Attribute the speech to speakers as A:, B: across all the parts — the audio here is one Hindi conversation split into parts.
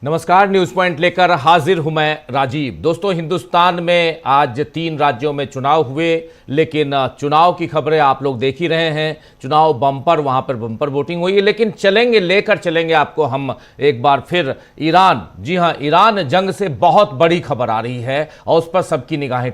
A: नमस्कार, न्यूज पॉइंट लेकर हाजिर हूं मैं राजीव। दोस्तों, हिंदुस्तान में आज 3 राज्यों में चुनाव हुए, लेकिन चुनाव की खबरें आप लोग देख ही रहे हैं। चुनाव बम्पर, वहां पर बम्पर वोटिंग हुई है, लेकिन लेकर चलेंगे आपको हम एक बार फिर ईरान। जी हां, ईरान जंग से बहुत बड़ी खबर आ रही है और उस पर सबकी निगाहें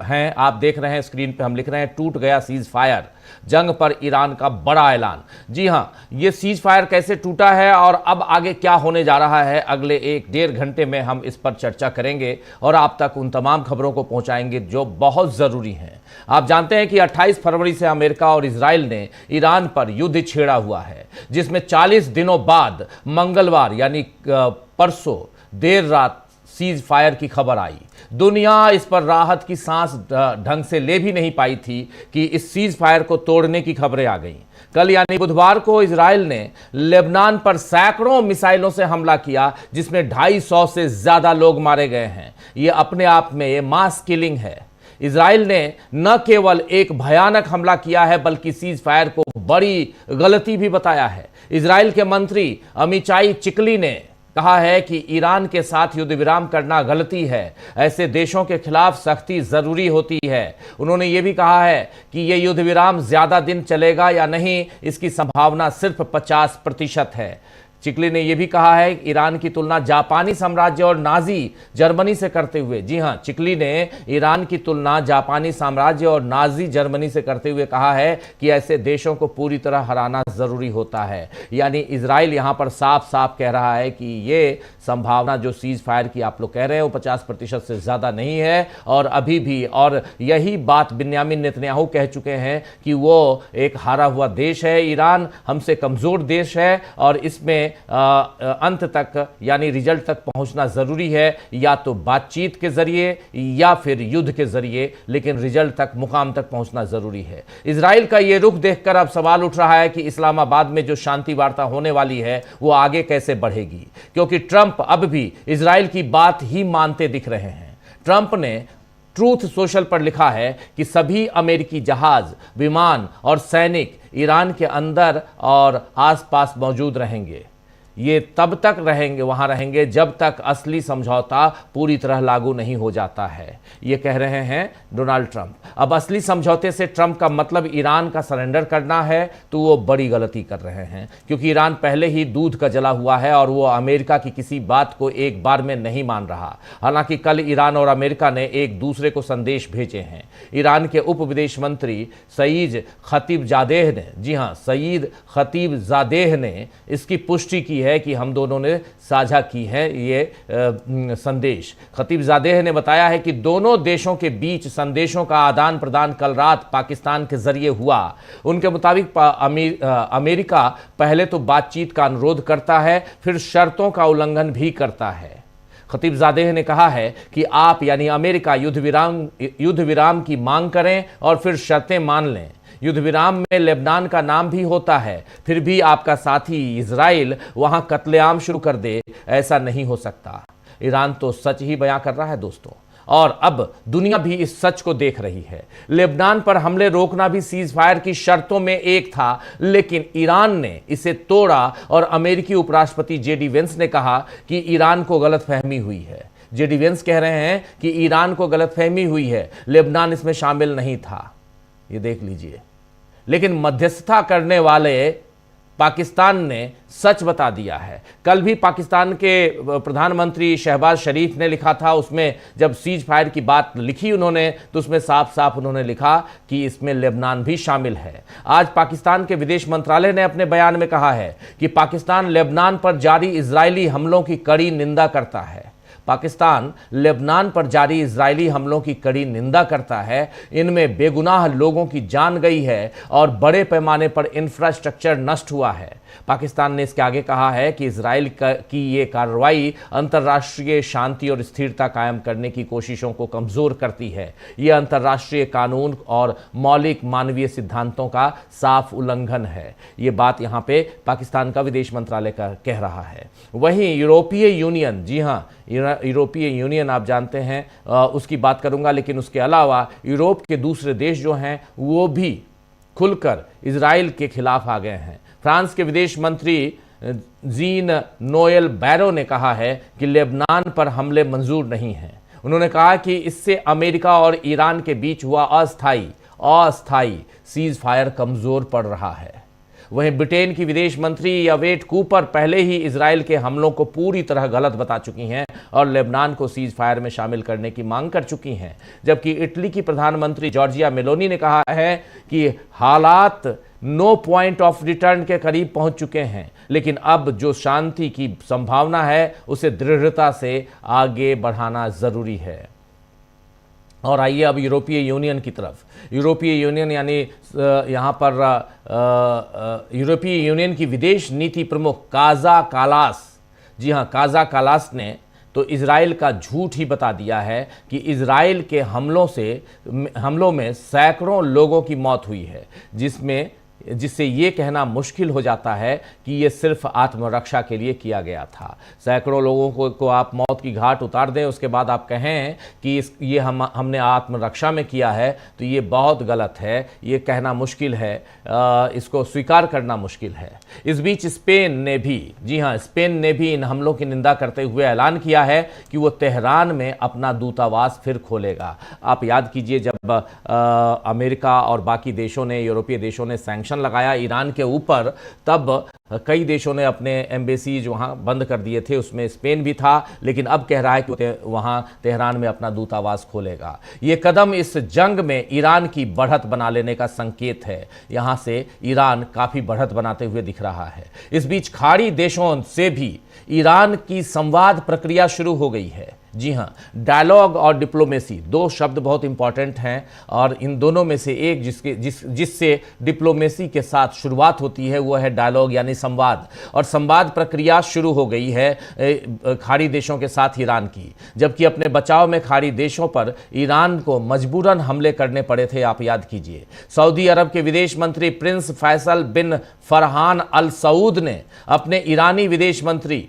A: हैं। आप देख रहे हैं स्क्रीन पे, हम लिख रहे हैं टूट गया सीज फायर, जंग पर ईरान का बड़ा ऐलान। जी हां, ये सीज फायर कैसे टूटा है और अब आगे क्या होने जा रहा है, अगले 1-1.5 घंटे में हम इस पर चर्चा करेंगे और आप तक उन तमाम खबरों को पहुंचाएंगे जो बहुत जरूरी हैं। आप जानते हैं कि 28 फरवरी से अमेरिका और इजराइल ने ईरान पर युद्ध छेड़ा हुआ है, जिसमें 40 दिनों बाद मंगलवार यानी परसों देर रात सीज फायर की खबर आई। दुनिया इस पर राहत की सांस ढंग से ले भी नहीं पाई थी कि इस सीज फायर को तोड़ने की खबरें आ गईं। कल यानी बुधवार को इजराइल ने लेबनान पर सैकड़ों मिसाइलों से हमला किया, जिसमें 250 से ज्यादा लोग मारे गए हैं। यह अपने आप में ये मास किलिंग है। इजराइल ने न केवल एक भयानक हमला किया है, बल्कि सीज फायर को बड़ी गलती भी बताया है। इजराइल के मंत्री अमीचाई चिकली ने कहा है कि ईरान के साथ युद्ध विराम करना गलती है, ऐसे देशों के खिलाफ सख्ती जरूरी होती है। उन्होंने यह भी कहा है कि यह युद्ध विराम ज्यादा दिन चलेगा या नहीं, इसकी संभावना सिर्फ 50% है। चिकली ने यह भी कहा है कि ईरान की तुलना जापानी साम्राज्य और नाजी जर्मनी से करते हुए, जी हां, चिकली ने ईरान की तुलना जापानी साम्राज्य और नाजी जर्मनी से करते हुए कहा है कि ऐसे देशों को पूरी तरह हराना जरूरी होता है। यानी इजराइल यहां पर साफ साफ कह रहा है कि ये संभावना जो सीज फायर की आप लोग कह रहे हैं वो 50% से ज्यादा नहीं है। और अभी भी, और यही बात बिन्यामिन नेतन्याहू कह चुके हैं कि वो एक हारा हुआ देश है, ईरान हमसे कमजोर देश है और इसमें अंत तक यानी रिजल्ट तक पहुंचना जरूरी है, या तो बातचीत के जरिए या फिर युद्ध के जरिए, लेकिन रिजल्ट तक, मुकाम तक पहुंचना जरूरी है। इजराइल का यह रुख देखकर अब सवाल उठ रहा है कि इस्लामाबाद में जो शांति वार्ता होने वाली है वो आगे कैसे बढ़ेगी, क्योंकि ट्रंप अब भी इजराइल की बात ही मानते दिख रहे हैं। ट्रंप ने ट्रूथ सोशल पर लिखा है कि सभी अमेरिकी जहाज, विमान और सैनिक ईरान के अंदर और आसपास मौजूद रहेंगे। ये तब तक रहेंगे, वहां रहेंगे जब तक असली समझौता पूरी तरह लागू नहीं हो जाता है, ये कह रहे हैं डोनाल्ड ट्रंप। अब असली समझौते से ट्रंप का मतलब ईरान का सरेंडर करना है, तो वो बड़ी गलती कर रहे हैं, क्योंकि ईरान पहले ही दूध का जला हुआ है और वो अमेरिका की किसी बात को एक बार में नहीं मान रहा। हालांकि कल ईरान और अमेरिका ने एक दूसरे को संदेश भेजे हैं। ईरान के उप विदेश मंत्री सईद खतीबजादेह ने, जी हां, सईद खतीबजादेह ने इसकी पुष्टि की है कि हम दोनों ने साझा की है ये संदेश। खतीबजादेह ने बताया है कि दोनों देशों के बीच संदेशों का आदान प्रदान कल रात पाकिस्तान के जरिए हुआ। उनके मुताबिक अमेरिका पहले तो बातचीत का अनुरोध करता है, फिर शर्तों का उल्लंघन भी करता है। खतीबजादेह ने कहा है कि आप यानी अमेरिका युद्ध विराम की मांग करें और फिर शर्तें मान लें। युद्ध विराम में लेबनान का नाम भी होता है, फिर भी आपका साथी इजराइल वहां कत्लेआम शुरू कर दे, ऐसा नहीं हो सकता। ईरान तो सच ही बयां कर रहा है दोस्तों, और अब दुनिया भी इस सच को देख रही है। लेबनान पर हमले रोकना भी सीज फायर की शर्तों में एक था, लेकिन ईरान ने इसे तोड़ा और अमेरिकी उपराष्ट्रपति जेडी वेंस ने कहा कि ईरान को गलतफहमी हुई है। जेडी वेंस कह रहे हैं कि ईरान को गलतफहमी हुई है, लेबनान इसमें शामिल नहीं था। ये देख लीजिए। लेकिन मध्यस्थता करने वाले पाकिस्तान ने सच बता दिया है। कल भी पाकिस्तान के प्रधानमंत्री शहबाज शरीफ ने लिखा था, उसमें जब सीज फायर की बात लिखी उन्होंने, तो उसमें साफ साफ उन्होंने लिखा कि इसमें लेबनान भी शामिल है। आज पाकिस्तान के विदेश मंत्रालय ने अपने बयान में कहा है कि पाकिस्तान लेबनान पर जारी इजरायली हमलों की कड़ी निंदा करता है। पाकिस्तान लेबनान पर जारी इजरायली हमलों की कड़ी निंदा करता है। इनमें बेगुनाह लोगों की जान गई है और बड़े पैमाने पर इंफ्रास्ट्रक्चर नष्ट हुआ है। पाकिस्तान ने इसके आगे कहा है कि इजराइल की ये कार्रवाई अंतर्राष्ट्रीय शांति और स्थिरता कायम करने की कोशिशों को कमजोर करती है। ये अंतर्राष्ट्रीय कानून और मौलिक मानवीय सिद्धांतों का साफ उल्लंघन है। ये बात यहाँ पे पाकिस्तान का विदेश मंत्रालय का कह रहा है। वहीं यूरोपीय यूनियन, जी हाँ, यूरोपीय यूनियन आप जानते हैं, उसकी बात करूंगा, लेकिन उसके अलावा यूरोप के दूसरे देश जो हैं वो भी खुलकर इजराइल के खिलाफ आ गए हैं। फ्रांस के विदेश मंत्री जीन नोएल बैरो ने कहा है कि लेबनान पर हमले मंजूर नहीं हैं। उन्होंने कहा कि इससे अमेरिका और ईरान के बीच हुआ अस्थायी सीज फायर कमजोर पड़ रहा है। वहीं ब्रिटेन की विदेश मंत्री यवेट कूपर पहले ही इजराइल के हमलों को पूरी तरह गलत बता चुकी हैं और लेबनान को सीज फायर में शामिल करने की मांग कर चुकी हैं। जबकि इटली की प्रधानमंत्री जॉर्जिया मेलोनी ने कहा है कि हालात नो पॉइंट ऑफ रिटर्न के करीब पहुंच चुके हैं, लेकिन अब जो शांति की संभावना है उसे दृढ़ता से आगे बढ़ाना जरूरी है। और आइए अब यूरोपीय यूनियन की तरफ। यूरोपीय यूनियन यानी यहाँ पर यूरोपीय यूनियन की विदेश नीति प्रमुख काजा कालास, जी हाँ, काजा कालास ने तो इजराइल का झूठ ही बता दिया है कि इजराइल के हमलों में सैकड़ों लोगों की मौत हुई है, जिससे ये कहना मुश्किल हो जाता है कि ये सिर्फ आत्मरक्षा के लिए किया गया था। सैकड़ों लोगों को आप मौत की घाट उतार दें, उसके बाद आप कहें कि ये हमने आत्मरक्षा में किया है, तो ये बहुत गलत है। ये कहना मुश्किल है, इसको स्वीकार करना मुश्किल है। इस बीच स्पेन ने भी, जी हाँ, स्पेन ने भी इन हमलों की निंदा करते हुए ऐलान किया है कि वो तेहरान में अपना दूतावास फिर खोलेगा। आप याद कीजिए, जब अमेरिका और बाकी देशों ने, यूरोपीय देशों ने सैंक्शन लगाया ईरान के ऊपर, तब कई देशों ने अपने एम्बेसीज वहां बंद कर दिए थे, उसमें स्पेन भी था। लेकिन अब कह रहा है कि वहां तेहरान में अपना दूतावास खोलेगा। यह कदम इस जंग में ईरान की बढ़त बना लेने का संकेत है। यहां से ईरान काफी बढ़त बनाते हुए दिख रहा है। इस बीच खाड़ी देशों से भी ईरान की संवाद प्रक्रिया शुरू हो गई है। जी हाँ, डायलॉग और डिप्लोमेसी, दो शब्द बहुत इंपॉर्टेंट हैं और इन दोनों में से एक जिससे डिप्लोमेसी के साथ शुरुआत होती है वो है डायलॉग यानी संवाद। और संवाद प्रक्रिया शुरू हो गई है खाड़ी देशों के साथ ईरान की, जबकि अपने बचाव में खाड़ी देशों पर ईरान को मजबूरन हमले करने पड़े थे। आप याद कीजिए, सऊदी अरब के विदेश मंत्री प्रिंस फैसल बिन फरहान अल सऊद ने अपने ईरानी विदेश मंत्री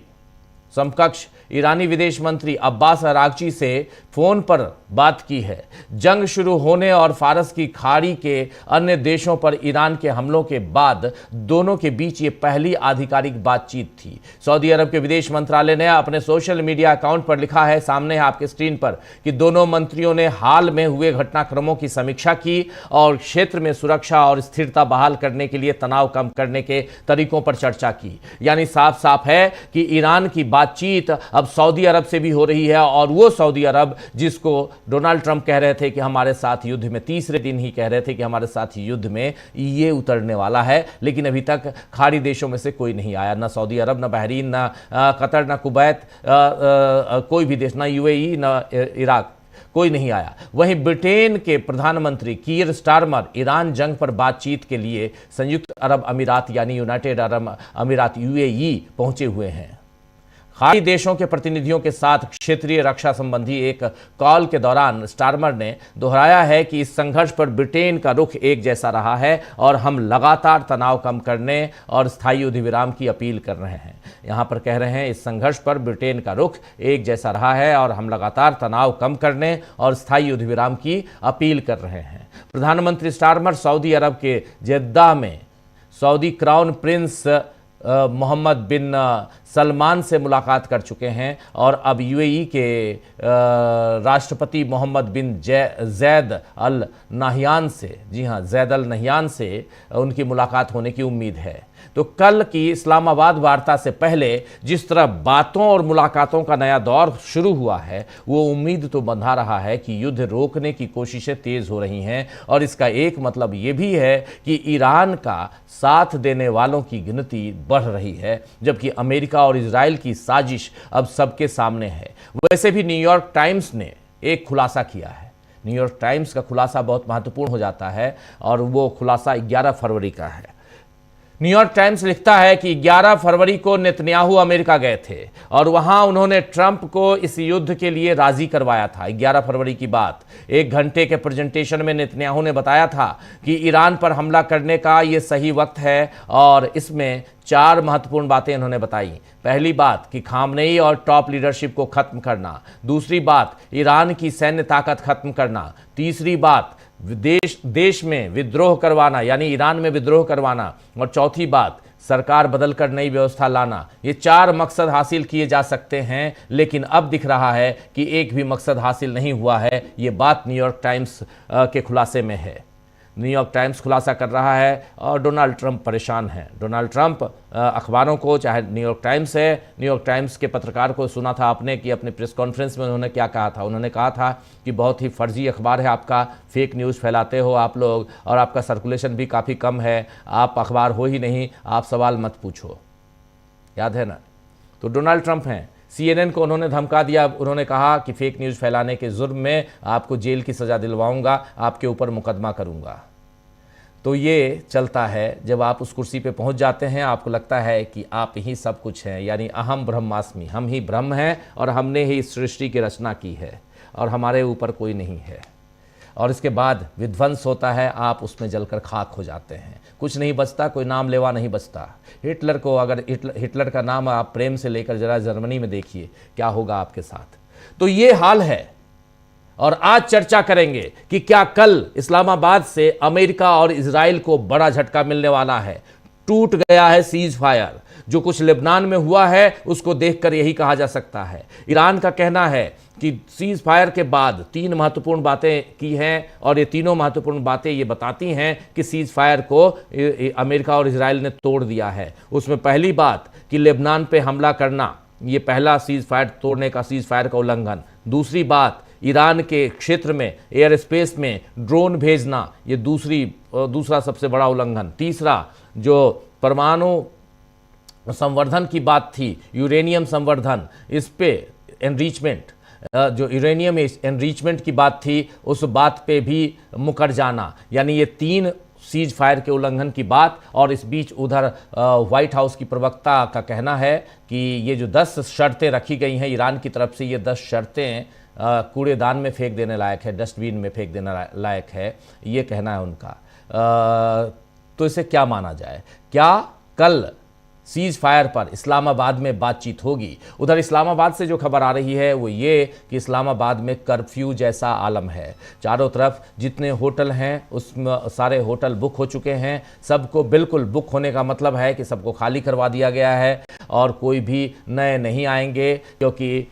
A: समकक्ष ईरानी विदेश मंत्री अब्बास अरागची से फोन पर बात की है। जंग शुरू होने और फारस की खाड़ी के अन्य देशों पर ईरान के हमलों के बाद दोनों के बीच ये पहली आधिकारिक बातचीत थी। सऊदी अरब के विदेश मंत्रालय ने अपने सोशल मीडिया अकाउंट पर लिखा है, सामने है आपके स्क्रीन पर, कि दोनों मंत्रियों ने हाल में हुए घटनाक्रमों की समीक्षा की और क्षेत्र में सुरक्षा और स्थिरता बहाल करने के लिए तनाव कम करने के तरीकों पर चर्चा की। यानी साफ साफ है कि ईरान की बातचीत अब सऊदी अरब से भी हो रही है, और वो सऊदी अरब जिसको डोनाल्ड ट्रंप कह रहे थे कि हमारे साथ युद्ध में, तीसरे दिन ही कह रहे थे कि हमारे साथ युद्ध में ये उतरने वाला है, लेकिन अभी तक खाड़ी देशों में से कोई नहीं आया, ना सऊदी अरब, ना बहरीन, ना कतर, ना कुवैत, कोई भी देश, ना यूएई, ना इराक, कोई नहीं आया। वहीं ब्रिटेन के प्रधानमंत्री कीर स्टारमर ईरान जंग पर बातचीत के लिए संयुक्त अरब अमीरात यानी यूनाइटेड अरब अमीरात यूएई पहुंचे हुए हैं। खाड़ी देशों के प्रतिनिधियों के साथ क्षेत्रीय रक्षा संबंधी एक कॉल के दौरान स्टारमर ने दोहराया है कि इस संघर्ष पर ब्रिटेन का रुख एक जैसा रहा है और हम लगातार तनाव कम करने और स्थायी युद्ध विराम की अपील कर रहे हैं। यहां पर कह रहे हैं, इस संघर्ष पर ब्रिटेन का रुख एक जैसा रहा है और हम लगातार तनाव कम करने और स्थायी युद्ध विराम की अपील कर रहे हैं। प्रधानमंत्री स्टारमर सऊदी अरब के जेद्दा में सऊदी क्राउन प्रिंस मोहम्मद बिन सलमान से मुलाकात कर चुके हैं और अब यूएई के राष्ट्रपति मोहम्मद बिन जैद अल नहयान से, जी हाँ, जैद अल नहयान से उनकी मुलाकात होने की उम्मीद है। तो कल की इस्लामाबाद वार्ता से पहले जिस तरह बातों और मुलाकातों का नया दौर शुरू हुआ है, वो उम्मीद तो बंधा रहा है कि युद्ध रोकने की कोशिशें तेज हो रही हैं और इसका एक मतलब ये भी है कि ईरान का साथ देने वालों की गिनती बढ़ रही है, जबकि अमेरिका और इजराइल की साजिश अब सबके सामने है। वैसे भी न्यूयॉर्क टाइम्स ने एक खुलासा किया है। न्यूयॉर्क टाइम्स का खुलासा बहुत महत्वपूर्ण हो जाता है और वो खुलासा 11 फरवरी का है। न्यूयॉर्क टाइम्स लिखता है कि 11 फरवरी को नेतन्याहू अमेरिका गए थे और वहां उन्होंने ट्रंप को इस युद्ध के लिए राजी करवाया था। 11 फरवरी की बात, 1 घंटे के प्रेजेंटेशन में नेतन्याहू ने बताया था कि ईरान पर हमला करने का ये सही वक्त है और इसमें 4 महत्वपूर्ण बातें उन्होंने बताई। पहली बात कि खामनेई और टॉप लीडरशिप को खत्म करना, दूसरी बात ईरान की सैन्य ताकत खत्म करना, तीसरी बात देश में विद्रोह करवाना यानी ईरान में विद्रोह करवाना, और चौथी बात सरकार बदलकर नई व्यवस्था लाना, ये 4 मकसद हासिल किए जा सकते हैं, लेकिन अब दिख रहा है कि एक भी मकसद हासिल नहीं हुआ है। ये बात न्यूयॉर्क टाइम्स के खुलासे में है। न्यूयॉर्क टाइम्स खुलासा कर रहा है और डोनाल्ड ट्रंप परेशान हैं। डोनाल्ड ट्रंप अखबारों को, चाहे न्यूयॉर्क टाइम्स है, न्यूयॉर्क टाइम्स के पत्रकार को सुना था आपने कि अपने प्रेस कॉन्फ्रेंस में उन्होंने क्या कहा था। उन्होंने कहा था कि बहुत ही फर्जी अखबार है आपका, फेक न्यूज़ फैलाते हो आप लोग, और आपका सर्कुलेशन भी काफ़ी कम है, आप अखबार हो ही नहीं, आप सवाल मत पूछो। याद है ना? तो डोनाल्ड ट्रंप हैं, CNN को उन्होंने धमका दिया। उन्होंने कहा कि फेक न्यूज़ फैलाने के जुर्म में आपको जेल की सज़ा दिलवाऊंगा, आपके ऊपर मुकदमा करूंगा। तो ये चलता है, जब आप उस कुर्सी पे पहुंच जाते हैं आपको लगता है कि आप ही सब कुछ हैं, यानी अहम ब्रह्मास्मि, हम ही ब्रह्म हैं और हमने ही इस सृष्टि की रचना की है और हमारे ऊपर कोई नहीं है। और इसके बाद विध्वंस होता है, आप उसमें जलकर खाक हो जाते हैं, कुछ नहीं बचता, कोई नाम लेवा नहीं बचता। हिटलर को, अगर हिटलर का नाम आप प्रेम से लेकर जरा जर्मनी में देखिए क्या होगा आपके साथ। तो ये हाल है। और आज चर्चा करेंगे कि क्या कल इस्लामाबाद से अमेरिका और इजराइल को बड़ा झटका मिलने वाला है। टूट गया है सीज फायर। जो कुछ लेबनान में हुआ है उसको देखकर यही कहा जा सकता है। ईरान का कहना है कि सीज फायर के बाद 3 महत्वपूर्ण बातें की हैं और ये तीनों महत्वपूर्ण बातें ये बताती हैं कि सीज फायर को अमेरिका और इजराइल ने तोड़ दिया है। उसमें पहली बात कि लेबनान पे हमला करना, ये पहला सीज फायर तोड़ने का, सीज फायर का उल्लंघन। दूसरी बात, ईरान के क्षेत्र में एयर स्पेस में ड्रोन भेजना, ये दूसरा सबसे बड़ा उल्लंघन। तीसरा, जो परमाणु संवर्धन की बात थी, यूरेनियम संवर्धन, इस पे एनरिचमेंट, जो यूरेनियम एनरिचमेंट की बात थी, उस बात पे भी मुकर जाना। यानी ये 3 सीज फायर के उल्लंघन की बात। और इस बीच उधर व्हाइट हाउस की प्रवक्ता का कहना है कि ये जो 10 शर्तें रखी गई हैं ईरान की तरफ से, ये 10 शर्तें कूड़ेदान में फेंक देने लायक है, डस्टबिन में फेंक देने लायक है, ये कहना है उनका। तो इसे क्या माना जाए? क्या कल सीज फायर पर इस्लामाबाद में बातचीत होगी? उधर इस्लामाबाद से जो खबर आ रही है वो ये कि इस्लामाबाद में कर्फ्यू जैसा आलम है। चारों तरफ जितने होटल हैं उसमें सारे होटल बुक हो चुके हैं। सबको बिल्कुल बुक होने का मतलब है कि सबको खाली करवा दिया गया है और कोई भी नए नहीं आएंगे, क्योंकि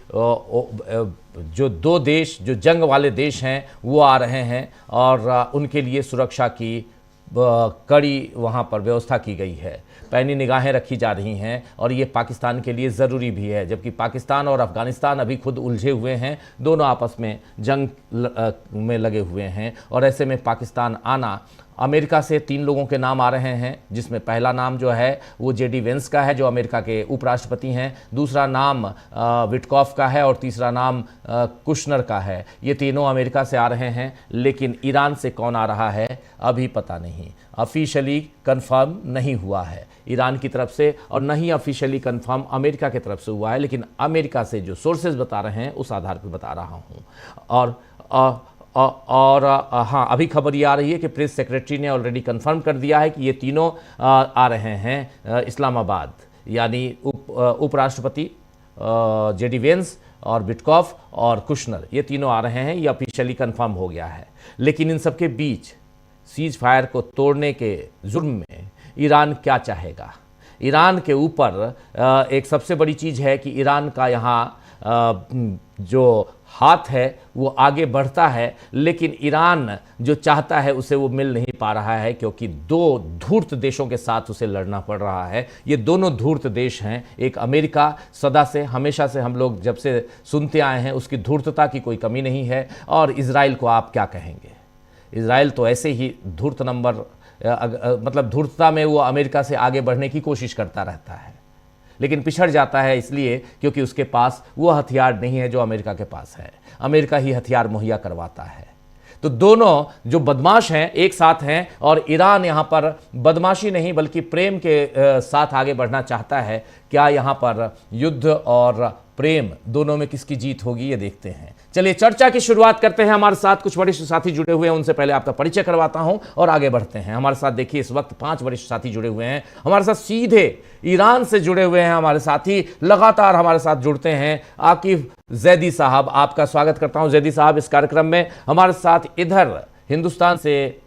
A: जो 2 देश, जो जंग वाले देश हैं, वो आ रहे हैं और उनके लिए सुरक्षा की कड़ी वहाँ पर व्यवस्था की गई है। पैनी निगाहें रखी जा रही हैं और ये पाकिस्तान के लिए ज़रूरी भी है, जबकि पाकिस्तान और अफ़गानिस्तान अभी खुद उलझे हुए हैं, दोनों आपस में जंग में लगे हुए हैं। और ऐसे में पाकिस्तान आना, अमेरिका से 3 लोगों के नाम आ रहे हैं, जिसमें पहला नाम जो है वो JD वेंस का है, जो अमेरिका के उपराष्ट्रपति हैं। दूसरा नाम विटकॉफ का है और तीसरा नाम कुशनर का है। ये तीनों अमेरिका से आ रहे हैं, लेकिन ईरान से कौन आ रहा है अभी पता नहीं, ऑफिशियली कंफर्म नहीं हुआ है ईरान की तरफ से, और न ही ऑफिशियली कंफर्म अमेरिका की तरफ से हुआ है। लेकिन अमेरिका से जो सोर्सेज बता रहे हैं उस आधार पर बता रहा हूँ। और हाँ, अभी खबर ये आ रही है कि प्रेस सेक्रेटरी ने ऑलरेडी कंफर्म कर दिया है कि ये तीनों आ रहे हैं इस्लामाबाद, यानी उपराष्ट्रपति JD वेंस और विटकॉफ और कुशनर, ये तीनों आ रहे हैं। ये ऑफिशियली कंफर्म हो गया है। लेकिन इन सबके बीच सीज फायर को तोड़ने के जुर्म में ईरान क्या चाहेगा? ईरान के ऊपर एक सबसे बड़ी चीज़ है कि ईरान का यहाँ जो हाथ है वो आगे बढ़ता है, लेकिन ईरान जो चाहता है उसे वो मिल नहीं पा रहा है, क्योंकि 2 धूर्त देशों के साथ उसे लड़ना पड़ रहा है। ये दोनों धूर्त देश हैं। एक अमेरिका, सदा से, हमेशा से हम लोग जब से सुनते आए हैं उसकी धूर्तता की कोई कमी नहीं है। और इजराइल को आप क्या कहेंगे? इजराइल तो ऐसे ही धूर्त नंबर, मतलब धूर्तता में वो अमेरिका से आगे बढ़ने की कोशिश करता रहता है, लेकिन पिछड़ जाता है इसलिए क्योंकि उसके पास वो हथियार नहीं है जो अमेरिका के पास है। अमेरिका ही हथियार मुहैया करवाता है। तो दोनों जो बदमाश हैं एक साथ हैं, और ईरान यहाँ पर बदमाशी नहीं बल्कि प्रेम के साथ आगे बढ़ना चाहता है। क्या यहाँ पर युद्ध और प्रेम दोनों में किसकी जीत होगी, ये देखते हैं। चलिए चर्चा की शुरुआत करते हैं। हमारे साथ कुछ वरिष्ठ साथी जुड़े हुए हैं, उनसे पहले आपका परिचय करवाता हूं और आगे बढ़ते हैं। हमारे साथ देखिए इस वक्त 5 वरिष्ठ साथी जुड़े हुए हैं। हमारे साथ सीधे ईरान से जुड़े हुए हैं हमारे साथी, लगातार हमारे साथ जुड़ते हैं। आकिफ जैदी साहब, आपका स्वागत करता हूं जैदी साहब इस कार्यक्रम में। हमारे साथ इधर हिंदुस्तान से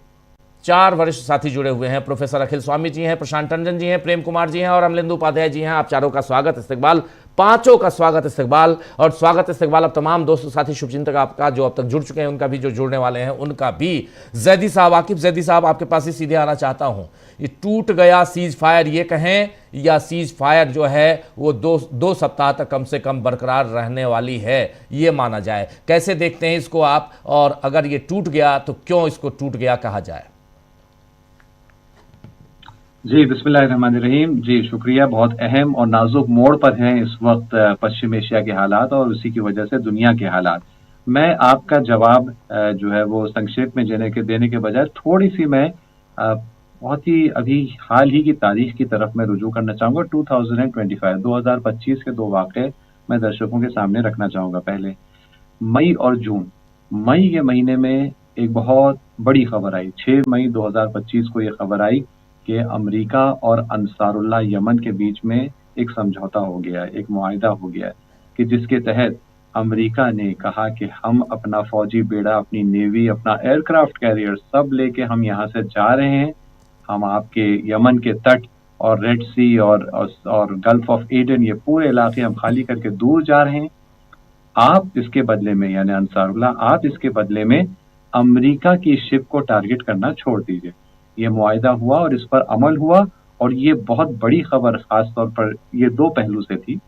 A: 4 वरिष्ठ साथी जुड़े हुए हैं। प्रोफेसर अखिल स्वामी जी हैं, प्रशांत टंडन जी हैं, प्रेम कुमार जी हैं और अमलेंदु उपाध्याय जी हैं। आप चारों का स्वागत, इस्तकबाल, पांचों का स्वागत, इस्तकबाल और स्वागत इस्तकबाल अब तमाम दोस्त साथी शुभचिंतक आपका जो अब तक जुड़ चुके हैं उनका भी, जो जुड़ने वाले हैं उनका भी। जैदी साहब, आकिब जैदी साहब, आपके पास ही सीधे आना चाहता हूं। ये टूट गया सीज फायर ये कहें, या सीज फायर जो है वो दो सप्ताह तक कम से कम बरकरार रहने वाली है, ये माना जाए? कैसे देखते हैं इसको आप, और अगर ये टूट गया तो क्यों इसको टूट गया कहा जाए?
B: जी, बिस्मिल्लाहिर्रहमानिर्रहीम। जी, शुक्रिया। बहुत अहम और नाजुक मोड़ पर हैं इस वक्त पश्चिम एशिया के हालात और उसी की वजह से दुनिया के हालात। मैं आपका जवाब जो है वो संक्षेप में देने के बजाय थोड़ी सी मैं बहुत ही अभी हाल ही की तारीख की तरफ मैं रुजू करना चाहूँगा। 2025 के 2 वाक़े मैं दर्शकों के सामने रखना चाहूँगा। पहले मई और जून। मई के महीने में एक बहुत बड़ी खबर आई। 6 मई 2025 को ये खबर आई कि अमेरिका और अंसारुल्लाह यमन के बीच में एक समझौता हो गया है, एक मुआहिदा हो गया है कि जिसके तहत अमेरिका ने कहा कि हम अपना फौजी बेड़ा, अपनी नेवी, अपना एयरक्राफ्ट कैरियर सब लेके हम यहाँ से जा रहे हैं। हम आपके यमन के तट और रेड सी और गल्फ ऑफ एडन, ये पूरे इलाके हम खाली करके दूर जा रहे हैं। आप इसके बदले में, यानी अंसारुल्लाह, आप इसके बदले में अमेरिका की शिप को टारगेट करना छोड़ दीजिए। ये मुआहिदा हुआ और इस पर अमल हुआ और ये बहुत बड़ी खबर खास तौर पर ये 2 पहलू से थी।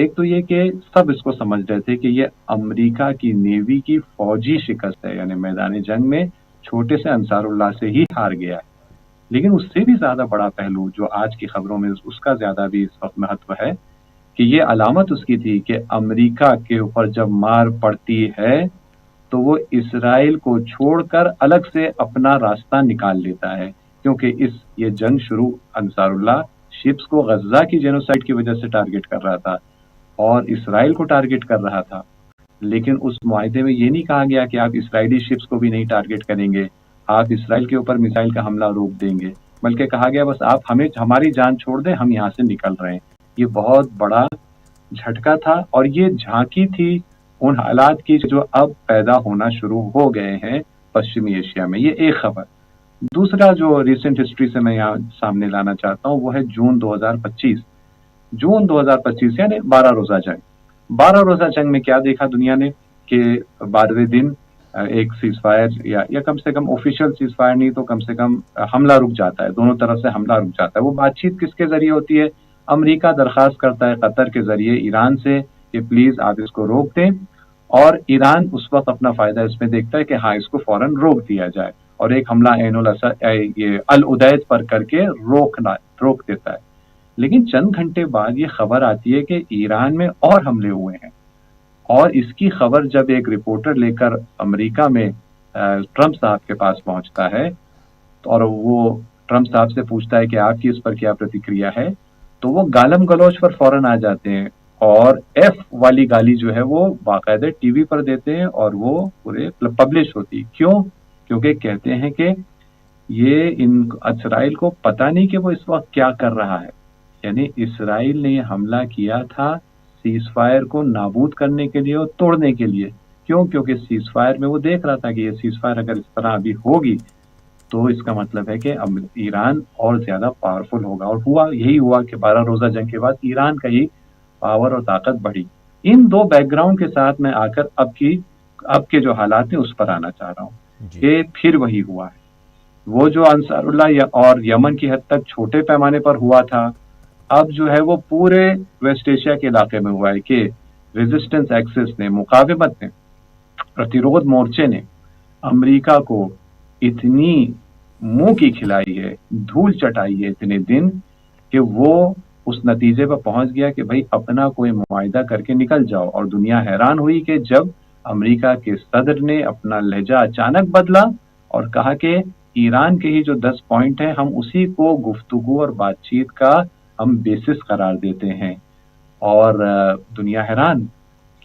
B: एक तो ये कि सब इसको समझ रहे थे कि ये अमेरिका की नेवी की फौजी शिकस्त है, यानी मैदानी जंग में छोटे से अंसारुल्लाह से ही हार गया है। लेकिन उससे भी ज्यादा बड़ा पहलू जो आज की खबरों में उसका ज्यादा भी इस वक्त महत्व है कि ये अलामत उसकी थी कि अमेरिका के ऊपर जब मार पड़ती है तो वो इसराइल को छोड़कर अलग से अपना रास्ता निकाल लेता है, क्योंकि ये जंग शुरू अंसारुल्लाह शिप्स को गज्जा की जेनोसाइड की वजह से टारगेट कर रहा था और इसराइल को टारगेट कर रहा था। लेकिन उस मुआहिदे में ये नहीं कहा गया कि आप इसराइली शिप्स को भी नहीं टारगेट करेंगे, आप इसराइल के ऊपर मिसाइल का हमला रोक देंगे, बल्कि कहा गया बस आप हमारी जान छोड़ दें, हम यहाँ से निकल रहे हैं। ये बहुत बड़ा झटका था और ये झांकी थी उन हालात की जो अब पैदा होना शुरू हो गए हैं पश्चिमी एशिया में। ये एक खबर। दूसरा जो रिसेंट हिस्ट्री से मैं यहाँ सामने लाना चाहता हूँ वो है जून 2025। जून 2025 यानी 12 रोजा जंग। 12 रोजा जंग में क्या देखा दुनिया ने कि 12वें दिन एक सीज फायर या कम से कम ऑफिशियल सीज फायर नहीं तो कम से कम हमला रुक जाता है, दोनों तरफ से हमला रुक जाता है। वो बातचीत किसके जरिए होती है? अमेरिका दरखास्त करता है कतर के जरिए ईरान से कि प्लीज आप इसको रोक दें, और ईरान उस वक्त अपना फायदा इसमें देखता है कि हाँ, इसको फौरन रोक दिया जाए और एक हमला अल उदैद पर करके रोक देता है। लेकिन चंद घंटे बाद ये खबर आती है कि ईरान में और हमले हुए हैं, और इसकी खबर जब एक रिपोर्टर लेकर अमेरिका में ट्रंप साहब के पास पहुंचता है और वो ट्रंप साहब से पूछता है कि आपकी इस पर क्या प्रतिक्रिया है, तो वो गालम गलौच पर फौरन आ जाते हैं और एफ वाली गाली जो है वो बाकायदे टीवी पर देते हैं और वो पूरे पब्लिश होती। क्यों? क्योंकि कहते हैं कि ये इसराइल को पता नहीं कि वो इस वक्त क्या कर रहा है। यानी इसराइल ने हमला किया था सीज फायर को नाबूद करने के लिए और तोड़ने के लिए। क्यों? क्योंकि सीज फायर में वो देख रहा था कि ये सीज फायर अगर इस तरह अभी होगी तो इसका मतलब है कि ईरान और ज्यादा पावरफुल होगा, और यही हुआ कि 12 रोजा जंग के बाद ईरान का ही पावर और ताकत बढ़ी। इन 2 बैकग्राउंड के साथ मैं आकर अब के जो हालात हैं उस पर आना चाह रहा हूँ कि फिर वही हुआ है। वो जो अंसारुल्लाह और यमन की हद तक छोटे पैमाने पर हुआ था, अब जो है वो पूरे वेस्ट एशिया के इलाके में हुआ है कि रेजिस्टेंस एक्सिस ने, मुकाबमत ने, प्रतिरोध मोर्चे ने अमेरिका को इतनी मुंह की खिलाई है, धूल चटाई है इतने दिन कि वो उस नतीजे पर पहुंच गया कि भाई अपना कोई मुआहिदा करके निकल जाओ। और दुनिया हैरान हुई कि जब अमेरिका के सदर ने अपना लहजा अचानक बदला और कहा कि ईरान के ही जो 10 पॉइंट हैं हम उसी को गुफ्तगू और बातचीत का हम बेसिस करार देते हैं। और दुनिया हैरान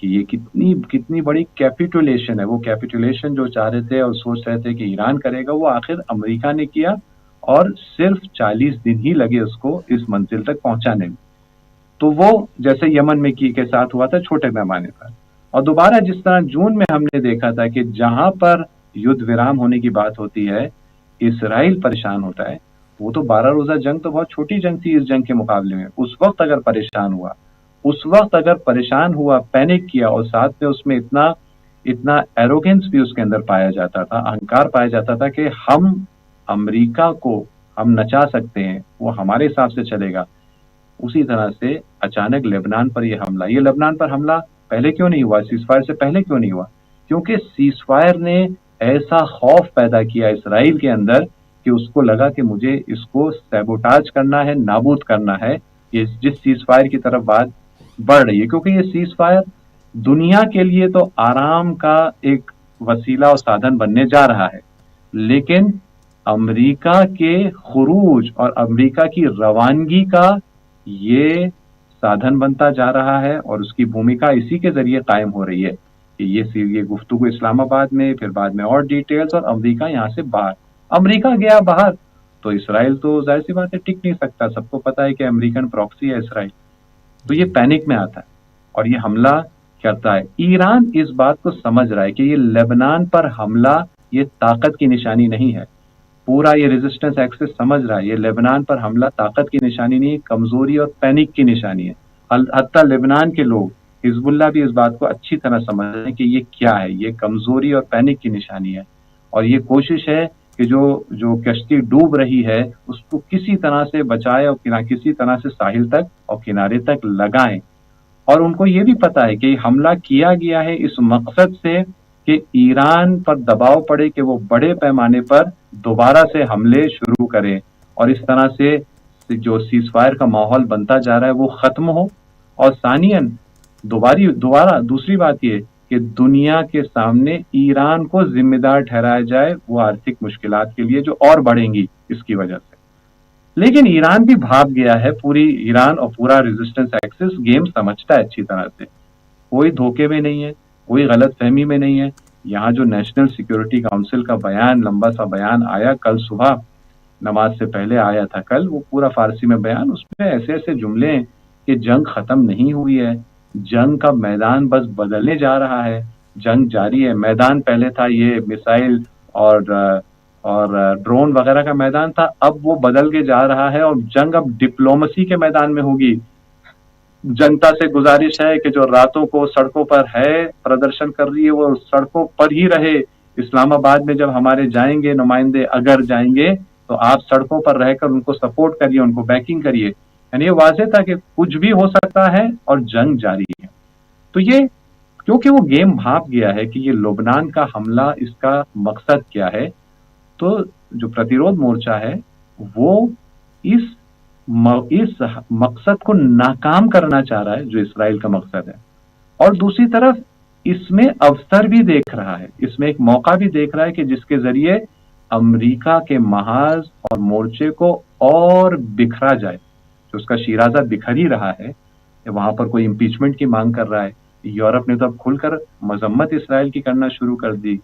B: कि ये कितनी बड़ी कैपिटुलेशन है। वो कैपिटुलेशन जो चाह रहे थे और सोच रहे थे कि ईरान करेगा, वो आखिर अमेरिका ने किया और सिर्फ 40 दिन ही लगे उसको इस मंजिल तक पहुंचाने में। तो वो जैसे यमन में के साथ हुआ था छोटे पैमाने पर, और दोबारा जिस तरह जून में हमने देखा था कि जहां पर युद्ध विराम होने की बात होती है इसराइल परेशान होता है, वो तो 12 रोजा जंग तो बहुत छोटी जंग थी इस जंग के मुकाबले में। उस वक्त अगर परेशान हुआ, पैनिक किया, और साथ में उसमें इतना इतना एरोगेंस भी उसके अंदर पाया जाता था, अहंकार पाया जाता था कि हम अमेरिका को हम नचा सकते हैं, वो हमारे हिसाब से चलेगा। उसी तरह से अचानक लेबनान पर यह हमला, ये लेबनान पर हमला पहले क्यों नहीं हुआ, सीजफायर से पहले क्यों नहीं हुआ? क्योंकि सीजफायर ने ऐसा खौफ पैदा किया इसराइल के अंदर कि उसको लगा कि मुझे इसको सैबोटाज करना है, नाबूद करना है। ये जिस सीजफायर की तरफ बात बढ़ रही है, क्योंकि ये सीजफायर दुनिया के लिए तो आराम का एक वसीला और साधन बनने जा रहा है, लेकिन अमेरिका के खुरूज और अमेरिका की रवानगी का ये साधन बनता जा रहा है, और उसकी भूमिका इसी के जरिए कायम हो रही है कि ये गुफ्तगू इस्लामाबाद में, फिर बाद में और डिटेल्स, और अमेरिका यहाँ से बाहर। अमेरिका गया बाहर तो इसराइल तो जाहिर सी बात है टिक नहीं सकता, सबको पता है कि अमेरिकन प्रॉक्सी है इसराइल। तो ये पैनिक में आता है और ये हमला करता है। ईरान इस बात को समझ रहा है कि ये लेबनान पर हमला ये ताकत की निशानी नहीं है, पूरा ये रेजिस्टेंस एक्सिस समझ रहा है ये लेबनान पर हमला ताकत की निशानी नहीं है, कमजोरी और पैनिक की निशानी है। हत्ता लेबनान के लोग, हिजबुल्लाह भी इस बात को अच्छी तरह समझ रहे हैं कि ये क्या है, ये कमजोरी और पैनिक की निशानी है, और ये कोशिश है कि जो कश्ती डूब रही है उसको किसी तरह से बचाए और किसी तरह से साहिल तक और किनारे तक लगाएं। और उनको ये भी पता है कि हमला किया गया है इस मकसद से कि ईरान पर दबाव पड़े कि वो बड़े पैमाने पर दोबारा से हमले शुरू करें, और इस तरह से जो सीजफायर का माहौल बनता जा रहा है वो खत्म हो। और सानियन दोबारा दूसरी बात ये कि दुनिया के सामने ईरान को जिम्मेदार ठहराया जाए वो आर्थिक मुश्किलात के लिए जो और बढ़ेंगी इसकी वजह से। लेकिन ईरान भी भाग गया है, पूरी ईरान और पूरा रेजिस्टेंस एक्सिस गेम समझता है अच्छी तरह से, कोई धोखे में नहीं है, कोई गलत फहमी में नहीं है। यहाँ जो नेशनल सिक्योरिटी काउंसिल का बयान, लंबा सा बयान आया कल सुबह, नमाज से पहले आया था कल, वो पूरा फारसी में बयान, उसमें ऐसे ऐसे जुमले हैं कि जंग खत्म नहीं हुई है, जंग का मैदान बस बदलने जा रहा है, जंग जारी है। मैदान पहले था ये मिसाइल और ड्रोन वगैरह का मैदान था, अब वो बदल के जा रहा है और जंग अब डिप्लोमेसी के मैदान में होगी। जनता से गुजारिश है कि जो रातों को सड़कों पर है, प्रदर्शन कर रही है, वो सड़कों पर ही रहे। इस्लामाबाद में जब हमारे जाएंगे नुमाइंदे, अगर जाएंगे तो आप सड़कों पर रहकर उनको सपोर्ट करिए, उनको बैकिंग करिए। यानी ये वाज़ेह था कि कुछ भी हो सकता है और जंग जारी है। तो ये क्योंकि वो गेम भाप गया है कि ये लेबनान का हमला, इसका मकसद क्या है, तो जो प्रतिरोध मोर्चा है वो इस मकसद को नाकाम करना चाह रहा है जो इसराइल का मकसद है, और दूसरी तरफ इसमें अवसर भी देख रहा है, इसमें एक मौका भी देख रहा है कि जिसके जरिए अमेरिका के महाज और मोर्चे को और बिखरा जाए। जो उसका शिराजा बिखर ही रहा है, वहां पर कोई इम्पीचमेंट की मांग कर रहा है। यूरोप ने तो अब खुलकर मजम्मत इसराइल की करना शुरू कर दी,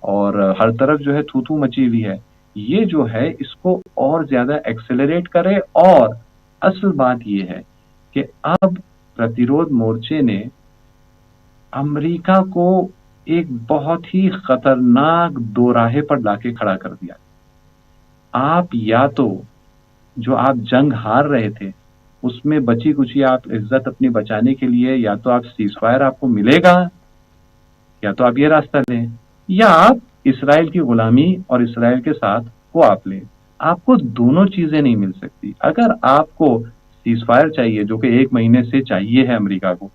B: और हर तरफ जो है थू थू मची हुई है। ये जो है इसको और ज्यादा एक्सेलरेट करे, और असल बात ये है कि अब प्रतिरोध मोर्चे ने अमेरिका को एक बहुत ही खतरनाक दोराहे पर लाके खड़ा कर दिया। आप या तो जो आप जंग हार रहे थे उसमें बची कुची आप इज्जत अपनी बचाने के लिए, या तो आप सीजफायर आपको मिलेगा, या तो आप ये रास्ता लें, या आप इसराइल की गुलामी और इसराइल के साथ को आप लें। आपको दोनों चीजें नहीं मिल सकती। अगर आपको सीजफायर चाहिए, जो कि 1 महीने से चाहिए है अमेरिका को,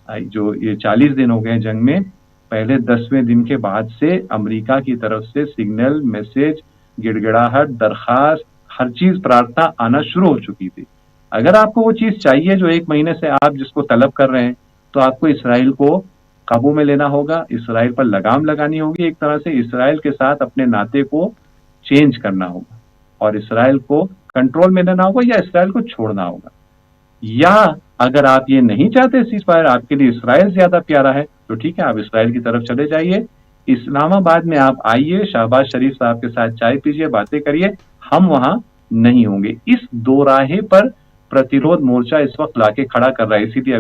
B: जो ये 40 दिन हो गए जंग में, पहले 10वें दिन के बाद से अमेरिका की तरफ से सिग्नल, मैसेज, गिड़गिड़ाहट, दरखास्त, हर चीज, प्रार्थना आना शुरू हो चुकी थी। अगर आपको वो चीज चाहिए जो 1 महीने से आप जिसको तलब कर रहे हैं, तो आपको इसराइल को काबू में लेना होगा, इसराइल पर लगाम लगानी होगी, एक तरह से इसराइल के साथ अपने नाते को चेंज करना होगा, और इसराइल को कंट्रोल में लेना होगा, या इसराइल को छोड़ना होगा। या अगर आप ये नहीं चाहते सीजफायर, आपके लिए इसराइल ज्यादा प्यारा है, तो ठीक है, आप इसराइल की तरफ चले जाइए, इस्लामाबाद में आप आइए, शहबाज शरीफ साहब के साथ चाय पीजिए, बातें करिए, हम वहां नहीं होंगे। इस दोराहे पर प्रतिरोध मोर्चा इस वक्त लाके खड़ा कर रहा है। इसीलिए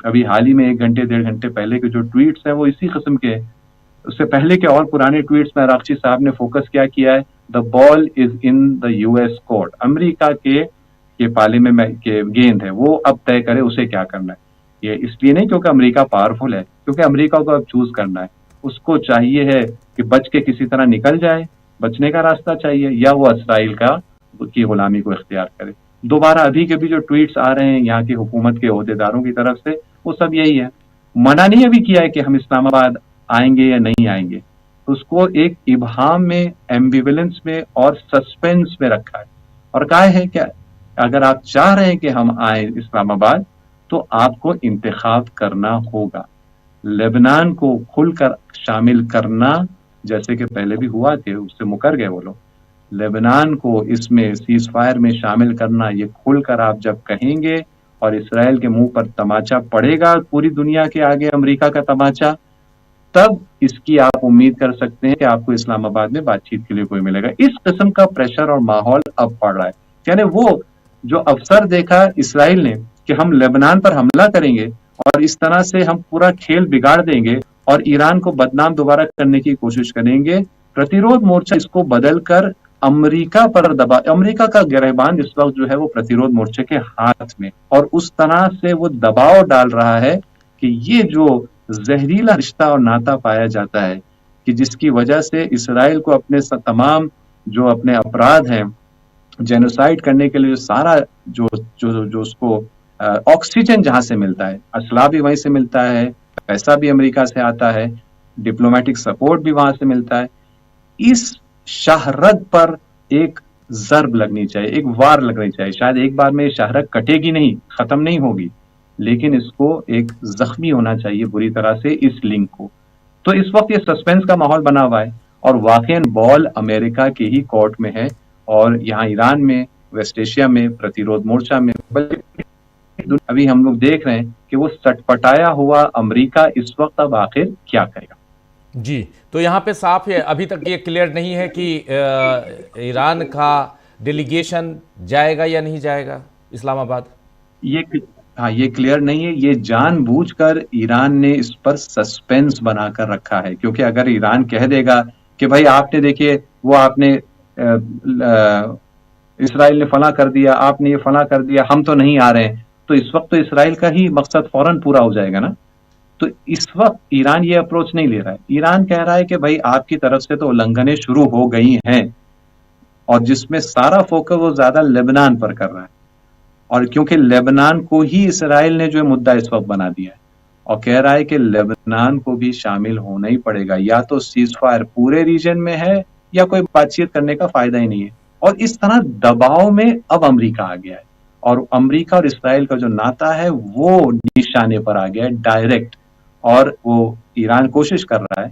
B: अभी हाल ही में 1 घंटे 1.5 घंटे पहले के जो ट्वीट्स हैं वो इसी किस्म के हैं। उससे पहले के और पुराने ट्वीट्स में अरागची साहब ने फोकस क्या किया है, the ball is in the US court. America के पाले में के गेंद है, वो अब तय करे उसे क्या करना है। ये इसलिए नहीं क्योंकि अमेरिका पावरफुल है, क्योंकि अमेरिका को अब चूज करना है। उसको चाहिए है कि बच के किसी तरह निकल जाए, बचने का रास्ता चाहिए, या वो इसराइल की गुलामी को इख्तियार करे। दोबारा अभी के भी जो ट्वीट्स आ रहे हैं यहाँ की हुकूमत के ओहदेदारों की तरफ से, वो सब यही है। मना नहीं अभी किया है कि हम इस्लामाबाद आएंगे या नहीं आएंगे, उसको एक इबहाम में, एम्बिवेलेंस में और सस्पेंस में रखा है और कहा है कि अगर आप चाह रहे हैं कि हम आए इस्लामाबाद तो आपको इंतखाब करना होगा। लेबनान को खुलकर शामिल करना, जैसे कि पहले भी हुआ थे, उससे मुकर गए वो लोग। लेबनान को इसमें सीज फायर में शामिल करना, ये खुलकर आप जब कहेंगे और इसराइल के मुंह पर तमाचा पड़ेगा, पूरी दुनिया के आगे अमेरिका का तमाचा, तब इसकी आप उम्मीद कर सकते हैं कि आपको इस्लामाबाद में बातचीत के लिए कोई मिलेगा। इस किस्म का प्रेशर और माहौल अब पड़ रहा है। यानी वो जो अवसर देखा इसराइल ने कि हम लेबनान पर हमला करेंगे और इस तरह से हम पूरा खेल बिगाड़ देंगे और ईरान को बदनाम दोबारा करने की कोशिश करेंगे, प्रतिरोध मोर्चा इसको बदलकर अमेरिका पर दबा। अमेरिका का गिरहबान इस वक्त जो है वो प्रतिरोध मोर्चे के हाथ में, और उस तरह से वो दबाव डाल रहा है कि ये जो जहरीला रिश्ता और नाता पाया जाता है कि जिसकी वजह से इसराइल को अपने तमाम जो अपने अपराध हैं, जेनोसाइड करने के लिए सारा जो जो जो उसको ऑक्सीजन जहां से मिलता है, असला भी वहीं से मिलता है, पैसा भी अमेरिका से आता है, डिप्लोमेटिक सपोर्ट भी वहां से मिलता है, इस शाहरग पर एक जर्ब लगनी चाहिए, एक वार लगनी चाहिए। शायद एक बार में शाहरग कटेगी नहीं, खत्म नहीं होगी, लेकिन इसको एक जख्मी होना चाहिए बुरी तरह से इस लिंक को। तो इस वक्त ये सस्पेंस का माहौल बना हुआ है और वाकईन बॉल अमेरिका के ही कोर्ट में है, और यहाँ ईरान में, वेस्ट एशिया में, प्रतिरोध मोर्चा में, अभी हम लोग देख रहे हैं कि वो सटपटाया हुआ अमेरिका इस वक्त अब आखिर क्या करेगा।
A: जी, तो यहाँ पे साफ है, अभी तक ये क्लियर नहीं है कि ईरान का डेलीगेशन जाएगा या नहीं जाएगा इस्लामाबाद।
B: ये क्लियर नहीं है। ये जानबूझकर ईरान ने इस पर सस्पेंस बनाकर रखा है, क्योंकि अगर ईरान कह देगा कि भाई आपने देखिए वो आपने इसराइल ने फला कर दिया, आपने ये फला कर दिया, हम तो नहीं आ रहे हैं, तो इस वक्त तो इसराइल का ही मकसद फौरन पूरा हो जाएगा ना। तो इस वक्त ईरान ये अप्रोच नहीं ले रहा है। ईरान कह रहा है कि भाई आपकी तरफ से तो उल्लंघनें शुरू हो गई हैं, और जिसमें सारा फोकस वो ज्यादा लेबनान पर कर रहा है, और क्योंकि लेबनान को ही इसराइल ने जो मुद्दा इस वक्त बना दिया है और कह रहा है कि लेबनान को भी शामिल होना ही पड़ेगा, या तो सीज फायर पूरे रीजन में है या कोई बातचीत करने का फायदा ही नहीं है। और इस तरह दबाव में अब अमेरिका आ गया है, और अमेरिका और इसराइल का जो नाता है वो निशाने पर आ गया है डायरेक्ट, और वो ईरान कोशिश कर रहा है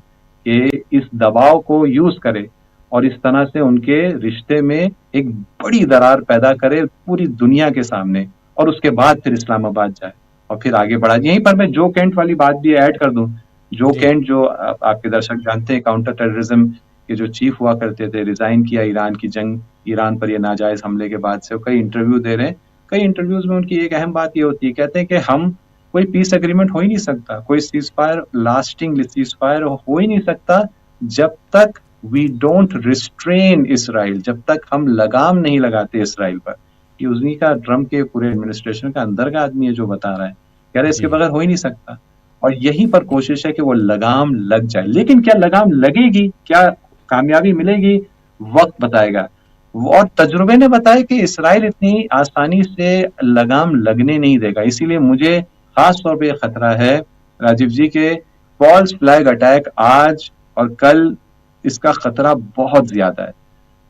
B: कि इस दबाव को यूज करे और इस तरह से उनके रिश्ते में एक बड़ी दरार पैदा करे पूरी दुनिया के सामने, और उसके बाद फिर इस्लामाबाद जाए और फिर आगे बढ़ा। यहीं पर मैं जो केंट वाली बात भी ऐड कर दूं। जो केंट, जो आपके दर्शक जानते हैं, काउंटर टेररिज्म के जो चीफ हुआ करते थे, रिजाइन किया ईरान की जंग, ईरान पर ये नाजायज हमले के बाद से कई इंटरव्यू दे रहे हैं। कई इंटरव्यूज में उनकी एक अहम बात ये होती है, कहते हैं कि हम कोई पीस एग्रीमेंट हो ही नहीं सकता, कोई cease fire, lasting cease fire हो ही नहीं सकता जब तक वी डोंट रिस्ट्रेन इसराइल, जब तक हम लगाम नहीं लगाते इसराइल पर। ये उन्हीं का, ट्रम्प के पूरे एडमिनिस्ट्रेशन का अंदर का आदमी है जो बता रहा है, कह रहे इसके बगैर हो ही नहीं सकता। और यहीं पर कोशिश है कि वो लगाम लग जाए, लेकिन क्या लगाम लगेगी, क्या कामयाबी मिलेगी, वक्त बताएगा। और तजुर्बे ने बताया कि इसराइल इतनी आसानी से लगाम लगने नहीं देगा। इसीलिए मुझे खास तौर पे खतरा है राजीव जी के फॉल्स फ्लैग अटैक आज और कल, इसका खतरा बहुत ज्यादा है।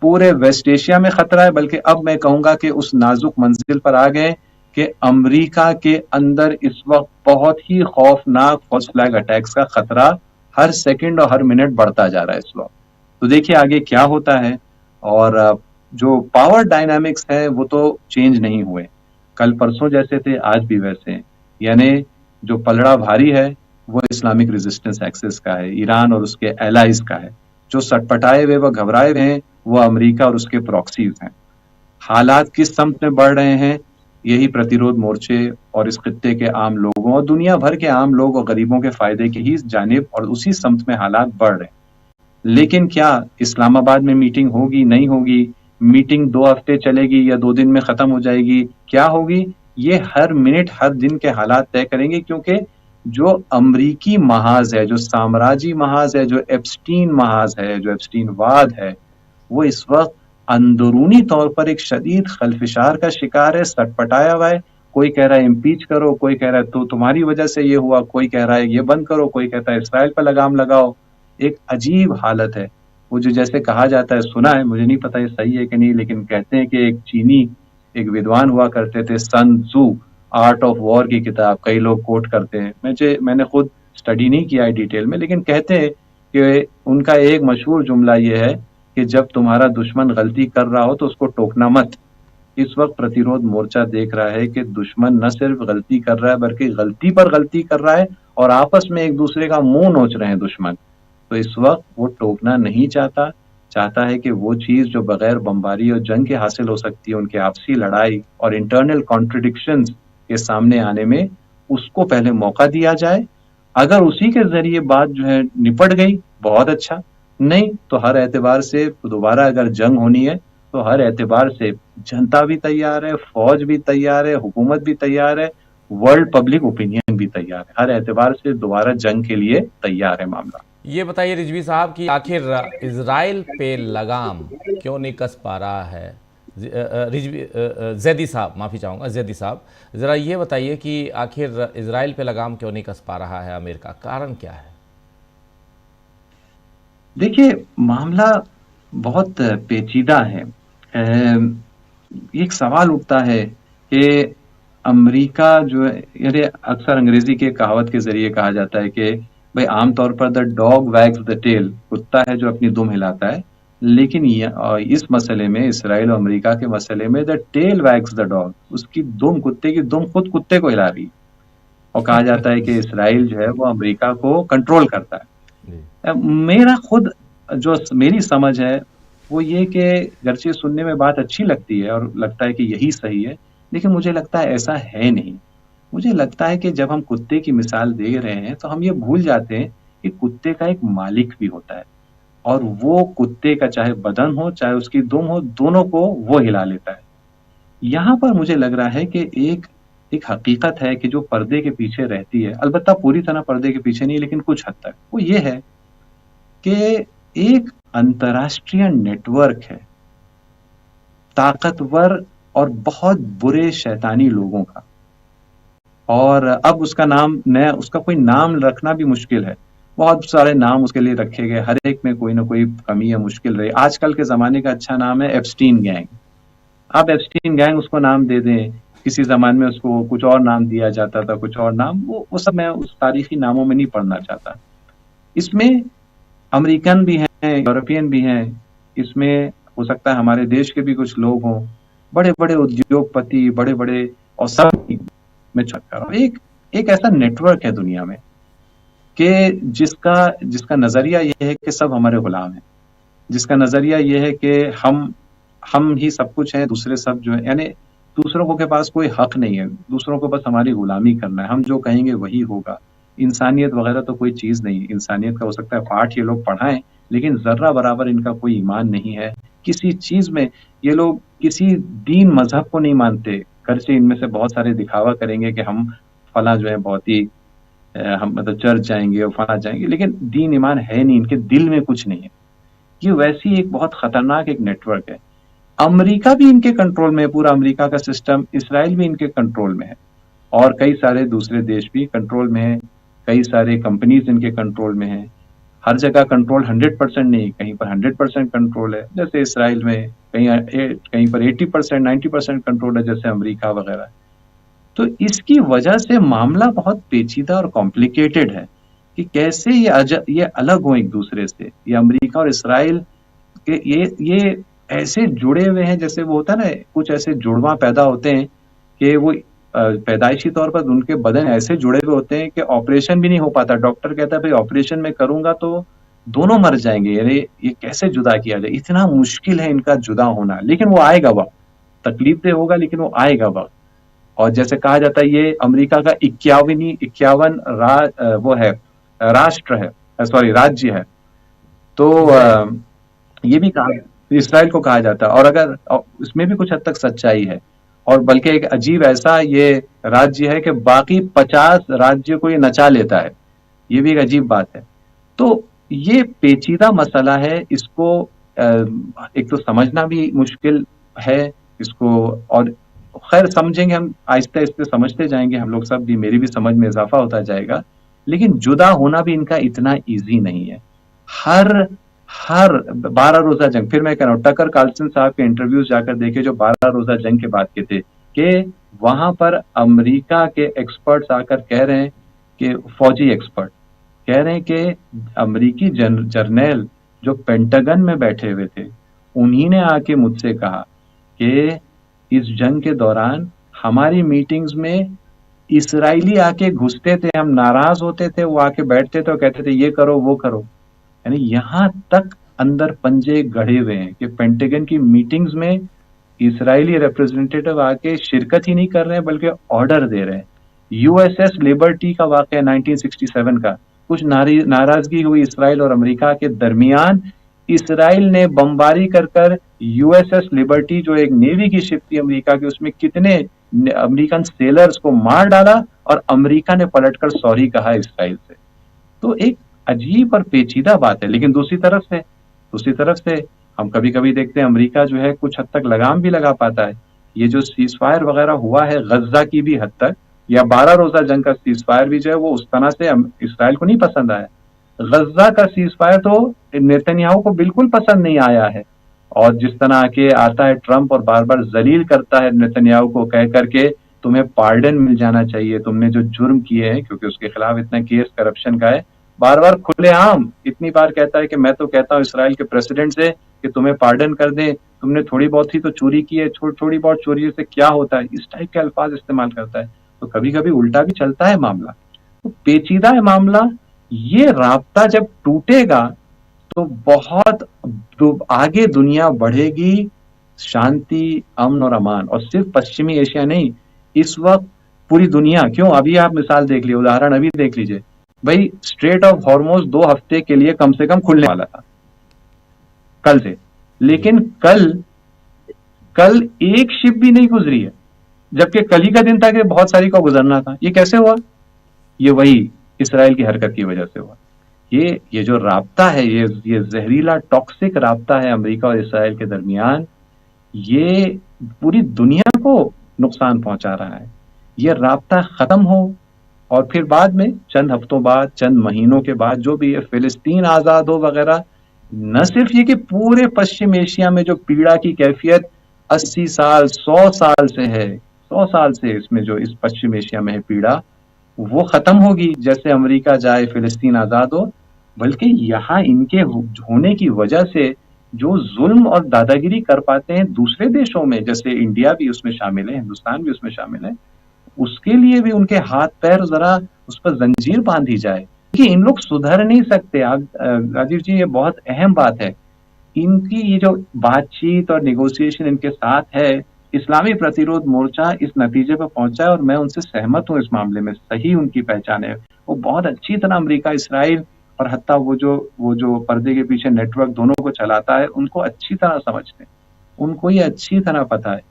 B: पूरे वेस्ट एशिया में खतरा है, बल्कि अब मैं कहूंगा कि उस नाजुक मंजिल पर आ गए कि अमेरिका के अंदर इस वक्त बहुत ही खौफनाक फॉल्स फ्लैग अटैक्स का खतरा हर सेकंड और हर मिनट बढ़ता जा रहा है इस वक्त। तो देखिए आगे क्या होता है। और जो पावर डायनामिक्स है वो तो चेंज नहीं हुए, कल परसों जैसे थे आज भी वैसे हैं। यानी जो पलड़ा भारी है वो इस्लामिक रेजिस्टेंस एक्सिस का है, ईरान और उसके एलाइज का है। जो सटपटाए हुए व घबराए हुए हैं वो अमेरिका और उसके प्रॉक्सीज हैं। हालात किस समत में बढ़ रहे हैं, यही प्रतिरोध मोर्चे और इस खित्ते के आम लोगों और दुनिया भर के आम लोग और गरीबों के फायदे की ही जानिब और उसी समत में हालात बढ़ रहे हैं। लेकिन क्या इस्लामाबाद में मीटिंग होगी, नहीं होगी, मीटिंग 2 हफ्ते चलेगी या 2 दिन में खत्म हो जाएगी, क्या होगी, ये हर मिनट हर दिन के हालात तय करेंगे, क्योंकि जो अमरीकी महाज है, जो साम्राज्य महाज है, जो एप्स्टीन महाज है, जो एप्स्टीनवाद है, वो इस वक्त अंदरूनी तौर पर एक शदीद खलफिशार का शिकार है, सटपटाया हुआ है। कोई कह रहा है इम्पीच करो, कोई कह रहा है तो तुम्हारी वजह से ये हुआ, कोई कह रहा है ये बंद करो, कोई कहता है इसराइल पर लगाम लगाओ। एक अजीब हालत है। वो जो जैसे कहा जाता है, सुना है, मुझे नहीं पता ये सही है कि नहीं, लेकिन कहते हैं कि एक चीनी एक विद्वान हुआ करते थे, सन त्सू, आर्ट ऑफ वॉर की किताब कई लोग कोट करते हैं, मैंने खुद स्टडी नहीं किया है डिटेल में, लेकिन कहते हैं कि उनका एक मशहूर जुमला ये है कि जब तुम्हारा दुश्मन गलती कर रहा हो तो उसको टोकना मत। इस वक्त प्रतिरोध मोर्चा देख रहा है कि दुश्मन न सिर्फ गलती कर रहा है बल्कि गलती पर गलती कर रहा है और आपस में एक दूसरे का मुंह नोच रहे हैं दुश्मन। तो इस वक्त वो टोकना नहीं चाहता, चाहता है कि वो चीज जो बगैर बमबारी और जंग के हासिल हो सकती है, उनकी आपसी लड़ाई और इंटरनल कॉन्ट्रडिक्शंस के सामने आने में, उसको पहले मौका दिया जाए। अगर उसी के जरिए बात जो है निपट गई, बहुत अच्छा, नहीं तो हर एतबार से दोबारा अगर जंग होनी है तो हर एतबार से जनता भी तैयार है, फौज भी तैयार है, हुकूमत भी तैयार है, वर्ल्ड पब्लिक ओपिनियन भी तैयार है, हर एतबार से दोबारा जंग के लिए तैयार है मामला।
A: ये बताइए रिजवी साहब कि आखिर इजराइल पे लगाम क्यों नहीं कस पा रहा है? रिजवी जैदी साहब, माफ़ी चाहूँगा, जैदी साहब, ज़रा ये बताइए कि आखिर इजराइल पे लगाम क्यों नहीं कस पा रहा है अमेरिका, कारण क्या है?
B: देखिए, मामला बहुत पेचीदा है। एक सवाल उठता है कि अमेरिका जो है, यानी अक्सर अंग्रेजी के कहावत के जरिए कहा जाता है कि भाई आमतौर पर the dog wags the tail, कुत्ता है जो अपनी दुम हिलाता है, लेकिन इस मसले में, इसराइल और अमेरिका के मसले में, the tail wags the dog, उसकी दुम, कुत्ते की दुम खुद कुत्ते को हिला रही। और कहा जाता है कि इसराइल जो है वो अमेरिका को कंट्रोल करता है। मेरा खुद जो मेरी समझ है वो ये कि गर्चे सुनने में बात अच्छी लगती है और लगता है कि यही सही है, लेकिन मुझे लगता है ऐसा है नहीं। मुझे लगता है कि जब हम कुत्ते की मिसाल दे रहे हैं तो हम ये भूल जाते हैं कि कुत्ते का एक मालिक भी होता है और वो कुत्ते का चाहे बदन हो चाहे उसकी दुम हो, दोनों को वो हिला लेता है। यहाँ पर मुझे लग रहा है कि एक हकीकत है कि जो पर्दे के पीछे रहती है, अलबत्ता पूरी तरह पर्दे के पीछे नहीं लेकिन कुछ हद तक, वो ये है कि एक अंतर्राष्ट्रीय नेटवर्क है ताकतवर और बहुत बुरे शैतानी लोगों का, और अब उसका कोई नाम रखना भी मुश्किल है। बहुत सारे नाम उसके लिए रखे गए, हर एक में कोई ना कोई कमी या मुश्किल रही। आजकल के जमाने का अच्छा नाम है एप्स्टीन गैंग। आप एप्स्टीन गैंग उसको नाम दे दें, किसी जमाने में उसको कुछ और नाम दिया जाता था, कुछ और नाम, वो सब मैं उस तारीखी नामों में नहीं पढ़ना चाहता। इसमें अमेरिकन भी हैं, यूरोपियन भी हैं, इसमें हो सकता है हमारे देश के भी कुछ लोग हों, बड़े बड़े उद्योगपति, बड़े बड़े, और सब में चक्कर। एक ऐसा नेटवर्क है दुनिया में कि जिसका नजरिया ये है कि सब हमारे गुलाम हैं, जिसका नजरिया ये है कि हम ही सब कुछ है, दूसरे सब जो है, यानी दूसरों के पास कोई हक नहीं है, दूसरों को बस हमारी गुलामी करना है, हम जो कहेंगे वही होगा। इंसानियत वगैरह तो कोई चीज नहीं। इंसानियत का हो सकता है पाठ ये लोग पढ़ाएं, लेकिन जर्रा बराबर इनका कोई ईमान नहीं है किसी चीज में। ये लोग किसी दीन मजहब को नहीं मानते, घर से इनमें से बहुत सारे दिखावा करेंगे कि हम फला जो है बहुत ही हम मतलब चर्च जाएंगे और फला जाएंगे, लेकिन दीन ईमान है नहीं, इनके दिल में कुछ नहीं है। ये वैसी एक बहुत खतरनाक एक नेटवर्क है। अमेरिका भी इनके कंट्रोल में है, पूरा अमेरिका का सिस्टम, इसराइल भी इनके कंट्रोल में है, और कई सारे दूसरे देश भी कंट्रोल में है, कई सारे कंपनीज इनके कंट्रोल में है। हर जगह कंट्रोल 100% नहीं, कहीं पर 100% कंट्रोल है, जैसे इसराइल में, कहीं पर 80% 90% कंट्रोल है, जैसे अमेरिका वगैरह। तो इसकी वजह से मामला बहुत पेचीदा और कॉम्प्लिकेटेड है कि कैसे ये अलग हो एक दूसरे से। ये अमेरिका और इसराइल के ये ऐसे जुड़े हुए हैं, जैसे वो होता है ना, कुछ ऐसे जुड़वा पैदा होते हैं कि वो पैदाइशी तौर पर उनके बदन ऐसे जुड़े हुए होते हैं कि ऑपरेशन भी नहीं हो पाता। डॉक्टर कहता है भाई ऑपरेशन में करूंगा तो दोनों मर जाएंगे, अरे ये कैसे जुदा किया जाए, इतना मुश्किल है इनका जुदा होना। लेकिन वो आएगा वक्त, तकलीफ से होगा लेकिन वो आएगा वक्त। और जैसे कहा जाता है ये अमेरिका का 51 वो है राष्ट्र है, सॉरी राज्य है, तो ये भी कहा इसराइल को कहा जाता है, और अगर इसमें भी कुछ हद तक सच्चाई है। और बल्कि एक अजीब ऐसा ये राज्य है कि बाकी 50 राज्यों को ये नचा लेता है। ये भी एक अजीब बात है। तो ये पेचीदा मसला है, इसको एक तो समझना भी मुश्किल है इसको, और खैर समझेंगे हम, आहिस्ते आहिस्ते समझते जाएंगे हम लोग सब भी, मेरी भी समझ में इजाफा होता जाएगा। लेकिन जुदा होना भी इनका इतना इजी नहीं है। हर हर 12 रोजा जंग, फिर मैं कह रहा हूँ टकर कार्लसन साहब के इंटरव्यूज जाकर देखे जो 12 रोजा जंग के बाद के थे, कि वहां पर अमेरिका के एक्सपर्ट्स आकर कह रहे हैं कि फौजी एक्सपर्ट कह रहे हैं कि अमेरिकी जर्नल जो पेंटागन में बैठे हुए थे, उन्हीं ने आके मुझसे कहा कि इस जंग के दौरान हमारी मीटिंग्स में इसराइली आके घुसते थे, हम नाराज होते थे, वो आके बैठते थे और कहते थे ये करो वो करो। यानी यहां तक अंदर पंजे गड़े हुए हैं कि पेंटागन की मीटिंग्स में इसराइली रिप्रेजेंटेटिव आके शिरकत ही नहीं कर रहे हैं बल्कि ऑर्डर दे रहे हैं। यूएसएस लिबर्टी का वाकया 1967 का, कुछ नाराजगी हुई इसराइल और अमेरिका के दरमियान, इसराइल ने बमबारी कर यूएसएस लिबर्टी जो एक नेवी की शिप थी अमेरिका की, उसमें कितने अमेरिकन सेलर्स को मार डाला और अमेरिका ने पलटकर सॉरी कहा इसराइल से। तो एक अजीब और पेचीदा बात है। लेकिन दूसरी तरफ से हम कभी कभी देखते हैं अमेरिका जो है कुछ हद तक लगाम भी लगा पाता है। ये जो सीज फायर वगैरह हुआ है गज्जा की भी हद तक, या 12 रोजा जंग का सीज फायर भी जो है वो उस तरह से इसराइल को नहीं पसंद आया। गज्जा का सीज फायर तो नेतन्याहू को बिल्कुल पसंद नहीं आया है, और जिस तरह के आता है ट्रंप और बार बार जलील करता है नेतन्याहू को कह करके तुम्हें पार्डन मिल जाना चाहिए, तुमने जो जुर्म किए हैं, क्योंकि उसके खिलाफ इतना केस करप्शन का है, बार बार खुलेआम इतनी बार कहता है कि मैं तो कहता हूँ इसराइल के प्रेसिडेंट से कि तुम्हें पार्डन कर दें, तुमने थोड़ी बहुत ही तो चोरी की है, थोड़ी बहुत चोरी से क्या होता है, इस टाइप के अल्फाज इस्तेमाल करता है। तो कभी कभी उल्टा भी चलता है मामला। तो पेचीदा है मामला। ये राब्ता जब टूटेगा तो बहुत आगे दुनिया बढ़ेगी, शांति, अमन और अमान। और सिर्फ पश्चिमी एशिया नहीं, इस वक्त पूरी दुनिया, क्यों, अभी आप मिसाल देख लीजिए, उदाहरण अभी देख लीजिए भाई, स्ट्रेट ऑफ हॉर्मोज 2 हफ्ते के लिए कम से कम खुलने वाला था कल से, लेकिन कल एक शिप भी नहीं गुजरी है, जबकि कल ही का दिन था कि बहुत सारी को गुजरना था। ये कैसे हुआ? ये वही इसराइल की हरकत की वजह से हुआ। ये जो राब्ता है, ये जहरीला टॉक्सिक राब्ता है अमेरिका और इसराइल के दरमियान, ये पूरी दुनिया को नुकसान पहुंचा रहा है। ये राब्ता खत्म हो और फिर बाद में चंद हफ्तों बाद, चंद महीनों के बाद जो भी है, फिलिस्तीन आजाद हो वगैरह, न सिर्फ ये कि पूरे पश्चिम एशिया में जो पीड़ा की कैफियत 80 साल 100 साल से है, 100 साल से इसमें जो इस पश्चिम एशिया में है पीड़ा, वो खत्म होगी जैसे अमेरिका जाए, फिलिस्तीन आजाद हो, बल्कि यहाँ इनके होने की वजह से जो जुल्म और दादागिरी कर पाते हैं दूसरे देशों में, जैसे इंडिया भी उसमें शामिल है, हिंदुस्तान भी उसमें शामिल है, उसके लिए भी उनके हाथ पैर जरा उस पर जंजीर बांधी जाए कि इन लोग सुधर नहीं सकते। राजीव जी, ये बहुत अहम बात है। इनकी ये जो बातचीत और नेगोशिएशन इनके साथ है, इस्लामी प्रतिरोध मोर्चा इस नतीजे पर पहुंचा है और मैं उनसे सहमत हूं इस मामले में, सही उनकी पहचान है। वो बहुत अच्छी तरह अमेरिका, इसराइल और हत्ता वो जो पर्दे के पीछे नेटवर्क दोनों को चलाता है, उनको अच्छी तरह समझते हैं, उनको ये अच्छी तरह पता है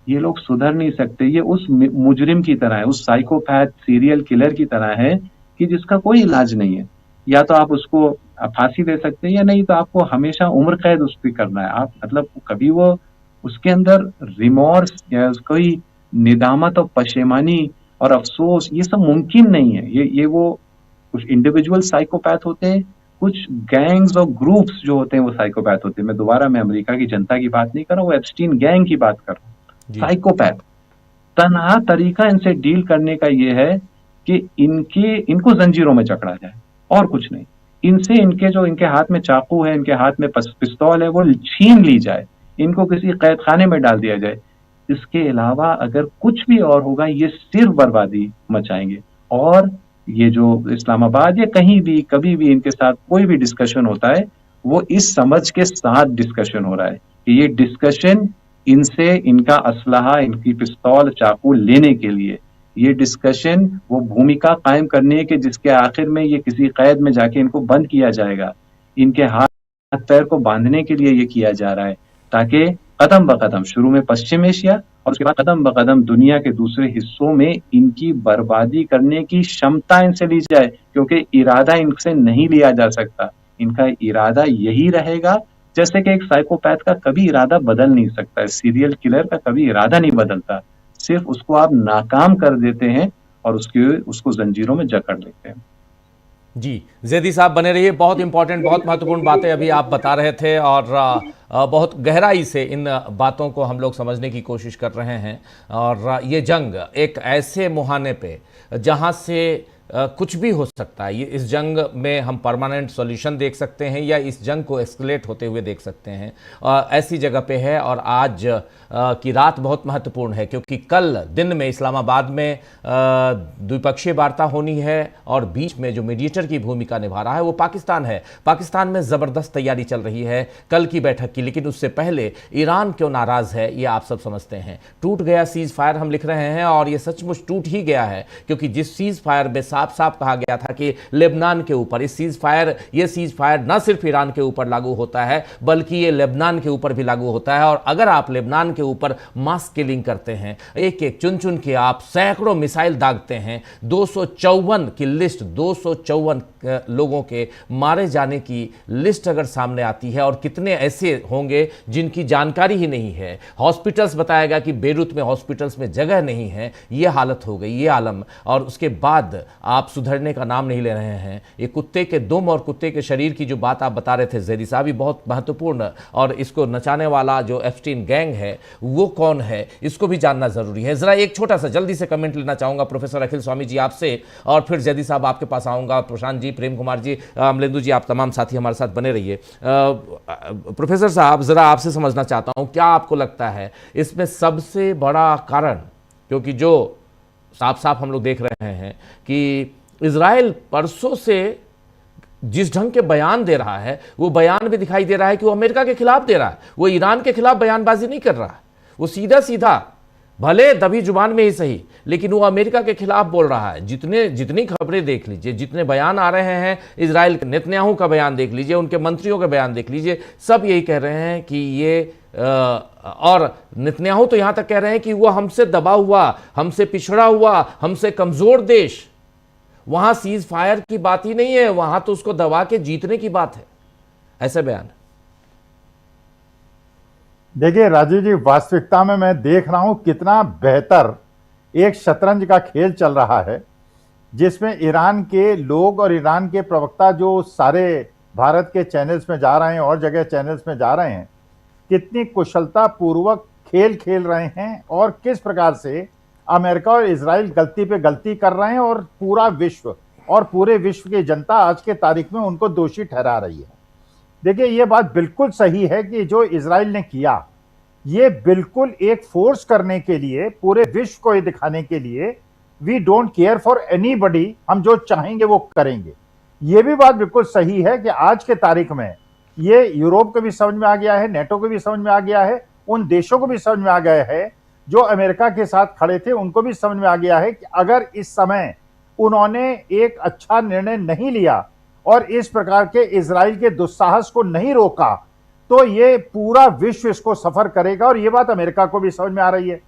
B: ये लोग सुधर नहीं सकते। ये उस मुजरिम की तरह है, उस साइकोपैथ सीरियल किलर की तरह है कि जिसका कोई इलाज नहीं है। या तो आप उसको फांसी दे सकते हैं, या नहीं तो आपको हमेशा उम्र कैद उस पर करना है। आप मतलब कभी वो उसके अंदर रिमोर्स या कोई निदामत और पशेमानी और अफसोस, ये सब मुमकिन नहीं है। ये वो कुछ इंडिविजुअल साइकोपैथ होते हैं, कुछ गैंग्स और ग्रुप्स जो होते हैं वो साइकोपैथ होते हैं। मैं अमेरिका की जनता की बात नहीं कर रहा हूँ, वो एप्स्टीन गैंग की बात कर रहा हूँ। साइकोपैथ तनहा तरीका इनसे डील करने का ये है कि इनको जंजीरों में जकड़ा जाए और कुछ नहीं। इनसे इनके हाथ में चाकू है, इनके हाथ में पिस्तौल है, वो छीन ली जाए, इनको किसी कैद खाने में डाल दिया जाए। इसके अलावा अगर कुछ भी और होगा, ये सिर्फ बर्बादी मचाएंगे। और ये जो इस्लामाबाद या कहीं भी कभी भी इनके साथ कोई भी डिस्कशन होता है, वो इस समझ के साथ डिस्कशन हो रहा है कि ये डिस्कशन इनसे इनका असलहा, इनकी पिस्तौल चाकू लेने के लिए, ये डिस्कशन वो भूमिका कायम करने के जिसके आखिर में ये किसी कैद में जाके इनको बंद किया जाएगा। इनके हाथ हाथ पैर को बांधने के लिए ये किया जा रहा है, ताकि कदम ब कदम शुरू में पश्चिम एशिया और उसके बाद कदम ब कदम दुनिया के दूसरे हिस्सों में इनकी बर्बादी करने की क्षमता इनसे ली जाए, क्योंकि इरादा इनसे नहीं लिया जा सकता। इनका इरादा यही रहेगा, जैसे कि एक साइकोपैथ का कभी इरादा बदल नहीं सकता है, सीरियल किलर का कभी इरादा नहीं बदलता, सिर्फ उसको आप नाकाम कर देते हैं और उसको जंजीरों में जकड़ लेते हैं।
A: जी, ज़ैदी साहब बने रहिए। बहुत इंपॉर्टेंट, बहुत महत्वपूर्ण बातें अभी आप बता रहे थे और बहुत गहराई से इन बातों को हम लोग समझने की कोशिश कर रहे हैं। और ये जंग एक ऐसे मुहाने पे जहाँ से कुछ भी हो सकता है। ये इस जंग में हम परमानेंट सॉल्यूशन देख सकते हैं या इस जंग को एस्केलेट होते हुए देख सकते हैं। ऐसी जगह पे है और आज की रात बहुत महत्वपूर्ण है, क्योंकि कल दिन में इस्लामाबाद में द्विपक्षीय वार्ता होनी है और बीच में जो मीडिएटर की भूमिका निभा रहा है वो पाकिस्तान है। पाकिस्तान में ज़बरदस्त तैयारी चल रही है कल की बैठक की, लेकिन उससे पहले ईरान क्यों नाराज़ है ये आप सब समझते हैं। टूट गया सीज़ फायर हम लिख रहे हैं और ये सचमुच टूट ही गया है, क्योंकि जिस सीज़ फायर में साफ साफ कहा गया था कि लेबनान के ऊपर ये सीज़ फायर न सिर्फ ईरान के ऊपर लागू होता है बल्कि ये लेबनान के ऊपर भी लागू होता है। और अगर आप लेबनान के ऊपर मास किलिंग करते हैं, एक एक चुन चुन के आप सैकड़ों मिसाइल दागते हैं, 254 की लिस्ट, 254 लोगों के मारे जाने की लिस्ट अगर सामने आती है, और कितने ऐसे होंगे जिनकी जानकारी ही नहीं है। हॉस्पिटल्स बताएगा कि बेरूत में हॉस्पिटल्स में जगह नहीं है, ये हालत हो गई, ये आलम। और उसके बाद आप सुधरने का नाम नहीं ले रहे हैं। ये कुत्ते के दुम और कुत्ते के शरीर की जो बात आप बता रहे थे ज़ैदी साहब, ये बहुत महत्वपूर्ण, और इसको नचाने वाला जो एप्स्टीन गैंग है वो कौन है इसको भी जानना जरूरी है। जरा एक छोटा सा जल्दी से कमेंट लेना चाहूंगा प्रोफेसर अखिल स्वामी जी आपसे, और फिर ज़ैदी साहब आपके पास आऊंगा, प्रशांत जी, प्रेम कुमार जी, अमलेंदु जी, आप तमाम साथी हमारे साथ बने रहिए। प्रोफेसर साहब, जरा आपसे समझना चाहता हूं, क्या आपको लगता है इसमें सबसे बड़ा कारण, क्योंकि जो साफ साफ हम लोग देख रहे हैं कि इजराइल परसों से जिस ढंग के बयान दे रहा है, वो बयान भी दिखाई दे रहा है कि वो अमेरिका के खिलाफ दे रहा है, वो ईरान के खिलाफ बयानबाजी नहीं कर रहा है, वो सीधा सीधा, भले दबी जुबान में ही सही, लेकिन वो अमेरिका के खिलाफ बोल रहा है। जितनी खबरें देख लीजिए, जितने बयान आ रहे हैं, इजराइल के नेतन्याहू का बयान देख लीजिए, उनके मंत्रियों का बयान देख लीजिए, सब यही कह रहे हैं कि ये और नेतन्याहू तो यहां तक कह रहे हैं कि वो हमसे दबा हुआ, हमसे पिछड़ा हुआ, हमसे कमजोर देश, वहां सीज फायर की बात ही नहीं है, वहां तो उसको दबा के जीतने की बात है। ऐसे बयान।
C: देखिए राजीव जी, वास्तविकता में मैं देख रहा हूं कितना बेहतर एक शतरंज का खेल चल रहा है, जिसमें ईरान के लोग और ईरान के प्रवक्ता जो सारे भारत के चैनल्स में जा रहे हैं और जगह चैनल्स में जा रहे हैं, कितनी कुशलता पूर्वक खेल खेल रहे हैं और किस प्रकार से अमेरिका और इजराइल गलती पे गलती कर रहे हैं, और पूरा विश्व और पूरे विश्व की जनता आज के तारीख में उनको दोषी ठहरा रही है। देखिए, ये बात बिल्कुल सही है कि जो इजराइल ने किया, ये बिल्कुल एक फोर्स करने के लिए, पूरे विश्व को ये दिखाने के लिए, we don't care for anybody, हम जो चाहेंगे वो करेंगे। ये भी बात बिल्कुल सही है कि आज के तारीख में ये यूरोप को भी समझ में आ गया है, नेटो को भी समझ में आ गया है, उन देशों को भी समझ में आ गया है जो अमेरिका के साथ खड़े थे, उनको भी समझ में आ गया है कि अगर इस समय उन्होंने एक अच्छा निर्णय नहीं लिया और इस प्रकार के इजराइल के दुस्साहस को नहीं रोका, तो ये पूरा विश्व इसको सफर करेगा, और ये बात अमेरिका को भी समझ में आ रही है।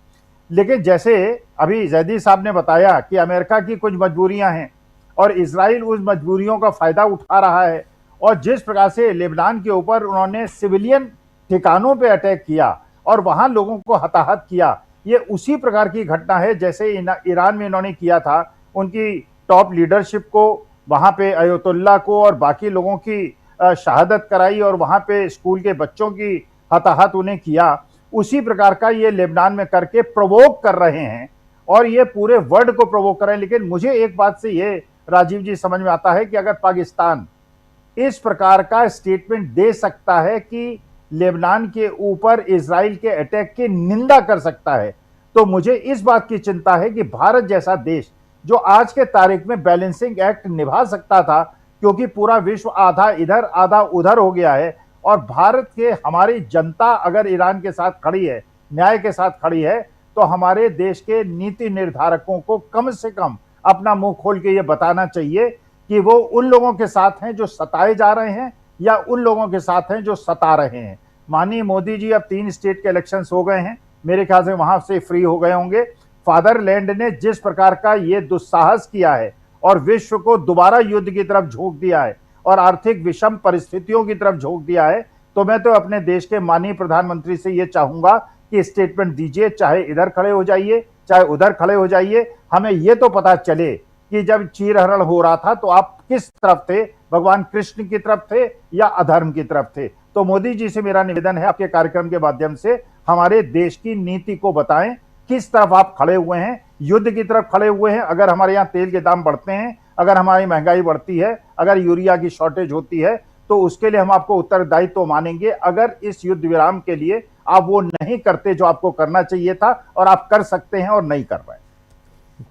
C: लेकिन जैसे अभी ज़ैदी साहब ने बताया कि अमेरिका की कुछ मजबूरियां हैं और इजराइल उस मजबूरियों का फायदा उठा रहा है, और जिस प्रकार से लेबनान के ऊपर उन्होंने सिविलियन ठिकानों पे अटैक किया और वहां लोगों को हताहत किया, ये उसी प्रकार की घटना है जैसे ईरान में इन्होंने किया था। उनकी टॉप लीडरशिप को वहां पे, अयतुल्ला को और बाकी लोगों की शहादत कराई और वहां पे स्कूल के बच्चों की हताहत उन्हें किया। उसी प्रकार का ये लेबनान में करके प्रोवोक कर रहे हैं और ये पूरे वर्ल्ड को प्रोवोक कर रहे हैं। लेकिन मुझे एक बात से ये राजीव जी समझ में आता है कि अगर पाकिस्तान इस प्रकार का स्टेटमेंट दे सकता है कि लेबनान के ऊपर इजराइल के अटैक की निंदा कर सकता है, तो मुझे इस बात की चिंता है कि भारत जैसा देश जो आज के तारीख में बैलेंसिंग एक्ट निभा सकता था, क्योंकि पूरा विश्व आधा इधर आधा उधर हो गया है, और भारत के हमारी जनता अगर ईरान के साथ खड़ी है, न्याय के साथ खड़ी है, तो हमारे देश के नीति निर्धारकों को कम से कम अपना मुंह खोल के ये बताना चाहिए कि वो उन लोगों के साथ हैं जो सताए जा रहे हैं, या उन लोगों के साथ हैं जो सता रहे हैं। माननीय मोदी जी अब 3 स्टेट के इलेक्शंस हो गए हैं, मेरे ख्याल से वहां से फ्री हो गए होंगे। फादरलैंड ने जिस प्रकार का ये दुस्साहस किया है और विश्व को दोबारा युद्ध की तरफ झोंक दिया है और आर्थिक विषम परिस्थितियों की तरफ झोंक दिया है, तो मैं तो अपने देश के माननीय प्रधानमंत्री से ये चाहूंगा कि स्टेटमेंट दीजिए, चाहे इधर खड़े हो जाइए चाहे उधर खड़े हो जाइए। हमें ये तो पता चले कि जब चीरहरण हो रहा था तो आप किस तरफ थे, भगवान कृष्ण की तरफ थे या अधर्म की तरफ थे। तो मोदी जी से मेरा निवेदन है, आपके कार्यक्रम के माध्यम से हमारे देश की नीति को बताएं, किस तरफ आप खड़े हुए हैं, युद्ध की तरफ खड़े हुए हैं। अगर हमारे यहाँ तेल के दाम बढ़ते हैं, अगर हमारी महंगाई बढ़ती है, अगर यूरिया की शॉर्टेज होती है, तो उसके लिए हम आपको उत्तरदायित्व तो मानेंगे। अगर इस युद्ध विराम के लिए आप वो नहीं करते जो आपको करना चाहिए था और आप कर सकते हैं और नहीं कर रहे हैं।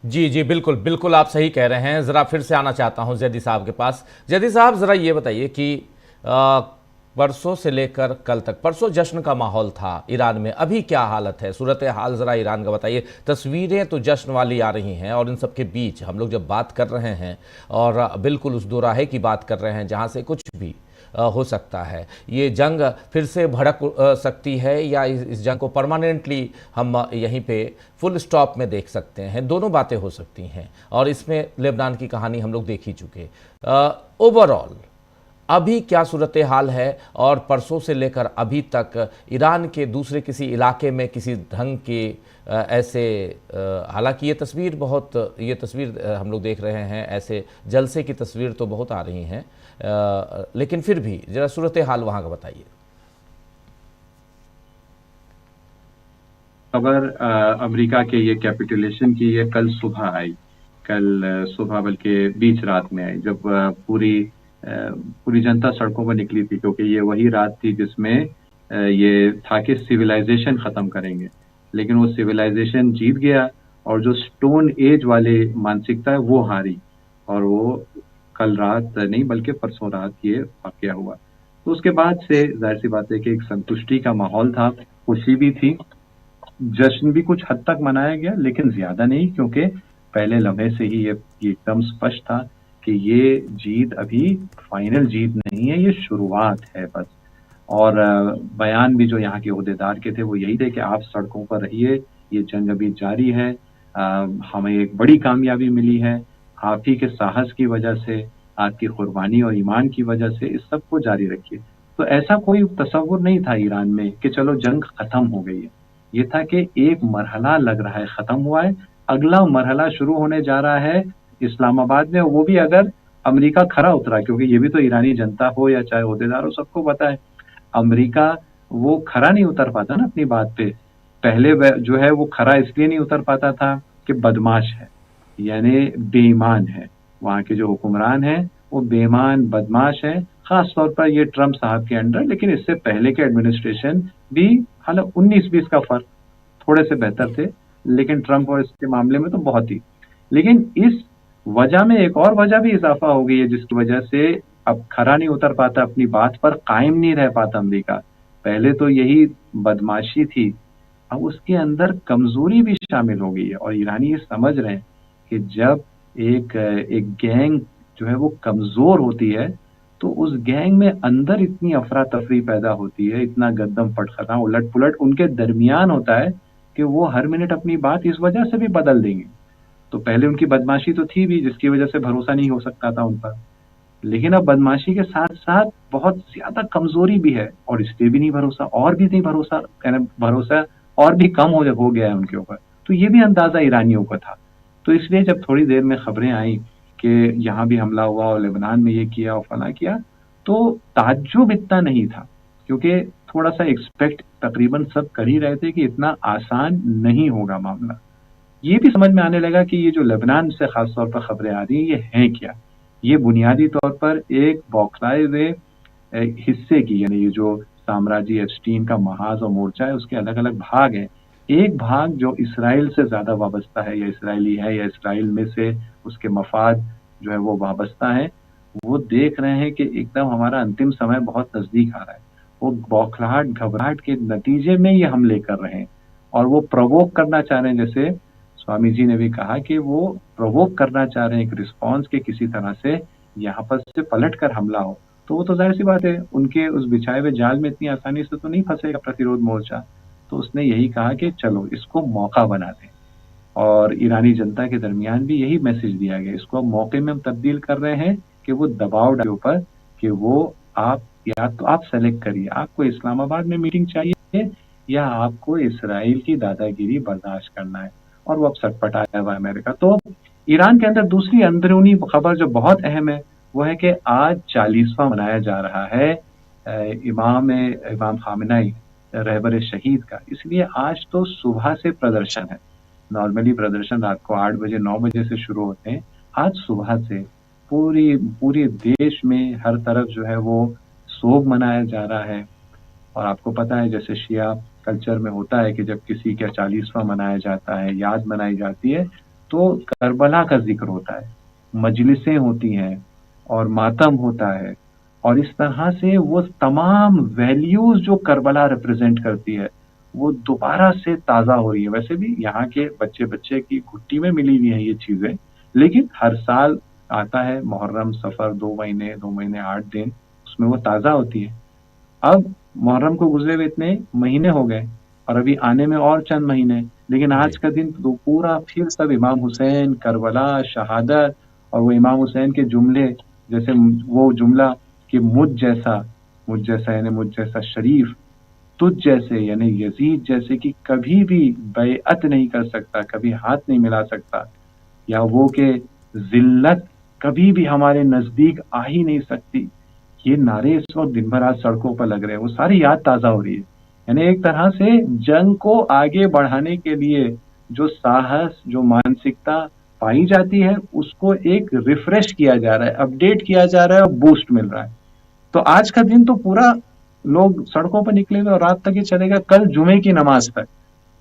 A: जी जी, बिल्कुल बिल्कुल, आप सही कह रहे हैं। ज़रा फिर से आना चाहता हूं जैदी साहब के पास। जैदी साहब, ज़रा ये बताइए कि परसों से लेकर कल तक, परसों जश्न का माहौल था ईरान में, अभी क्या हालत है, सूरत हाल ज़रा ईरान का बताइए। तस्वीरें तो जश्न वाली आ रही हैं और इन सब के बीच हम लोग जब बात कर रहे हैं और बिल्कुल उस दोराहे की बात कर रहे हैं जहाँ से कुछ भी हो सकता है, ये जंग फिर से भड़क सकती है या इस जंग को परमानेंटली हम यहीं पे फुल स्टॉप में देख सकते हैं। दोनों बातें हो सकती हैं और इसमें लेबनान की कहानी हम लोग देख ही चुके। ओवरऑल अभी क्या सूरत हाल है और परसों से लेकर अभी तक ईरान के दूसरे किसी इलाके में किसी ढंग के ऐसे, हालांकि ये तस्वीर हम लोग देख रहे हैं, ऐसे जलसे की तस्वीर तो बहुत आ रही हैं, लेकिन फिर भी जरा सूरत हाल वहां का बताइए।
B: खबर अमेरिका के ये कैपिटुलेशन की ये कल सुबह आई, कल सुबह बल्कि बीच रात में आई, जब पूरी जनता सड़कों पर निकली थी, क्योंकि ये वही रात थी जिसमें ये था कि सिविलाइजेशन खत्म करेंगे। लेकिन वो सिविलाइजेशन जीत गया और जो स्टोन एज वाले मानसिकता है वो हारी, और वो कल रात नहीं बल्कि परसों रात ये वाकया हुआ। तो उसके बाद से जाहिर सी बात है कि एक संतुष्टि का माहौल था, खुशी भी थी, जश्न भी कुछ हद तक मनाया गया, लेकिन ज्यादा नहीं, क्योंकि पहले लम्हे से ही ये एकदम स्पष्ट था कि ये जीत अभी फाइनल जीत नहीं है, ये शुरुआत है बस। और बयान भी जो यहाँ के ओहदेदार के थे वो यही थे कि आप सड़कों पर रहिए, ये जंग अभी जारी है, हमें एक बड़ी कामयाबी मिली है, आप ही के साहस की वजह से, आपकी कुर्बानी और ईमान की वजह से इस सब को जारी रखिए। तो ऐसा कोई तस्वुर नहीं था ईरान में कि चलो जंग खत्म हो गई है। ये था कि एक मरहला लग रहा है खत्म हुआ है, अगला मरहला शुरू होने जा रहा है इस्लामाबाद में, वो भी अगर अमेरिका खरा उतरा, क्योंकि ये भी तो ईरानी जनता हो या चाहे ओहदेदार हो, सबको पता है अमेरिका वो खरा नहीं उतर पाता ना अपनी बात पे। पहले जो है वो खरा इसलिए नहीं उतर पाता था कि बदमाश है, यानी बेईमान है, वहाँ के जो हुक्मरान हैं वो बेईमान बदमाश है, खास तौर पर ये ट्रम्प साहब के अंडर। लेकिन इससे पहले के एडमिनिस्ट्रेशन भी, हालांकि 19-20 का फर्क, थोड़े से बेहतर थे, लेकिन ट्रम्प और इसके मामले में तो बहुत ही। लेकिन इस वजह में एक और वजह भी इजाफा हो गई है, जिसकी वजह से अब खरा नहीं उतर पाता, अपनी बात पर कायम नहीं रह पाता अमेरिका। पहले तो यही बदमाशी थी, अब उसके अंदर कमजोरी भी शामिल हो गई है, और ईरानी ये समझ रहे हैं कि जब एक गैंग जो है वो कमजोर होती है तो उस गैंग में अंदर इतनी अफरा तफरी पैदा होती है, इतना गद्दम फटखता उलट पुलट उनके दरमियान होता है कि वो हर मिनट अपनी बात इस वजह से भी बदल देंगे। तो पहले उनकी बदमाशी तो थी भी, जिसकी वजह से भरोसा नहीं हो सकता था उन पर, लेकिन अब बदमाशी के साथ साथ बहुत ज्यादा कमजोरी भी है, और इस पे भी नहीं भरोसा, और भी नहीं भरोसा, भरोसा और भी कम हो गया है उनके ऊपर। तो ये भी अंदाजा ईरानियों का था। तो इसलिए जब थोड़ी देर में खबरें आई कि यहाँ भी हमला हुआ और लेबनान में ये किया और फला किया, तो ताज्जुब इतना नहीं था, क्योंकि थोड़ा सा एक्सपेक्ट तकरीबन सब कर ही रहे थे कि इतना आसान नहीं होगा मामला। ये भी समझ में आने लगा कि ये जो लेबनान से खास तौर पर खबरें आ रही हैं ये हैं क्या। ये बुनियादी तौर पर एक बौखलाए हुए हिस्से की, यानी ये जो साम्राज्य एप्स्टीन का महाज और मोर्चा है उसके अलग अलग भाग हैं। एक भाग जो इसराइल से ज्यादा वाबस्ता है या इसराइली है या इसराइल में से उसके मफाद जो है वो वाबस्ता है, वो देख रहे हैं कि एकदम हमारा अंतिम समय बहुत नजदीक आ रहा है। वो बौखलाहट घबराहट के नतीजे में ये हमले कर रहे हैं और वो प्रोवोक करना चाह रहे हैं, जैसे स्वामी जी ने भी कहा कि वो प्रोवोक करना चाह रहे हैं एक रिस्पॉन्स के किसी तरह से यहाँ पर से पलट कर हमला हो। तो वो तो जाहिर सी बात है, उनके उस बिछाए हुए जाल में इतनी आसानी से तो नहीं फंसेगा प्रतिरोध मोर्चा। तो उसने यही कहा कि चलो इसको मौका बना दें, और ईरानी जनता के दरमियान भी यही मैसेज दिया गया, इसको अब मौके में हम तब्दील कर रहे हैं कि वो दबाव डाले ऊपर कि वो आप या तो आप सेलेक्ट करिए, आपको इस्लामाबाद में मीटिंग चाहिए या आपको इसराइल की दादागिरी बर्दाश्त करना है। और वो अब सटपटाया हुआ अमेरिका। तो ईरान के अंदर दूसरी अंदरूनी खबर जो बहुत अहम है वो है कि आज 40वां मनाया जा रहा है इमाम खामेनी रहबर शहीद का, इसलिए आज तो सुबह से प्रदर्शन है। नॉर्मली प्रदर्शन रात को 8 बजे 9 बजे से शुरू होते हैं, आज सुबह से पूरे देश में हर तरफ जो है वो सोग मनाया जा रहा है। और आपको पता है जैसे शिया कल्चर में होता है कि जब किसी का 40वां मनाया जाता है, याद मनाई जाती है, तो करबला का जिक्र होता है, मजलिसें होती हैं और मातम होता है। और इस तरह से वो तमाम वैल्यूज जो करबला रिप्रेजेंट करती है वो दोबारा से ताज़ा हो रही है। वैसे भी यहाँ के बच्चे बच्चे की घुट्टी में मिली हुई है ये चीज़ें, लेकिन हर साल आता है मुहर्रम, सफ़र, 2 महीने 8 दिन, उसमें वो ताज़ा होती है। अब मुहर्रम को गुजरे हुए इतने महीने हो गए और अभी आने में और चंद महीने, लेकिन आज का दिन तो पूरा फिर सब इमाम हुसैन, करबला, शहादत और वो इमाम हुसैन के जुमले, जैसे वो जुमला कि मुझ जैसा यानी मुझ जैसा शरीफ, तुझ जैसे यानी यजीद जैसे कि कभी भी बैअत नहीं कर सकता, कभी हाथ नहीं मिला सकता, या वो के जिल्लत कभी भी हमारे नजदीक आ ही नहीं सकती। ये नारे इस वक्त दिन भर आज सड़कों पर लग रहे हैं, वो सारी याद ताजा हो रही है। यानी एक तरह से जंग को आगे बढ़ाने के लिए जो साहस, जो मानसिकता पाई जाती है, उसको एक रिफ्रेश किया जा रहा है, अपडेट किया जा रहा है और बूस्ट मिल रहा है। तो आज का दिन तो पूरा लोग सड़कों पर निकले हुए और रात तक ही चलेगा, कल जुमे की नमाज तक,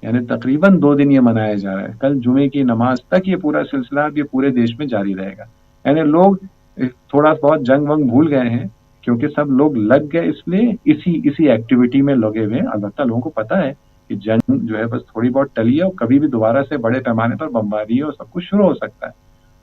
B: यानी तकरीबन 2 दिन ये मनाया जा रहा है। कल जुमे की नमाज तक ये पूरा सिलसिला ये पूरे देश में जारी रहेगा। यानी लोग थोड़ा बहुत जंग वंग भूल गए हैं क्योंकि सब लोग लग गए इसलिए इसी एक्टिविटी में लगे हुए हैं। अलबत्ता लोगों को पता है कि जंग जो है बस थोड़ी बहुत टली है और कभी भी दोबारा से बड़े पैमाने पर बमबारी और सब कुछ शुरू हो सकता है,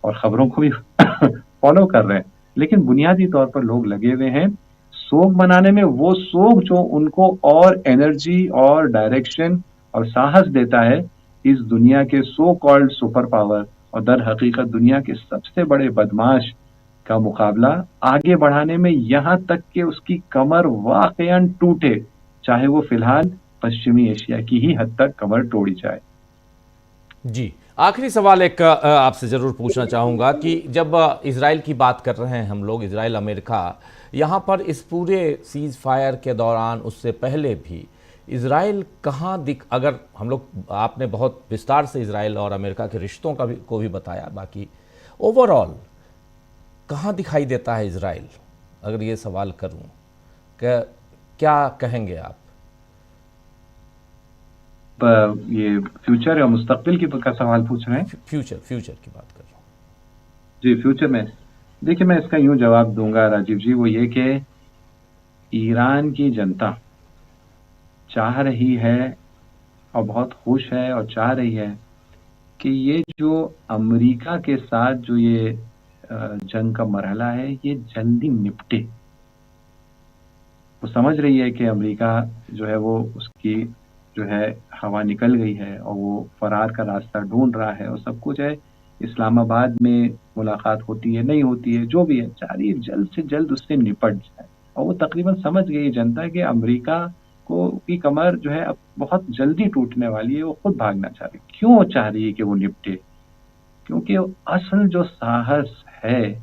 B: और खबरों को भी फॉलो कर रहे हैं। लेकिन बुनियादी तौर पर लोग लगे हुए हैं सोग मनाने में, वो सोग जो उनको और एनर्जी और डायरेक्शन और साहस देता है इस दुनिया के सो कॉल्ड सुपर पावर और दर हकीकत दुनिया के सबसे बड़े बदमाश का मुकाबला आगे बढ़ाने में, यहाँ तक कि उसकी कमर वाकईन टूटे, चाहे वो फिलहाल पश्चिमी एशिया की ही हद तक कमर तोड़ी जाए।
A: जी, आखिरी सवाल एक आपसे ज़रूर पूछना चाहूँगा कि जब इजराइल की बात कर रहे हैं हम लोग, इजराइल अमेरिका, यहाँ पर इस पूरे सीज़ फायर के दौरान, उससे पहले भी इजराइल कहाँ अगर हम लोग, आपने बहुत विस्तार से इजराइल और अमेरिका के रिश्तों को भी बताया, बाकी ओवरऑल कहाँ दिखाई देता है इजराइल? अगर ये सवाल करूँ क्या कहेंगे आप?
B: ये फ्यूचर या मुस्तकबिल की का सवाल पूछ रहे हैं?
A: फ्यूचर की बात कर रहा हूँ
B: जी। फ्यूचर में देखिए, मैं इसका यूं जवाब दूंगा राजीव जी, वो ये कि ईरान की जनता चाह रही है और बहुत खुश है और चाह रही है कि ये जो अमेरिका के साथ जो ये जंग का मरहला है ये जल्दी निपटे। वो समझ रही है कि अमेरिका जो है वो उसकी जो है हवा निकल गई है और वो फरार का रास्ता ढूंढ रहा है और सब कुछ है। इस्लामाबाद में मुलाकात होती है, नहीं होती है, जो भी है, चाहे जल्द से जल्द उससे निपट जाए। और वो तकरीबन समझ गई जनता कि अमेरिका को की कमर जो है अब बहुत जल्दी टूटने वाली है, वो खुद भागना चाह रही है। क्यों चाह रही है कि वो निपटे? क्योंकि असल जो साहस है,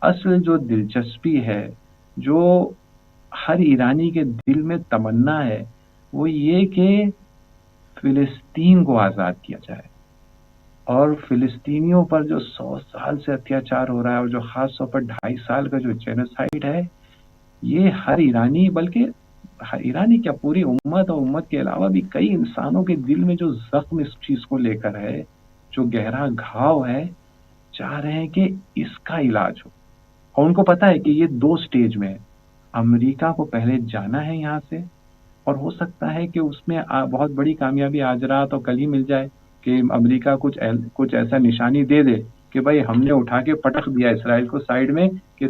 B: असल जो दिलचस्पी है, जो हर ईरानी के दिल में तमन्ना है, वो ये कि फिलिस्तीन को आज़ाद किया जाए। और फिलिस्तीनियों पर जो 100 साल से अत्याचार हो रहा है और जो खास तौर पर 2.5 साल का जो जेनोसाइड है, ये हर ईरानी, बल्कि हर ईरानी क्या, पूरी उम्मत और उम्मत के अलावा भी कई इंसानों के दिल में जो जख्म इस चीज को लेकर है, जो गहरा घाव है, चाह रहे हैं कि इसका इलाज हो। और उनको पता है कि ये 2 स्टेज में है। अमेरिका को पहले जाना है यहाँ से, और हो सकता है कि उसमें बहुत बड़ी कामयाबी आज रात और कल ही मिल जाए कि अमेरिका कुछ ऐसा निशानी दे दे कि भाई हमने उठा के पटक दिया इसराइल को साइड में कि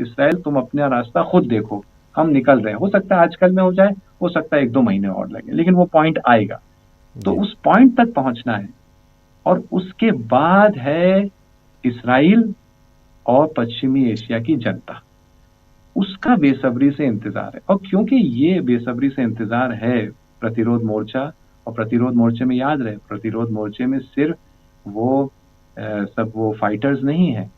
B: इसराइल तुम अपना रास्ता खुद देखो, हम निकल रहे हैं। हो सकता है आजकल में हो जाए, हो सकता है 1-2 महीने और लगे, लेकिन वो पॉइंट आएगा। तो उस पॉइंट तक पहुंचना है, और उसके बाद है इसराइल और पश्चिमी एशिया की जनता, उसका बेसब्री से इंतजार है। और क्योंकि ये बेसब्री से इंतजार है प्रतिरोध मोर्चा, और प्रतिरोध मोर्चे में याद रहे, प्रतिरोध मोर्चे में सिर्फ वो सब वो फाइटर्स नहीं है,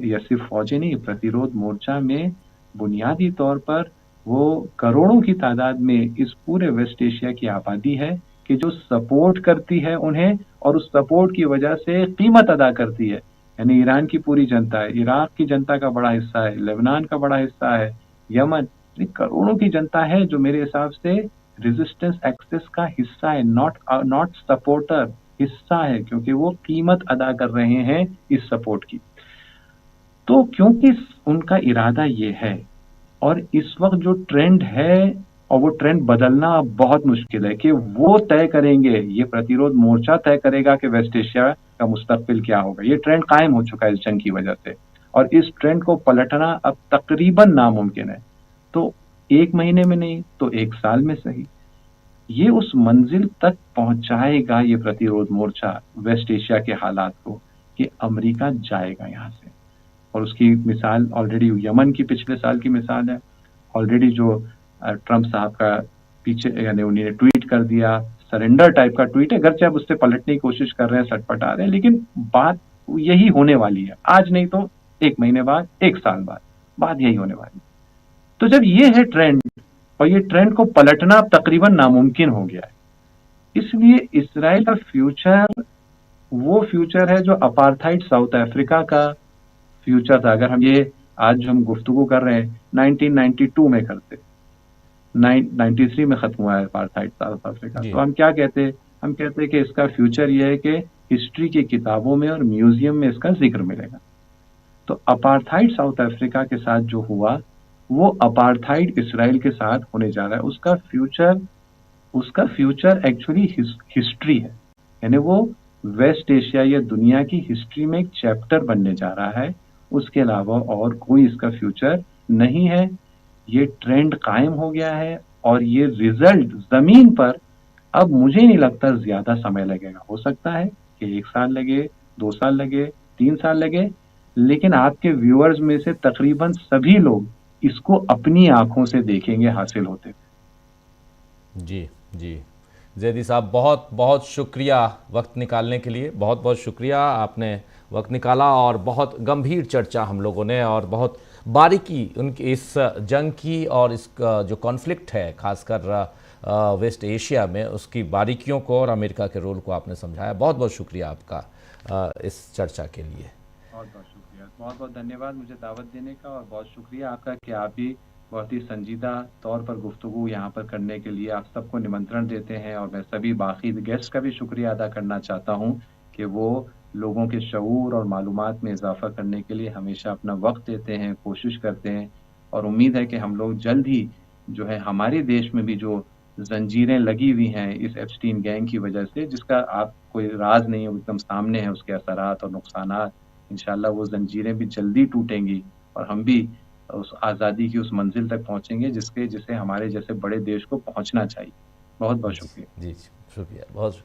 B: या सिर्फ फौजी नहीं, प्रतिरोध मोर्चा में बुनियादी तौर पर वो करोड़ों की तादाद में इस पूरे वेस्ट एशिया की आबादी है कि जो सपोर्ट करती है उन्हें, और उस सपोर्ट की वजह से कीमत अदा करती है। यानी ईरान की पूरी जनता है, इराक की जनता का बड़ा हिस्सा है, लेबनान का बड़ा हिस्सा है, यमन, करोड़ों की जनता है जो मेरे हिसाब से रेजिस्टेंस एक्सेस का हिस्सा है, नॉट सपोर्टर, हिस्सा है, क्योंकि वो कीमत अदा कर रहे हैं इस सपोर्ट की। तो क्योंकि उनका इरादा ये है, और इस वक्त जो ट्रेंड है, और वो ट्रेंड बदलना बहुत मुश्किल है, कि वो तय करेंगे, ये प्रतिरोध मोर्चा तय करेगा कि वेस्ट एशिया का मुस्तकबिल क्या होगा। ये ट्रेंड कायम हो चुका है इस जंग की वजह से, और इस ट्रेंड को पलटना अब तकरीबन नामुमकिन है। तो 1 महीने में नहीं तो 1 साल में सही, ये उस मंजिल तक पहुंचाएगा ये प्रतिरोध मोर्चा वेस्ट एशिया के हालात को, कि अमेरिका जाएगा यहाँ से। और उसकी मिसाल ऑलरेडी यमन की पिछले साल की मिसाल है। ऑलरेडी जो ट्रंप साहब का पीछे, यानी उन्होंने ट्वीट कर दिया, सरेंडर टाइप का ट्वीट है, अगरचे अब उससे पलटने की कोशिश कर रहे हैं, सटपटा रहे हैं, लेकिन बात यही होने वाली है। आज नहीं तो 1 महीने बाद, 1 साल बाद, बात यही होने वाली है। तो जब ये है ट्रेंड, और ये ट्रेंड को पलटना अब तकरीबन नामुमकिन हो गया है, इसलिए इसराइल का फ्यूचर वो फ्यूचर है जो अपार्थाइड साउथ अफ्रीका का फ्यूचर था। अगर हम ये आज जो हम गुफ्तगू कर रहे हैं 1992 में करते, 93 में खत्म हुआ है अपार्थाइड साउथ अफ्रीका, तो हम क्या कहते, हम कहते कि इसका फ्यूचर ये है कि हिस्ट्री की किताबों में और म्यूजियम में इसका जिक्र मिलेगा। तो अपार्थाइड साउथ अफ्रीका के साथ जो हुआ, वो अपार्थाइड इसराइल के साथ होने जा रहा है। उसका फ्यूचर एक्चुअली हिस्ट्री है, यानी वो वेस्ट एशिया या दुनिया की हिस्ट्री में एक चैप्टर बनने जा रहा है। उसके अलावा और कोई इसका फ्यूचर नहीं है। ये ट्रेंड कायम हो गया है, और ये रिजल्ट जमीन पर अब मुझे नहीं लगता ज्यादा समय लगेगा। हो सकता है कि 1 साल लगे, 2 साल लगे, 3 साल लगे, लेकिन आपके व्यूअर्स में से तकरीबन सभी लोग इसको अपनी आंखों से देखेंगे हासिल होते।
A: जी जी, जैदी साहब बहुत बहुत शुक्रिया वक्त निकालने के लिए, बहुत बहुत शुक्रिया, आपने वक्त निकाला, और बहुत गंभीर चर्चा हम लोगों ने, और बहुत बारीकी उनकी इस जंग की, और इस जो कॉन्फ्लिक्ट है खासकर वेस्ट एशिया में, उसकी बारीकियों को और अमेरिका के रोल को आपने समझाया। बहुत बहुत शुक्रिया आपका इस चर्चा के लिए।
B: बहुत बहुत शुक्रिया, बहुत बहुत धन्यवाद मुझे दावत देने का, और बहुत शुक्रिया आपका कि आप भी बहुत ही संजीदा तौर पर गुफ्तगू यहाँ पर करने के लिए आप सबको निमंत्रण देते हैं। और मैं सभी बाकी गेस्ट का भी शुक्रिया अदा करना चाहता हूँ कि वो लोगों के शऊर और मालूमात में इजाफा करने के लिए हमेशा अपना वक्त देते हैं, कोशिश करते हैं। और उम्मीद है कि हम लोग जल्द ही जो है, हमारे देश में भी जो जंजीरें लगी हुई हैं इस एप्स्टीन गैंग की वजह से, जिसका आप कोई राज नहीं है, एकदम सामने है उसके असरात और नुकसानात, इंशाल्लाह वो जंजीरें भी जल्दी टूटेंगी, और हम भी उस आज़ादी की उस मंजिल तक पहुंचेंगे जिसे हमारे जैसे बड़े देश को पहुंचना चाहिए। बहुत बहुत शुक्रिया।
A: जी शुक्रिया, बहुत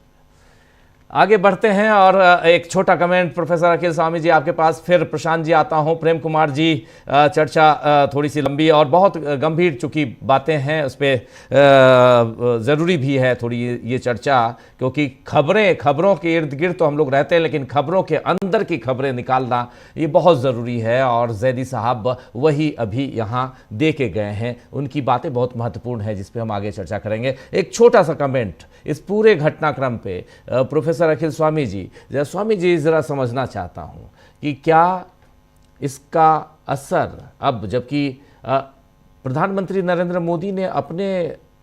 A: आगे बढ़ते हैं, और एक छोटा कमेंट प्रोफेसर अखिल स्वामी जी आपके पास, फिर प्रशांत जी आता हूं, प्रेम कुमार जी, चर्चा थोड़ी सी लंबी और बहुत गंभीर चूंकि बातें हैं, उस पर ज़रूरी भी है थोड़ी ये चर्चा, क्योंकि खबरों के इर्द गिर्द तो हम लोग रहते हैं, लेकिन खबरों के अंदर की खबरें निकालना ये बहुत ज़रूरी है, और जैदी साहब वही अभी यहाँ दे के गए हैं, उनकी बातें बहुत महत्वपूर्ण हैं जिस पर हम आगे चर्चा करेंगे। एक छोटा सा कमेंट इस पूरे घटनाक्रम पे, प्रोफेसर अखिल स्वामी जी ज़रा समझना चाहता हूँ कि क्या इसका असर अब, जबकि प्रधानमंत्री नरेंद्र मोदी ने अपने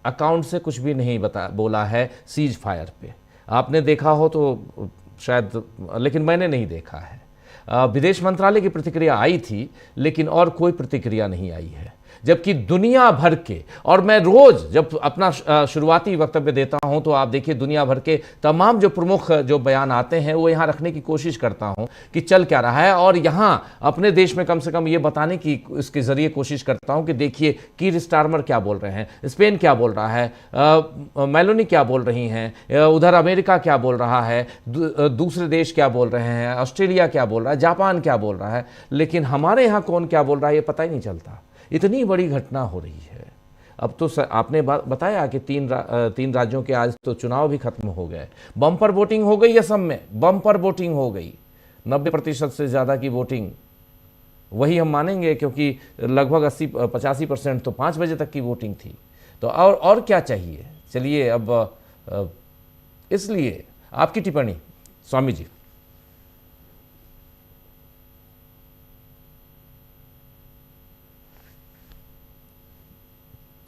A: अकाउंट से कुछ भी नहीं बोला है सीज फायर पे, आपने देखा हो तो शायद, लेकिन मैंने नहीं देखा है। विदेश मंत्रालय की प्रतिक्रिया आई थी, लेकिन और कोई प्रतिक्रिया नहीं आई है। जबकि दुनिया भर के, और मैं रोज जब अपना शुरुआती वक्तव्य देता हूं तो आप देखिए दुनिया भर के तमाम जो प्रमुख जो बयान आते हैं वो यहां रखने की कोशिश करता हूं कि चल क्या रहा है, और यहां अपने देश में कम से कम ये बताने की इसके जरिए कोशिश करता हूं कि देखिए कीर स्टारमर क्या बोल रहे हैं, स्पेन क्या बोल रहा है, मेलोनी क्या बोल रही हैं, उधर अमेरिका क्या बोल रहा है, दूसरे देश क्या बोल रहे हैं, ऑस्ट्रेलिया क्या बोल रहा है, जापान क्या बोल रहा है, लेकिन हमारे यहाँ कौन क्या बोल रहा है ये पता ही नहीं चलता। इतनी बड़ी घटना हो रही है। अब तो आपने बताया कि तीन राज्यों के आज तो चुनाव भी खत्म हो गए, बम्पर वोटिंग हो गई असम में, बम्पर वोटिंग हो गई, 90% से ज़्यादा की वोटिंग, वही हम मानेंगे क्योंकि लगभग 80-85% तो 5 बजे तक की वोटिंग थी। तो और क्या चाहिए। चलिए अब इसलिए आपकी टिप्पणी स्वामी जी।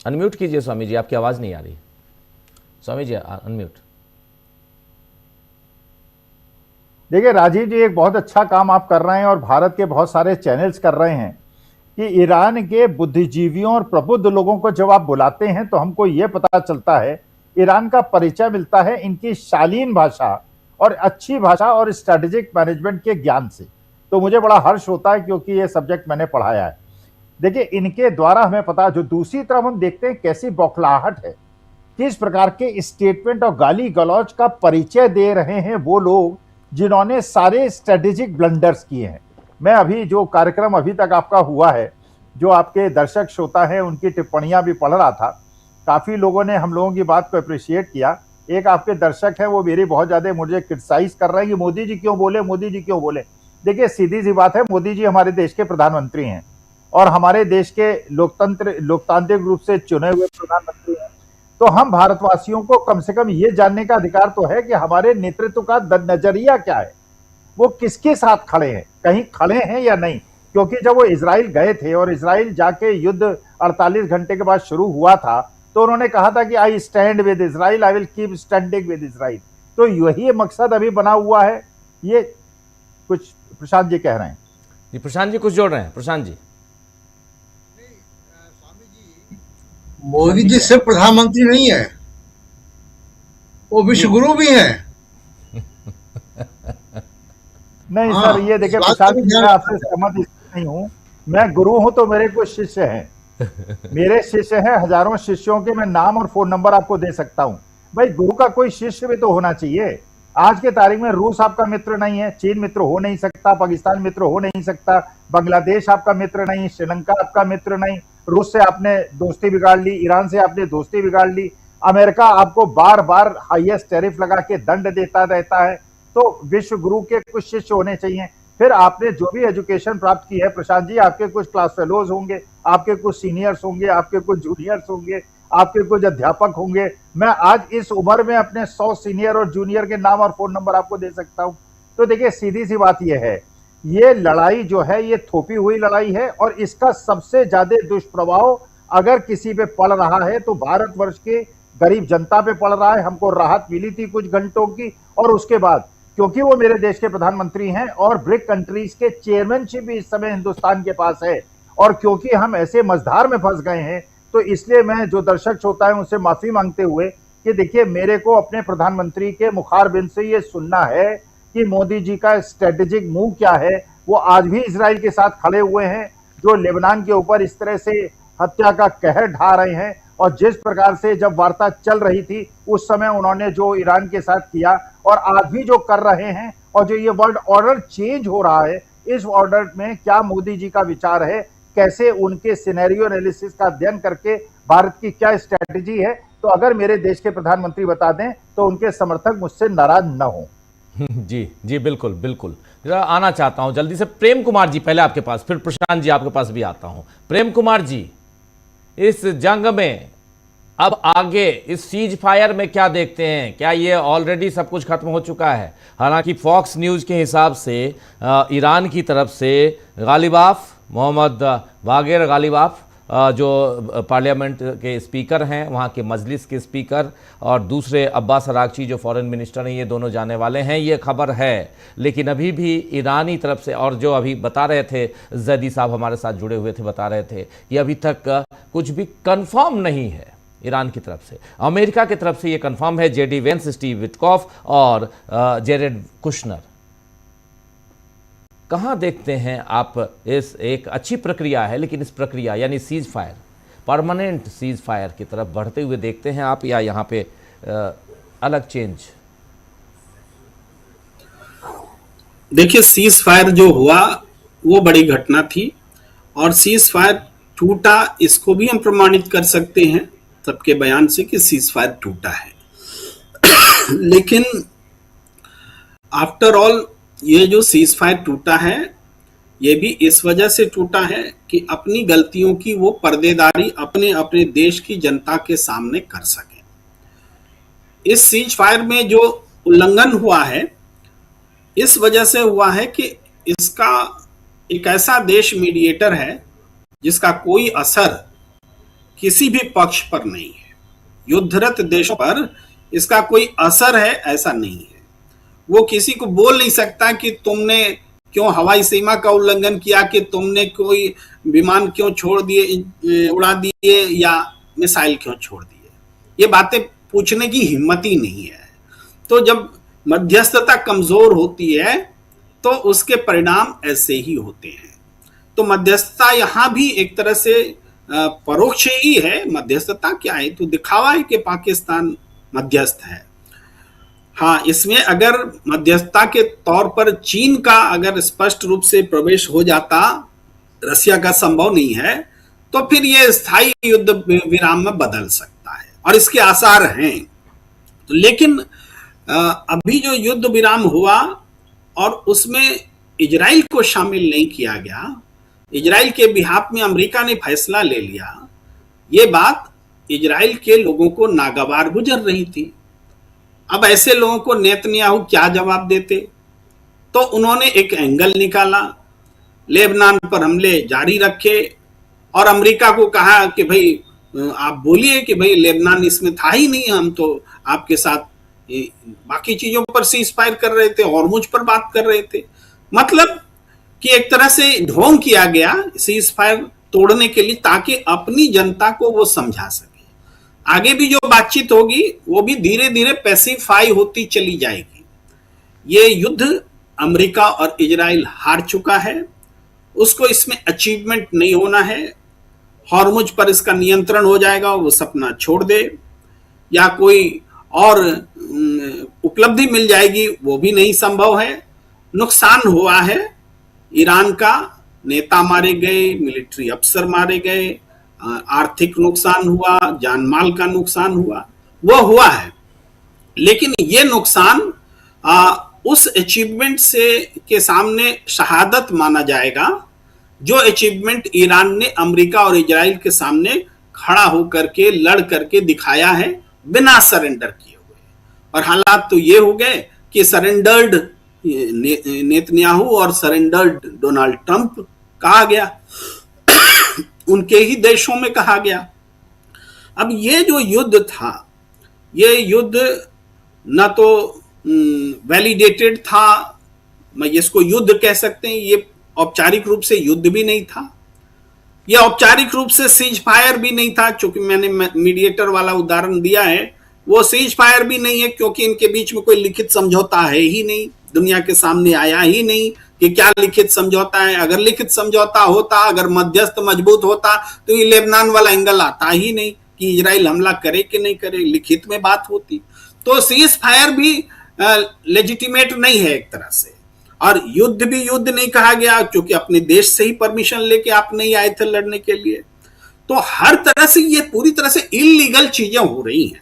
A: अनम्यूट कीजिए स्वामी जी, आपकी आवाज नहीं आ रही। स्वामी जी अनम्यूट।
C: देखिए राजीव जी, एक बहुत अच्छा काम आप कर रहे हैं और भारत के बहुत सारे चैनल्स कर रहे हैं कि ईरान के बुद्धिजीवियों और प्रबुद्ध लोगों को जब आप बुलाते हैं तो हमको ये पता चलता है, ईरान का परिचय मिलता है इनकी शालीन भाषा और अच्छी भाषा और स्ट्रेटेजिक मैनेजमेंट के ज्ञान से। तो मुझे बड़ा हर्ष होता है क्योंकि ये सब्जेक्ट मैंने पढ़ाया है। देखिए इनके द्वारा हमें पता, जो दूसरी तरफ हम देखते हैं कैसी बौखलाहट है, किस प्रकार के स्टेटमेंट और गाली गलौज का परिचय दे रहे हैं वो लोग जिन्होंने सारे स्ट्रेटेजिक ब्लंडर्स किए हैं। मैं अभी जो कार्यक्रम अभी तक आपका हुआ है, जो आपके दर्शक श्रोता हैं उनकी टिप्पणियां भी पढ़ रहा था, काफी लोगों ने हम लोगों की बात को अप्रिशिएट किया। एक आपके दर्शक है वो मेरी बहुत ज्यादा मुझे क्रिटिसाइज कर रहे हैं कि मोदी जी क्यों बोले, मोदी जी क्यों बोले। देखिए सीधी सी बात है, मोदी जी हमारे देश के प्रधानमंत्री हैं और हमारे देश के लोकतांत्रिक रूप से चुने हुए प्रधानमंत्री हैं। तो हम भारतवासियों को कम से कम ये जानने का अधिकार तो है कि हमारे नेतृत्व का नजरिया क्या है, वो किसके साथ खड़े हैं, कहीं खड़े हैं या नहीं। क्योंकि जब वो इजराइल गए थे और इजराइल जाके युद्ध 48 घंटे के बाद शुरू हुआ था तो उन्होंने कहा था कि I stand with Israel, I will keep standing with Israel. तो यही मकसद अभी बना हुआ है। ये कुछ प्रशांत जी कह रहे हैं।
A: जी प्रशांत जी कुछ जोड़ रहे हैं। प्रशांत जी।
D: मोदी जी सिर्फ प्रधानमंत्री नहीं है, वो विश्वगुरु भी हैं।
C: नहीं सर, ये देखिए प्रशांत जी, मैं आपसे सहमत नहीं हूँ। मैं गुरु हूं तो मेरे कुछ शिष्य हैं, मेरे शिष्य हैं, हजारों शिष्यों के मैं नाम और फोन नंबर आपको दे सकता हूं। भाई गुरु का कोई शिष्य भी तो होना चाहिए। आज के तारीख में रूस आपका मित्र नहीं है, चीन मित्र हो नहीं सकता, पाकिस्तान मित्र हो नहीं सकता, बांग्लादेश आपका मित्र नहीं, श्रीलंका आपका मित्र नहीं, रूस से आपने दोस्ती बिगाड़ ली, ईरान से आपने दोस्ती बिगाड़ ली, अमेरिका आपको बार बार हाईएस्ट टैरिफ लगा के दंड देता रहता है। तो विश्व गुरु के कुछ शिष्य होने चाहिए। फिर आपने जो भी एजुकेशन प्राप्त की है प्रशांत जी, आपके कुछ क्लास फेलोज होंगे, आपके कुछ सीनियर्स होंगे, आपके कुछ जूनियर्स होंगे, आपके कुछ अध्यापक होंगे। मैं आज इस उम्र में अपने 100 सीनियर और जूनियर के नाम और फोन नंबर आपको दे सकता हूं। तो देखिए सीधी सी बात यह है, ये लड़ाई जो है ये थोपी हुई लड़ाई है और इसका सबसे ज्यादा दुष्प्रभाव अगर किसी पे पड़ रहा है तो भारतवर्ष के गरीब जनता पे पड़ रहा है। हमको राहत मिली थी कुछ घंटों की, और उसके बाद क्योंकि वो मेरे देश के प्रधानमंत्री हैं और ब्रिक कंट्रीज के चेयरमैनशिप भी इस समय हिंदुस्तान के पास है, और क्योंकि हम ऐसे मझधार में फंस गए हैं, तो इसलिए मैं जो दर्शक श्रोता है उनसे माफी मांगते हुए कि देखिए मेरे को अपने प्रधानमंत्री के मुखारबिंद से ये सुनना है कि मोदी जी का स्ट्रेटेजिक मूव क्या है। वो आज भी इजराइल के साथ खड़े हुए हैं, जो लेबनान के ऊपर इस तरह से हत्या का कहर ढा रहे हैं, और जिस प्रकार से जब वार्ता चल रही थी उस समय उन्होंने जो ईरान के साथ किया और आज भी जो कर रहे हैं, और जो ये वर्ल्ड ऑर्डर चेंज हो रहा है, इस ऑर्डर में क्या मोदी जी का विचार है, कैसे उनके सिनेरियो एनालिसिस का अध्ययन करके भारत की क्या स्ट्रेटेजी है। तो अगर मेरे देश के प्रधानमंत्री बता दें तो उनके समर्थक मुझसे नाराज न हो।
A: जी जी बिल्कुल बिल्कुल। जरा आना चाहता हूं जल्दी से प्रेम कुमार जी पहले आपके पास, फिर प्रशांत जी आपके पास भी आता हूं। प्रेम कुमार जी, इस जंग में अब आगे इस सीज फायर में क्या देखते हैं? क्या ये ऑलरेडी सब कुछ खत्म हो चुका है? हालांकि फॉक्स न्यूज़ के हिसाब से ईरान की तरफ से गालिबाफ, मोहम्मद बागेर गालिबाफ जो पार्लियामेंट के स्पीकर हैं, वहाँ के मजलिस के स्पीकर, और दूसरे अब्बास अरागची जो फॉरेन मिनिस्टर हैं, ये दोनों जाने वाले हैं, ये खबर है। लेकिन अभी भी ईरानी तरफ से, और जो अभी बता रहे थे जैदी साहब हमारे साथ जुड़े हुए थे, बता रहे थे कि अभी तक कुछ भी कंफर्म नहीं है ईरान की तरफ से। अमेरिका की तरफ से ये कंफर्म है, जेडी वेंस, स्टीव विटकॉफ और जेरेड कुशनर। कहाँ देखते हैं आप इस, एक अच्छी प्रक्रिया है लेकिन इस प्रक्रिया यानी cease fire, permanent cease fire की तरफ बढ़ते हुए देखते हैं आप, या यहाँ पे अलग चेंज?
E: देखिए, सीज फायर जो हुआ वो बड़ी घटना थी, और सीज फायर टूटा इसको भी हम प्रमाणित कर सकते हैं सबके बयान से कि सीज फायर टूटा है। लेकिन आफ्टर ऑल ये जो सीज फायर टूटा है, ये भी इस वजह से टूटा है कि अपनी गलतियों की वो पर्देदारी अपने अपने देश की जनता के सामने कर सके। इस सीज फायर में जो उल्लंघन हुआ है, इस वजह से हुआ है कि इसका एक ऐसा देश मीडिएटर है जिसका कोई असर किसी भी पक्ष पर नहीं है। युद्धरत देशों पर इसका कोई असर है ऐसा नहीं है। वो किसी को बोल नहीं सकता कि तुमने क्यों हवाई सीमा का उल्लंघन किया, कि तुमने कोई विमान क्यों छोड़ दिए, उड़ा दिए, या मिसाइल क्यों छोड़ दिए। ये बातें पूछने की हिम्मत ही नहीं है। तो जब मध्यस्थता कमजोर होती है तो उसके परिणाम ऐसे ही होते हैं। तो मध्यस्थता यहाँ भी एक तरह से परोक्ष ही है। मध्यस्थता क्या है? तो दिखावा है कि पाकिस्तान मध्यस्थ है। हाँ, इसमें अगर मध्यस्थता के तौर पर चीन का अगर स्पष्ट रूप से प्रवेश हो जाता, रसिया का संभव नहीं है, तो फिर यह स्थायी युद्ध विराम में बदल सकता है, और इसके आसार हैं। तो लेकिन अभी जो युद्ध विराम हुआ और उसमें इजराइल को शामिल नहीं किया गया, इजराइल के बिहाफ में अमेरिका ने फैसला ले लिया, ये बात इजराइल के लोगों को नागवार गुजर रही थी। अब ऐसे लोगों को नेतन्याहू क्या जवाब देते? तो उन्होंने एक एंगल निकाला, लेबनान पर हमले जारी रखे, और अमेरिका को कहा कि भाई आप बोलिए कि भाई लेबनान इसमें था ही नहीं, हम तो आपके साथ बाकी चीजों पर सीज फायर कर रहे थे और मुझ पर बात कर रहे थे। मतलब कि एक तरह से ढोंग किया गया सीज फायर तोड़ने के लिए, ताकि अपनी जनता को वो समझा सके। आगे भी जो बातचीत होगी वो भी धीरे धीरे पैसिफाई होती चली जाएगी। ये युद्ध अमेरिका और इजराइल हार चुका है, उसको इसमें अचीवमेंट नहीं होना है। हॉर्मुज पर इसका नियंत्रण हो जाएगा, वो सपना छोड़ दे, या कोई और उपलब्धि मिल जाएगी, वो भी नहीं संभव है। नुकसान हुआ है, ईरान का नेता मारे गए, मिलिट्री अफसर मारे गए, आर्थिक नुकसान हुआ, जान माल का नुकसान हुआ, वो हुआ है। लेकिन ये नुकसान उस अचीवमेंट से के सामने शहादत माना जाएगा जो अचीवमेंट ईरान ने अमेरिका और इजराइल के सामने खड़ा होकर के लड़ करके दिखाया है बिना सरेंडर किए हुए। और हालात तो ये हो गए कि सरेंडर्ड नेतन्याहू और सरेंडर्ड डोनाल्ड ट्रंप कहा गया, उनके ही देशों में कहा गया। अब ये जो युद्ध था, ये युद्ध न तो वैलिडेटेड था, मैं इसको युद्ध कह सकते हैं, ये औपचारिक रूप से युद्ध भी नहीं था, यह औपचारिक रूप से सीज फायर भी नहीं था। चूंकि मैंने मीडिएटर वाला उदाहरण दिया है, वो सीज फायर भी नहीं है क्योंकि इनके बीच में कोई लिखित समझौता है ही नहीं, दुनिया के सामने आया ही नहीं कि क्या लिखित समझौता है। अगर लिखित समझौता होता, अगर मध्यस्थ मजबूत होता, तो ये लेबनान वाला एंगल आता ही नहीं कि इजराइल हमला करे कि नहीं करे, लिखित में बात होती। तो सीज फायर भी लेजिटिमेट नहीं है एक तरह से, और युद्ध भी युद्ध नहीं कहा गया क्योंकि अपने देश से ही परमिशन लेके आप नहीं आए थे लड़ने के लिए। तो हर तरह से ये पूरी तरह से इलीगल चीजें हो रही हैं,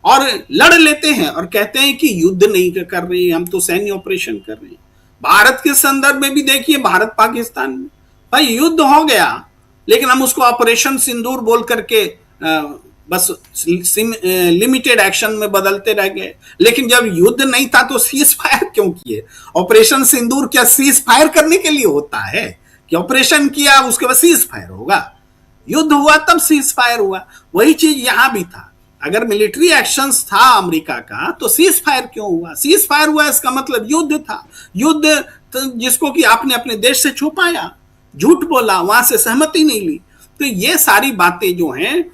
E: और लड़ लेते हैं और कहते हैं कि युद्ध नहीं कर रहे हैं, हम तो सैन्य ऑपरेशन कर रहे हैं। भारत के संदर्भ में भी देखिए, भारत पाकिस्तान में भाई युद्ध हो गया, लेकिन हम उसको ऑपरेशन सिंदूर बोल करके बस लिमिटेड एक्शन में बदलते रह गए। लेकिन जब युद्ध नहीं था तो सीज फायर क्यों किए? ऑपरेशन सिंदूर क्या सीज फायर करने के लिए होता है कि ऑपरेशन किया उसके बाद सीज फायर होगा? युद्ध हुआ तब सीज फायर हुआ। वही चीज यहां भी था। अगर मिलिट्री एक्शंस था अमेरिका का तो सीज फायर क्यों हुआ? सीज फायर हुआ इसका मतलब युद्ध था। युद्ध तो जिसको कि आपने अपने देश से छुपाया, झूठ बोला, वहां से सहमति नहीं ली। तो ये सारी बातें जो हैं,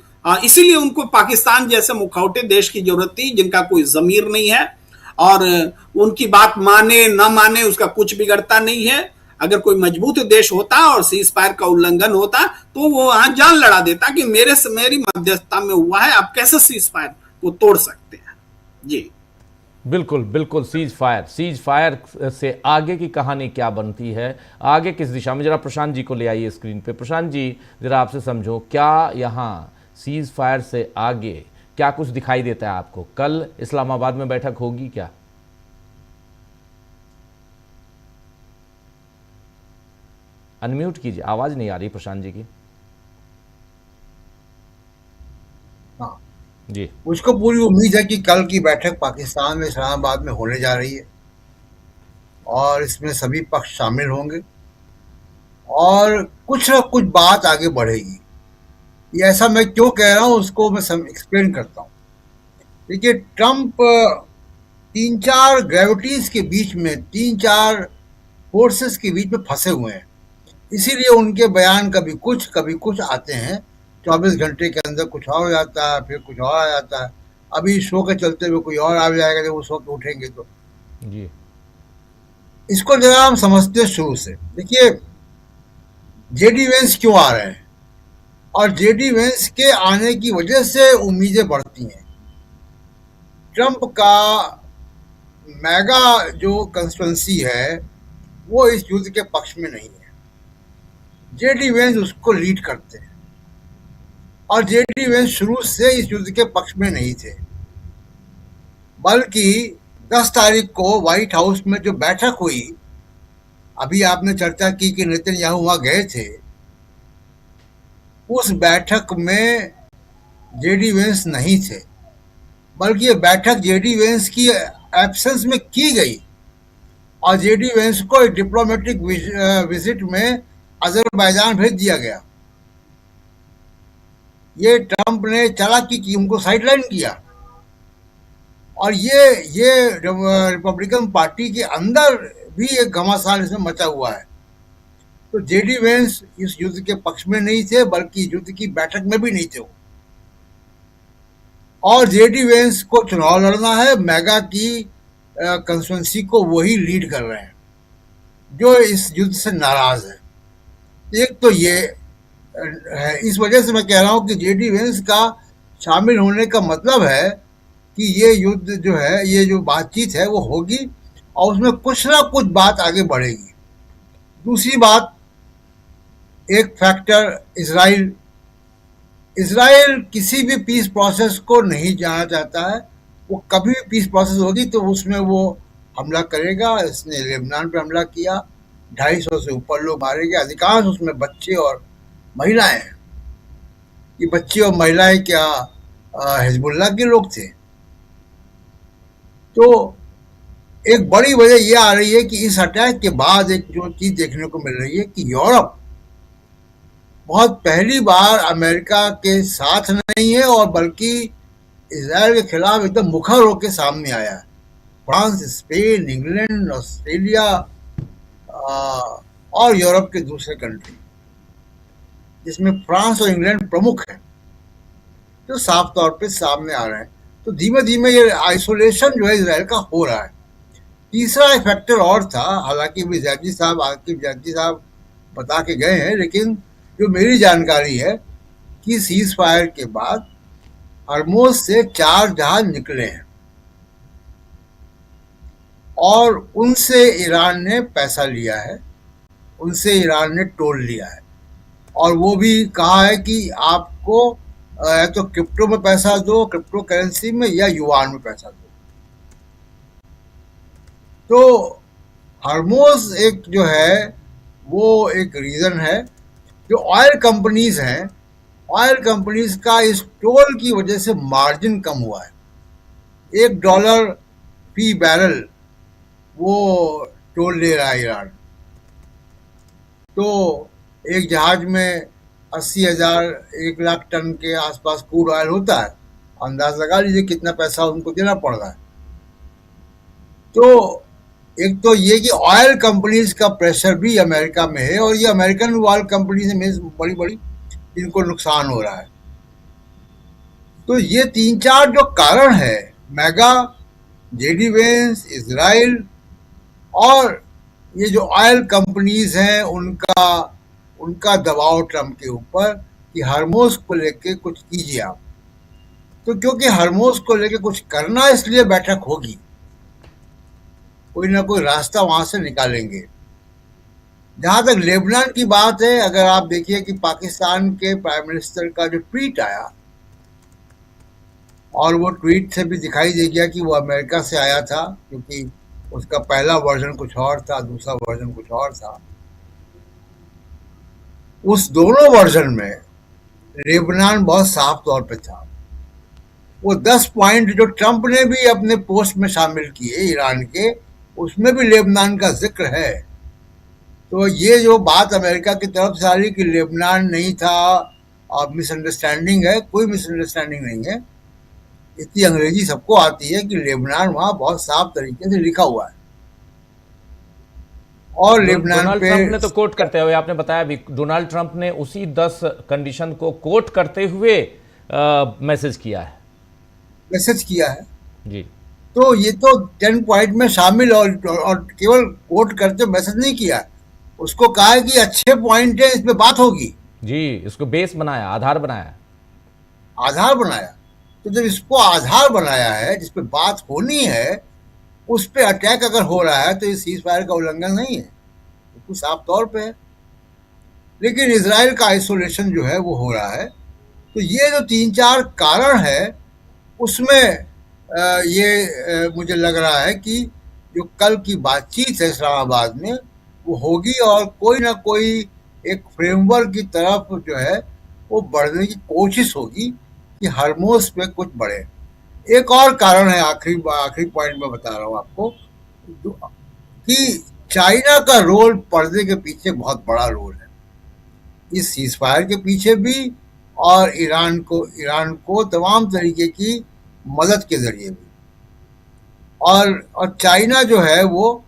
E: इसीलिए उनको पाकिस्तान जैसे मुखौटे देश की जरूरत थी जिनका कोई जमीर नहीं है और उनकी बात माने ना माने उसका कुछ बिगड़ता नहीं है। अगर कोई मजबूत देश होता और सीज फायर का उल्लंघन होता तो वो वहां जान लड़ा देता कि मेरी मध्यस्थता में हुआ है, आप कैसे सीज फायर को तोड़ सकते हैं। जी
A: बिल्कुल बिल्कुल, सीज फायर से आगे की कहानी क्या बनती है, आगे किस दिशा में, जरा प्रशांत जी को ले आइए स्क्रीन पे। प्रशांत जी जरा आपसे समझो, क्या यहाँ सीज फायर से आगे क्या कुछ दिखाई देता है आपको? कल इस्लामाबाद में बैठक होगी क्या? अनम्यूट कीजिए, आवाज नहीं आ रही प्रशांत जी की।
D: हाँ
A: जी
D: मुझको पूरी उम्मीद है कि कल की बैठक पाकिस्तान में इस्लामाबाद में होने जा रही है और इसमें सभी पक्ष शामिल होंगे और कुछ न कुछ बात आगे बढ़ेगी। ये ऐसा मैं क्यों कह रहा हूँ उसको मैं एक्सप्लेन करता हूँ। देखिए, ट्रम्प तीन चार ग्रेविटीज के बीच में, तीन चार फोर्सेस के बीच में फंसे हुए हैं, इसीलिए उनके बयान कभी कुछ आते हैं। 24 घंटे के अंदर कुछ और हो जाता है, फिर कुछ और आ जाता है। अभी शो के चलते हुए कोई और आ जाएगा जब उस वक्त उठेंगे तो।
A: जी
D: इसको जरा हम समझते हैं शुरू से। देखिए, जेडी वेंस क्यों आ रहे हैं और जेडी वेंस के आने की वजह से उम्मीदें बढ़ती हैं। ट्रम्प का मेगा जो कंस्टिट्यूंसी है वो इस युद्ध के पक्ष में नहीं है। जेडी वेंस उसको लीड करते हैं और जेडी वेंस शुरू से इस युद्ध के पक्ष में नहीं थे, बल्कि 10 तारीख को व्हाइट हाउस में जो बैठक हुई, अभी आपने चर्चा की कि नेतन्याहू वहां गए थे, उस बैठक में जेडी वेंस नहीं थे, बल्कि ये बैठक जेडी वेंस की एब्सेंस में की गई और जेडी वेंस को एक डिप्लोमेटिक विजिट में अजरबैजान भेज दिया गया। ये ट्रम्प ने चालाकी की, उनको साइडलाइन किया और ये रिपब्लिकन पार्टी के अंदर भी एक घमासान इसमें मचा हुआ है। तो जेडी वेंस इस युद्ध के पक्ष में नहीं थे, बल्कि युद्ध की बैठक में भी नहीं थे वो। और जेडी वेंस को चुनाव लड़ना है, मेगा की कंस्टिट्यूंसी को वही लीड कर रहे हैं जो इस युद्ध से नाराज है। एक तो ये है, इस वजह से मैं कह रहा हूं कि जेडी वेंस का शामिल होने का मतलब है कि ये युद्ध जो है, ये जो बातचीत है वो होगी और उसमें कुछ ना कुछ बात आगे बढ़ेगी। दूसरी बात, एक फैक्टर इजराइल किसी भी पीस प्रोसेस को नहीं जाना चाहता है। वो कभी भी पीस प्रोसेस होगी तो उसमें वो हमला करेगा। इसने लेबनान पर हमला किया, 250 से ऊपर लोग मारे गए, अधिकांश उसमें बच्चे और महिलाएं हैं। ये बच्चे और महिलाएं क्या हिजबुल्लाह के लोग थे? तो एक बड़ी वजह यह आ रही है कि इस अटैक के बाद एक जो चीज देखने को मिल रही है कि यूरोप बहुत पहली बार अमेरिका के साथ नहीं है और बल्कि इजराइल के खिलाफ एकदम मुखर होकर सामने आया है। फ्रांस, स्पेन, इंग्लैंड, ऑस्ट्रेलिया और यूरोप के दूसरे कंट्री, जिसमें फ्रांस और इंग्लैंड प्रमुख हैं, तो साफ तौर पे सामने आ रहे हैं। तो धीमे धीमे ये आइसोलेशन जो है इजराइल का हो रहा है। तीसरा एक फैक्टर और था, हालांकि आकिब जैदी साहब बता के गए हैं, लेकिन जो मेरी जानकारी है कि सीज फायर के बाद हरमोज से 4 जहाज निकले हैं और उनसे ईरान ने पैसा लिया है, उनसे ईरान ने टोल लिया है और वो भी कहा है कि आपको या तो क्रिप्टो में पैसा दो, क्रिप्टो करेंसी में, या युआन में पैसा दो। तो हरमोज एक जो है वो एक रीजन है। जो ऑयल कंपनीज हैं, ऑयल कंपनीज का इस टोल की वजह से मार्जिन कम हुआ है। $1 फी बैरल वो टोल ले रहा है ईरान। तो एक जहाज में 80,000 1 लाख टन के आसपास क्रूड ऑयल होता है। अंदाज लगा लीजिए कितना पैसा उनको देना पड़ रहा है। तो एक तो ये कि ऑयल कंपनीज का प्रेशर भी अमेरिका में है, और ये अमेरिकन ऑयल कंपनीज में बड़ी बड़ी इनको नुकसान हो रहा है। तो ये 3-4 जो कारण है, मेगा, जेडी वेंस, इजराइल और ये जो ऑयल कंपनीज हैं, उनका दबाव ट्रम्प के ऊपर कि हरमोज को लेके कुछ कीजिए आप। तो क्योंकि हरमोज को लेके कुछ करना, इसलिए बैठक होगी, कोई ना कोई रास्ता वहां से निकालेंगे। जहां तक लेबनान की बात है, अगर आप देखिए कि पाकिस्तान के प्राइम मिनिस्टर का जो ट्वीट आया, और वो ट्वीट से भी दिखाई दे गया कि वो अमेरिका से आया था, क्योंकि उसका पहला वर्जन कुछ और था, दूसरा वर्जन कुछ और था। उस दोनों वर्जन में लेबनान बहुत साफ तौर पे था। वो 10 पॉइंट जो ट्रंप ने भी अपने पोस्ट में शामिल किए ईरान के, उसमें भी लेबनान का जिक्र है। तो ये जो बात अमेरिका की तरफ से आ रही कि लेबनान नहीं था और मिसअंडरस्टैंडिंग है, कोई मिसअंडरस्टैंडिंग नहीं है। इतनी अंग्रेजी सबको आती है कि लेबनान वहां बहुत साफ तरीके से लिखा हुआ है। और लेबनान
A: डोनाल्ड
D: पे
A: ट्रंप ने तो कोट करते हुए, आपने बताया भी, डोनाल्ड ट्रंप ने उसी 10 कंडीशन को कोट करते हुए मैसेज किया है।
D: मैसेज किया है।
A: जी
D: तो ये तो 10 पॉइंट में शामिल, और केवल कोट करते मैसेज नहीं किया, उसको कहा है कि अच्छे पॉइंट है, इस पे बात होगी।
A: जी, इसको बेस बनाया, आधार बनाया।
D: आधार बनाया। तो जब इसको आधार बनाया है, जिस पे बात होनी है, उस पे अटैक अगर हो रहा है, तो ये सीज फायर का उल्लंघन नहीं है, बिल्कुल साफ तौर पे है। लेकिन इजराइल का आइसोलेशन जो है वो हो रहा है। तो ये जो 3-4 कारण है, उसमें मुझे लग रहा है कि जो कल की बातचीत है इस्लामाबाद में, वो होगी, और कोई ना कोई एक फ्रेमवर्क की तरफ जो है वो बढ़ने की कोशिश होगी कि हरमोज पे कुछ बढ़े। एक और कारण है, आखिरी पॉइंट में बता रहा हूँ आपको, कि चाइना का रोल पर्दे के पीछे बहुत बड़ा रोल है, इस सीज फायर के पीछे भी, और ईरान को तमाम तरीके की मदद के जरिए भी। और चाइना जो है वो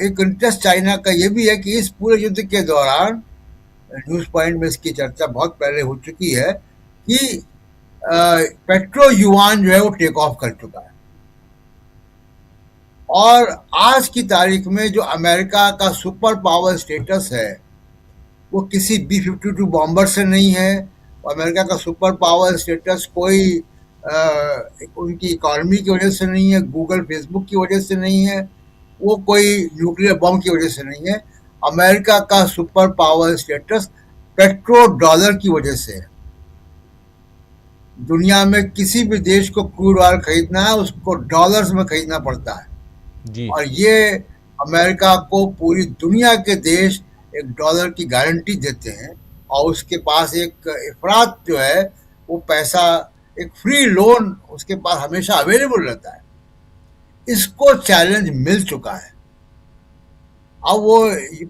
D: एक इंटरेस्ट चाइना का ये भी है कि इस पूरे युद्ध के दौरान, न्यूज पॉइंट में इसकी चर्चा बहुत पहले हो चुकी है कि पेट्रो युआन जो है वो टेक ऑफ कर चुका है। और आज की तारीख में जो अमेरिका का सुपर पावर स्टेटस है, वो किसी B-52 बॉम्बर से नहीं है। अमेरिका का सुपर पावर स्टेटस कोई उनकी इकोनॉमी की वजह से नहीं है, गूगल फेसबुक की वजह से नहीं है, वो कोई न्यूक्लियर बम की वजह से नहीं है। अमेरिका का super power status petro dollar की वजह से है। दुनिया में किसी भी देश को क्रूड ऑयल खरीदना है, उसको डॉलर्स में खरीदना पड़ता है
A: जी।
D: और ये अमेरिका को पूरी दुनिया के देश एक डॉलर की गारंटी देते हैं, और उसके पास एक इफरात जो है वो पैसा, एक फ्री लोन उसके पास हमेशा अवेलेबल रहता है। इसको चैलेंज मिल चुका है। अब वो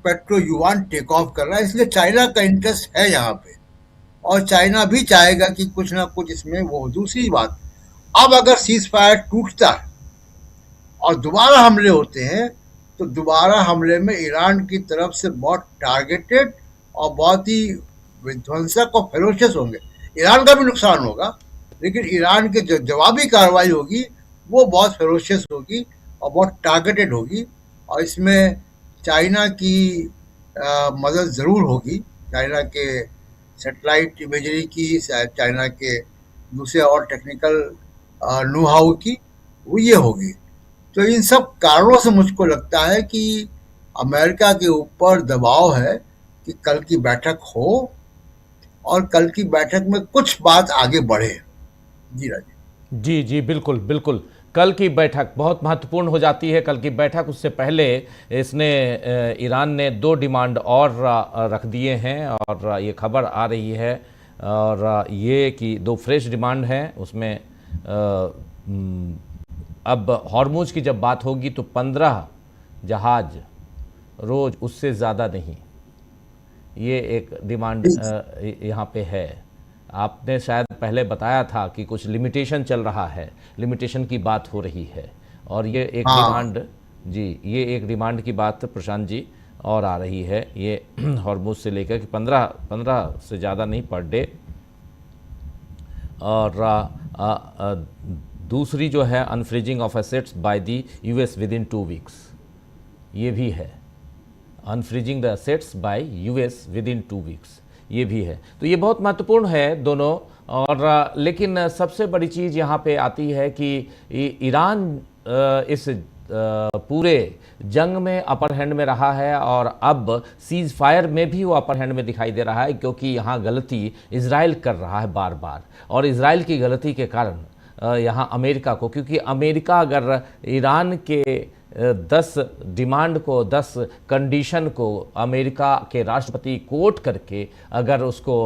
D: पेट्रो युआन टेक ऑफ कर रहा है, इसलिए चाइना का इंटरेस्ट है यहाँ पे, और चाइना भी चाहेगा कि कुछ ना कुछ इसमें वो। दूसरी बात, अब अगर सीज फायर टूटता है और दोबारा हमले होते हैं, तो दोबारा हमले में ईरान की तरफ से बहुत टारगेटेड और बहुत ही विध्वंसक और फेरोशियस होंगे। ईरान का भी नुकसान होगा, लेकिन ईरान की जो जवाबी कार्रवाई होगी वो बहुत फेरोशियस होगी और बहुत टारगेटेड होगी, और इसमें चाइना की मदद ज़रूर होगी। चाइना के सैटेलाइट इमेजरी की, चाइना के दूसरे और टेक्निकल नो हाउ की, वो ये होगी। तो इन सब कारणों से मुझको लगता है कि अमेरिका के ऊपर दबाव है कि कल की बैठक हो, और कल की बैठक में कुछ बात आगे बढ़े। जी राजीव।
A: जी जी, बिल्कुल बिल्कुल। कल की बैठक बहुत महत्वपूर्ण हो जाती है। कल की बैठक, उससे पहले ईरान ने 2 डिमांड और रख दिए हैं, और ये खबर आ रही है, और ये कि 2 फ्रेश डिमांड हैं। उसमें अब हॉर्मुज की जब बात होगी तो 15 जहाज रोज़, उससे ज़्यादा नहीं। ये एक डिमांड यहाँ पे है। आपने शायद पहले बताया था कि कुछ लिमिटेशन चल रहा है, लिमिटेशन की बात हो रही है, और ये एक डिमांड, जी ये एक डिमांड की बात प्रशांत जी और आ रही है। ये हॉर्मुज से लेकर कि 15 से ज़्यादा नहीं पर डे, और दूसरी जो है unfreezing of assets by the US within 2 weeks, ये भी है। Unfreezing the assets by US within 2 weeks, ये भी है। तो ये बहुत महत्वपूर्ण है दोनों। और लेकिन सबसे बड़ी चीज़ यहाँ पे आती है कि ईरान इस पूरे जंग में अपर हैंड में रहा है, और अब सीज फायर में भी वो अपर हैंड में दिखाई दे रहा है, क्योंकि यहाँ गलती इजराइल कर रहा है बार बार, और इजराइल की गलती के कारण यहाँ अमेरिका को, क्योंकि अमेरिका अगर ईरान के 10 डिमांड को, 10 कंडीशन को अमेरिका के राष्ट्रपति कोट करके अगर उसको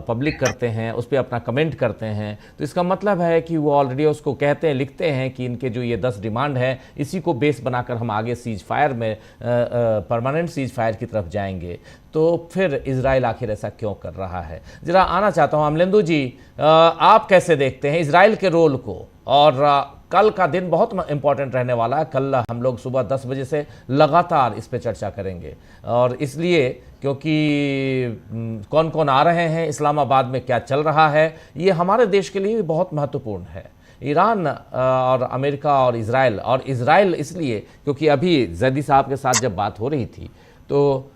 A: पब्लिक करते हैं, उस पर अपना कमेंट करते हैं, तो इसका मतलब है कि वो ऑलरेडी उसको कहते हैं, लिखते हैं कि इनके जो ये 10 डिमांड है, इसी को बेस बनाकर हम आगे सीज फायर में परमानेंट सीज फायर की तरफ जाएंगे। तो फिर इजराइल आखिर ऐसा क्यों कर रहा है? ज़रा आना चाहता हूँ अमलेंदु जी, आप कैसे देखते हैं इजराइल के रोल को? और कल का दिन बहुत इंपॉर्टेंट रहने वाला है। कल हम लोग सुबह 10 बजे से लगातार इस पे चर्चा करेंगे, और इसलिए क्योंकि कौन कौन आ रहे हैं, इस्लामाबाद में क्या चल रहा है, ये हमारे देश के लिए भी बहुत महत्वपूर्ण है। ईरान और अमेरिका और इजराइल इसलिए क्योंकि अभी जैदी साहब के साथ जब बात हो रही थी, तो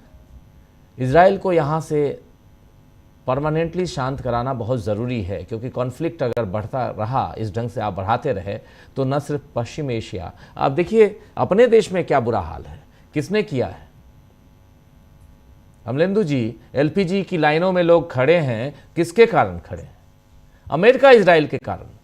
A: इजराइल को यहाँ से परमानेंटली शांत कराना बहुत ज़रूरी है, क्योंकि कॉन्फ्लिक्ट अगर बढ़ता रहा, इस ढंग से आप बढ़ाते रहे, तो न सिर्फ पश्चिम एशिया, आप देखिए अपने देश में क्या बुरा हाल है, किसने किया है? अमलेंदु जी, एलपीजी की लाइनों में लोग खड़े हैं, किसके कारण खड़े हैं? अमेरिका इजराइल के कारण।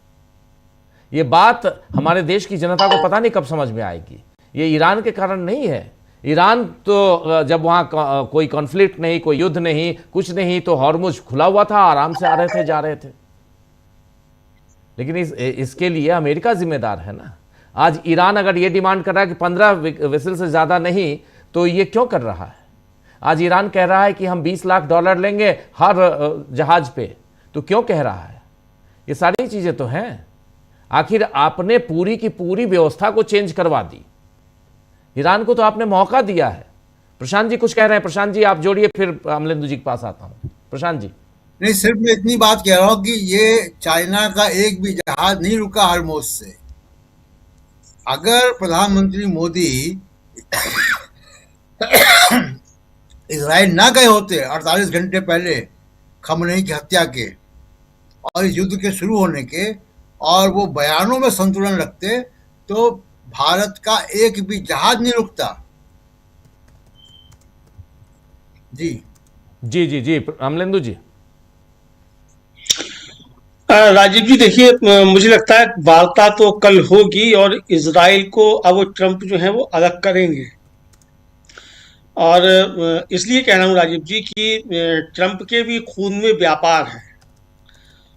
A: ये बात हमारे देश की जनता को पता नहीं कब समझ में आएगी। ये ईरान के कारण नहीं है। ईरान तो जब वहाँ कोई कॉन्फ्लिक्ट नहीं, कोई युद्ध नहीं, कुछ नहीं, तो हॉर्मुज खुला हुआ था, आराम से आ रहे थे, जा रहे थे। लेकिन इसके लिए अमेरिका जिम्मेदार है ना। आज ईरान अगर ये डिमांड कर रहा है कि 15 वेसल से ज़्यादा नहीं, तो ये क्यों कर रहा है? आज ईरान कह रहा है कि हम $20 लाख लेंगे हर जहाज पे, तो क्यों कह रहा है? ये सारी चीज़ें तो हैं। आखिर आपने पूरी की पूरी व्यवस्था को चेंज करवा दी। ईरान को तो आपने मौका दिया है। प्रशांत जी कुछ कह रहे हैं, प्रशांत जी आप जोड़िए, फिर अमलेंदु जी के पास आता हूं। प्रशांत जी।
D: नहीं, सिर्फ मैं इतनी बात कह रहा हूं कि ये चाइना का एक भी जहाज नहीं रुका हरमुज से। अगर प्रधानमंत्री मोदी इजराइल ना गए होते 48 घंटे पहले खमनेई की हत्या के और इस युद्ध के शुरू होने के, और वो बयानों में संतुलन रखते, तो भारत का एक भी जहाज नहीं रुकता। जी
A: जी जी जी अमलेंदु जी।
F: राजीव जी देखिए, मुझे लगता है वार्ता तो कल होगी, और इजराइल को अब ट्रंप जो है वो अलग करेंगे। और इसलिए कह रहा हूँ राजीव जी कि ट्रंप के भी खून में व्यापार है,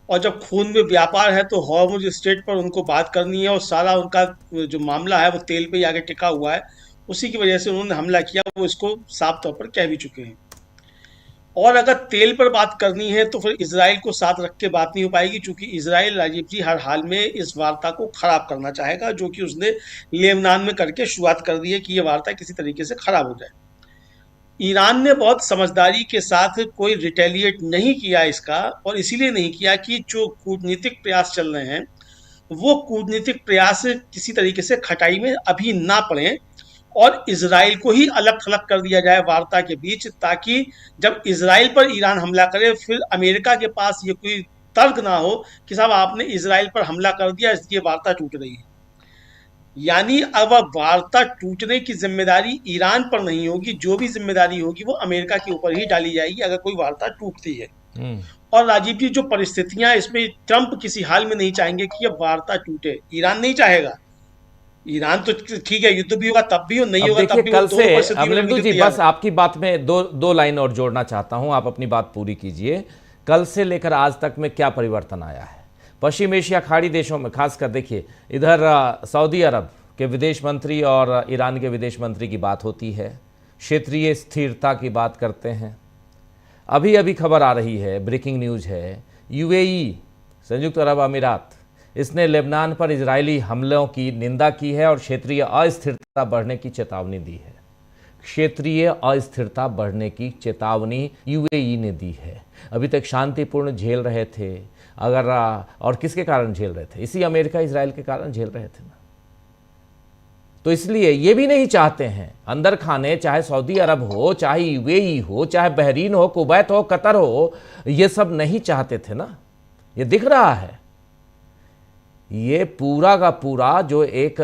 F: और जब खून में व्यापार है तो हॉर्मुज स्ट्रेट पर उनको बात करनी है, और सारा उनका जो मामला है वो तेल पे आगे टिका हुआ है। उसी की वजह से उन्होंने हमला किया, वो इसको साफ तौर पर कह भी चुके हैं। और अगर तेल पर बात करनी है तो फिर इजराइल को साथ रख के बात नहीं हो पाएगी, क्योंकि इजराइल राजीव जी हर हाल में इस वार्ता को खराब करना चाहेगा, जो कि उसने लेबनान में करके शुरुआत कर दी है कि ये वार्ता किसी तरीके से खराब हो जाए। ईरान ने बहुत समझदारी के साथ कोई रिटेलिएट नहीं किया इसका, और इसीलिए नहीं किया कि जो कूटनीतिक प्रयास चल रहे हैं वो कूटनीतिक प्रयास किसी तरीके से खटाई में अभी ना पड़े, और इजराइल को ही अलग थलग कर दिया जाए वार्ता के बीच, ताकि जब इजराइल पर ईरान हमला करे फिर अमेरिका के पास ये कोई तर्क ना हो कि साहब आपने इजराइल पर हमला कर दिया इसलिए वार्ता टूट रही है। यानी अब वार्ता टूटने की जिम्मेदारी ईरान पर नहीं होगी, जो भी जिम्मेदारी होगी वो अमेरिका के ऊपर ही डाली जाएगी अगर कोई वार्ता टूटती है। और राजीव जी, जो परिस्थितियां, इसमें ट्रंप किसी हाल में नहीं चाहेंगे कि अब वार्ता टूटे। ईरान नहीं चाहेगा। ईरान तो ठीक है, युद्ध भी होगा तब भी हो, नहीं होगा तब भी।
A: कल से अमलेंदु जी, बस आपकी बात में दो लाइन और जोड़ना चाहता हूं, आप अपनी बात पूरी कीजिए। कल से लेकर आज तक में क्या परिवर्तन आया है पश्चिम एशिया खाड़ी देशों में? खासकर देखिए, इधर सऊदी अरब के विदेश मंत्री और ईरान के विदेश मंत्री की बात होती है, क्षेत्रीय स्थिरता की बात करते हैं, अभी अभी खबर आ रही है, ब्रेकिंग न्यूज है, यूएई संयुक्त अरब अमीरात इसने लेबनान पर इजरायली हमलों की निंदा की है और क्षेत्रीय अस्थिरता बढ़ने की चेतावनी दी है। क्षेत्रीय अस्थिरता बढ़ने की चेतावनी यूएई ने दी है। अभी तक शांतिपूर्ण झेल रहे थे, अगर और किसके कारण झेल रहे थे? इसी अमेरिका इजराइल के कारण झेल रहे थे ना। तो इसलिए ये भी नहीं चाहते हैं अंदर खाने, चाहे सऊदी अरब हो, चाहे यूएई हो, चाहे बहरीन हो, कुवैत हो, कतर हो, ये सब नहीं चाहते थे ना। ये दिख रहा है, ये पूरा का पूरा जो एक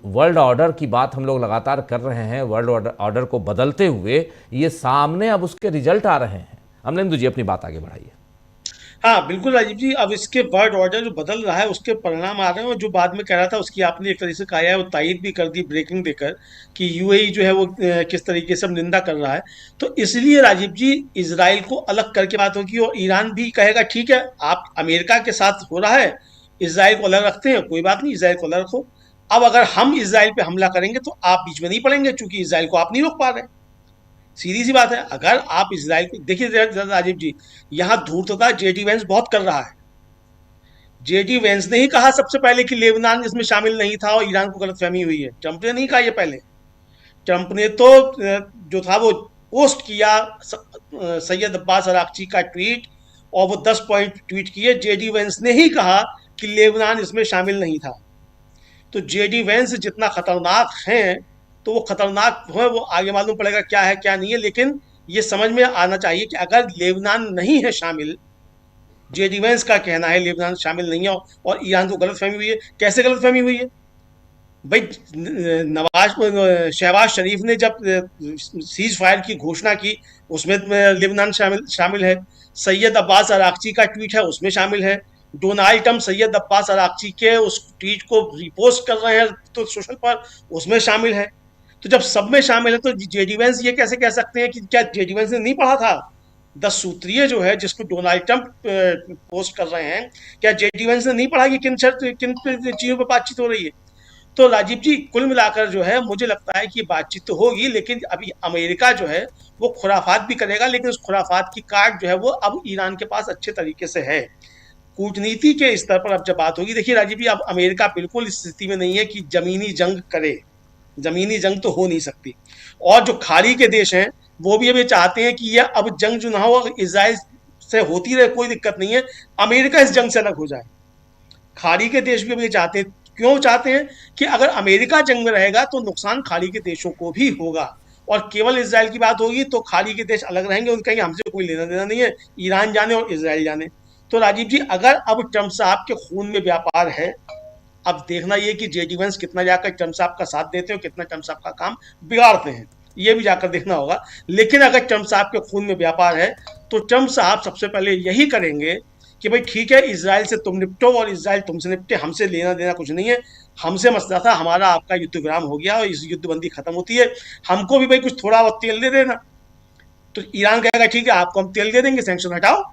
A: वर्ल्ड ऑर्डर की बात हम लोग लगातार कर रहे हैं, वर्ल्ड ऑर्डर को बदलते हुए, ये सामने अब उसके रिजल्ट आ रहे हैं। अमलेंदु जी अपनी बात आगे बढ़ाइए।
F: हाँ बिल्कुल राजीव जी, अब इसके वर्ल्ड ऑर्डर जो बदल रहा है उसके परिणाम आ रहे हैं, और जो बाद में कह रहा था उसकी आपने एक तरीके से कहा है, वो तायद भी कर दी ब्रेकिंग देकर कि यूएई जो है वो किस तरीके से निंदा कर रहा है। तो इसलिए राजीव जी इजराइल को अलग करके बात होगी, और ईरान भी कहेगा ठीक है आप अमेरिका के साथ हो रहा है, इजराइल को अलग रखते हैं, कोई बात नहीं, इजराइल को अलग रखो। अब अगर हम इजराइल पे हमला करेंगे तो आप बीच में नहीं पड़ेंगे, चूंकि इजराइल को आप नहीं रोक पा रहे। सीधी सी बात है, अगर आप इजराइल को देखिए राजीव जी, यहां धूर्तता जेडी वेंस बहुत कर रहा है। जेडी वेंस ने ही कहा सबसे पहले कि लेबनान इसमें शामिल नहीं था और ईरान को गलतफहमी हुई है। ट्रंप ने नहीं कहा ये पहले, ट्रंप ने तो जो था वो पोस्ट किया सैयद अब्बास अराक्ची का ट्वीट, और वो 10 पॉइंट ट्वीट किए। जेडी वेंस ने ही कहा कि लेबनान इसमें शामिल नहीं था। तो जेडी वेंस जितना खतरनाक हैं, तो वो खतरनाक है, वो आगे मालूम पड़ेगा क्या है क्या नहीं है। लेकिन ये समझ में आना चाहिए कि अगर लेबनान नहीं है शामिल, जेडी वेंस का कहना है लेबनान शामिल नहीं है और ईरान को गलतफहमी हुई है। कैसे गलतफहमी हुई है भाई? शहबाज शरीफ ने जब सीज फायर की घोषणा की, उसमें लेबनान शामिल है। सैयद अब्बास अराक्ची का ट्वीट है, उसमें शामिल है। Donald Trump Syed Abbas Araghchi के उस ट्वीट को रिपोस्ट कर रहे हैं तो सोशल पर, उसमें शामिल है। तो जब सब में शामिल है तो जेडी वेंस ये कैसे कह सकते हैं कि क्या जेडी वेंस ने नहीं पढ़ा था 10 सूत्रीय जो है जिसको डोनाल्ड ट्रंप पोस्ट कर रहे हैं? क्या जेडी वेंस ने नहीं पढ़ा कि किन चीजों पर बातचीत हो रही है? तो राजीव जी कुल मिलाकर जो है मुझे लगता है कि बातचीत तो होगी, लेकिन अभी अमेरिका जो है वो खुराफात भी करेगा, लेकिन उस खुराफात की काट जो है वो अब ईरान के पास अच्छे तरीके से है। कूटनीति के स्तर पर अब जब बात होगी, देखिए राजीव जी अब अमेरिका बिल्कुल इस स्थिति में नहीं है कि जमीनी जंग करे, जमीनी जंग तो हो नहीं सकती। और जो खाड़ी के देश हैं वो भी अभी चाहते हैं कि यह अब जंग जो ना हो, इजराइल से होती रहे कोई दिक्कत नहीं है, अमेरिका इस जंग से अलग हो जाए। खाड़ी के देश भी अभी चाहते हैं। क्यों चाहते हैं? कि अगर अमेरिका जंग में रहेगा तो नुकसान खाड़ी के देशों को भी होगा, और केवल इजराइल की बात होगी तो खाड़ी के देश अलग रहेंगे, उनका हमसे कोई लेना देना नहीं है, ईरान जाने और इजराइल जाने। तो राजीव जी अगर अब ट्रंप साहब के खून में व्यापार है, अब देखना ये कि जेडी वेंस कितना जाकर ट्रंप साहब का साथ देते हो, कितना ट्रंप साहब का काम बिगाड़ते हैं, ये भी जाकर देखना होगा। लेकिन अगर ट्रंप साहब के खून में व्यापार है तो ट्रंप साहब सबसे पहले यही करेंगे कि भाई ठीक है, इजराइल से तुम निपटो और इजराइल तुमसे निपटे, हमसे लेना देना कुछ नहीं है। हमसे मसला था, हमारा आपका युद्ध विराम हो गया और इस युद्धबंदी खत्म होती है, हमको भी भाई कुछ थोड़ा बहुत तेल दे देना। तो ईरान कहेगा ठीक है आपको हम तेल दे देंगे, सैंक्शन हटाओ,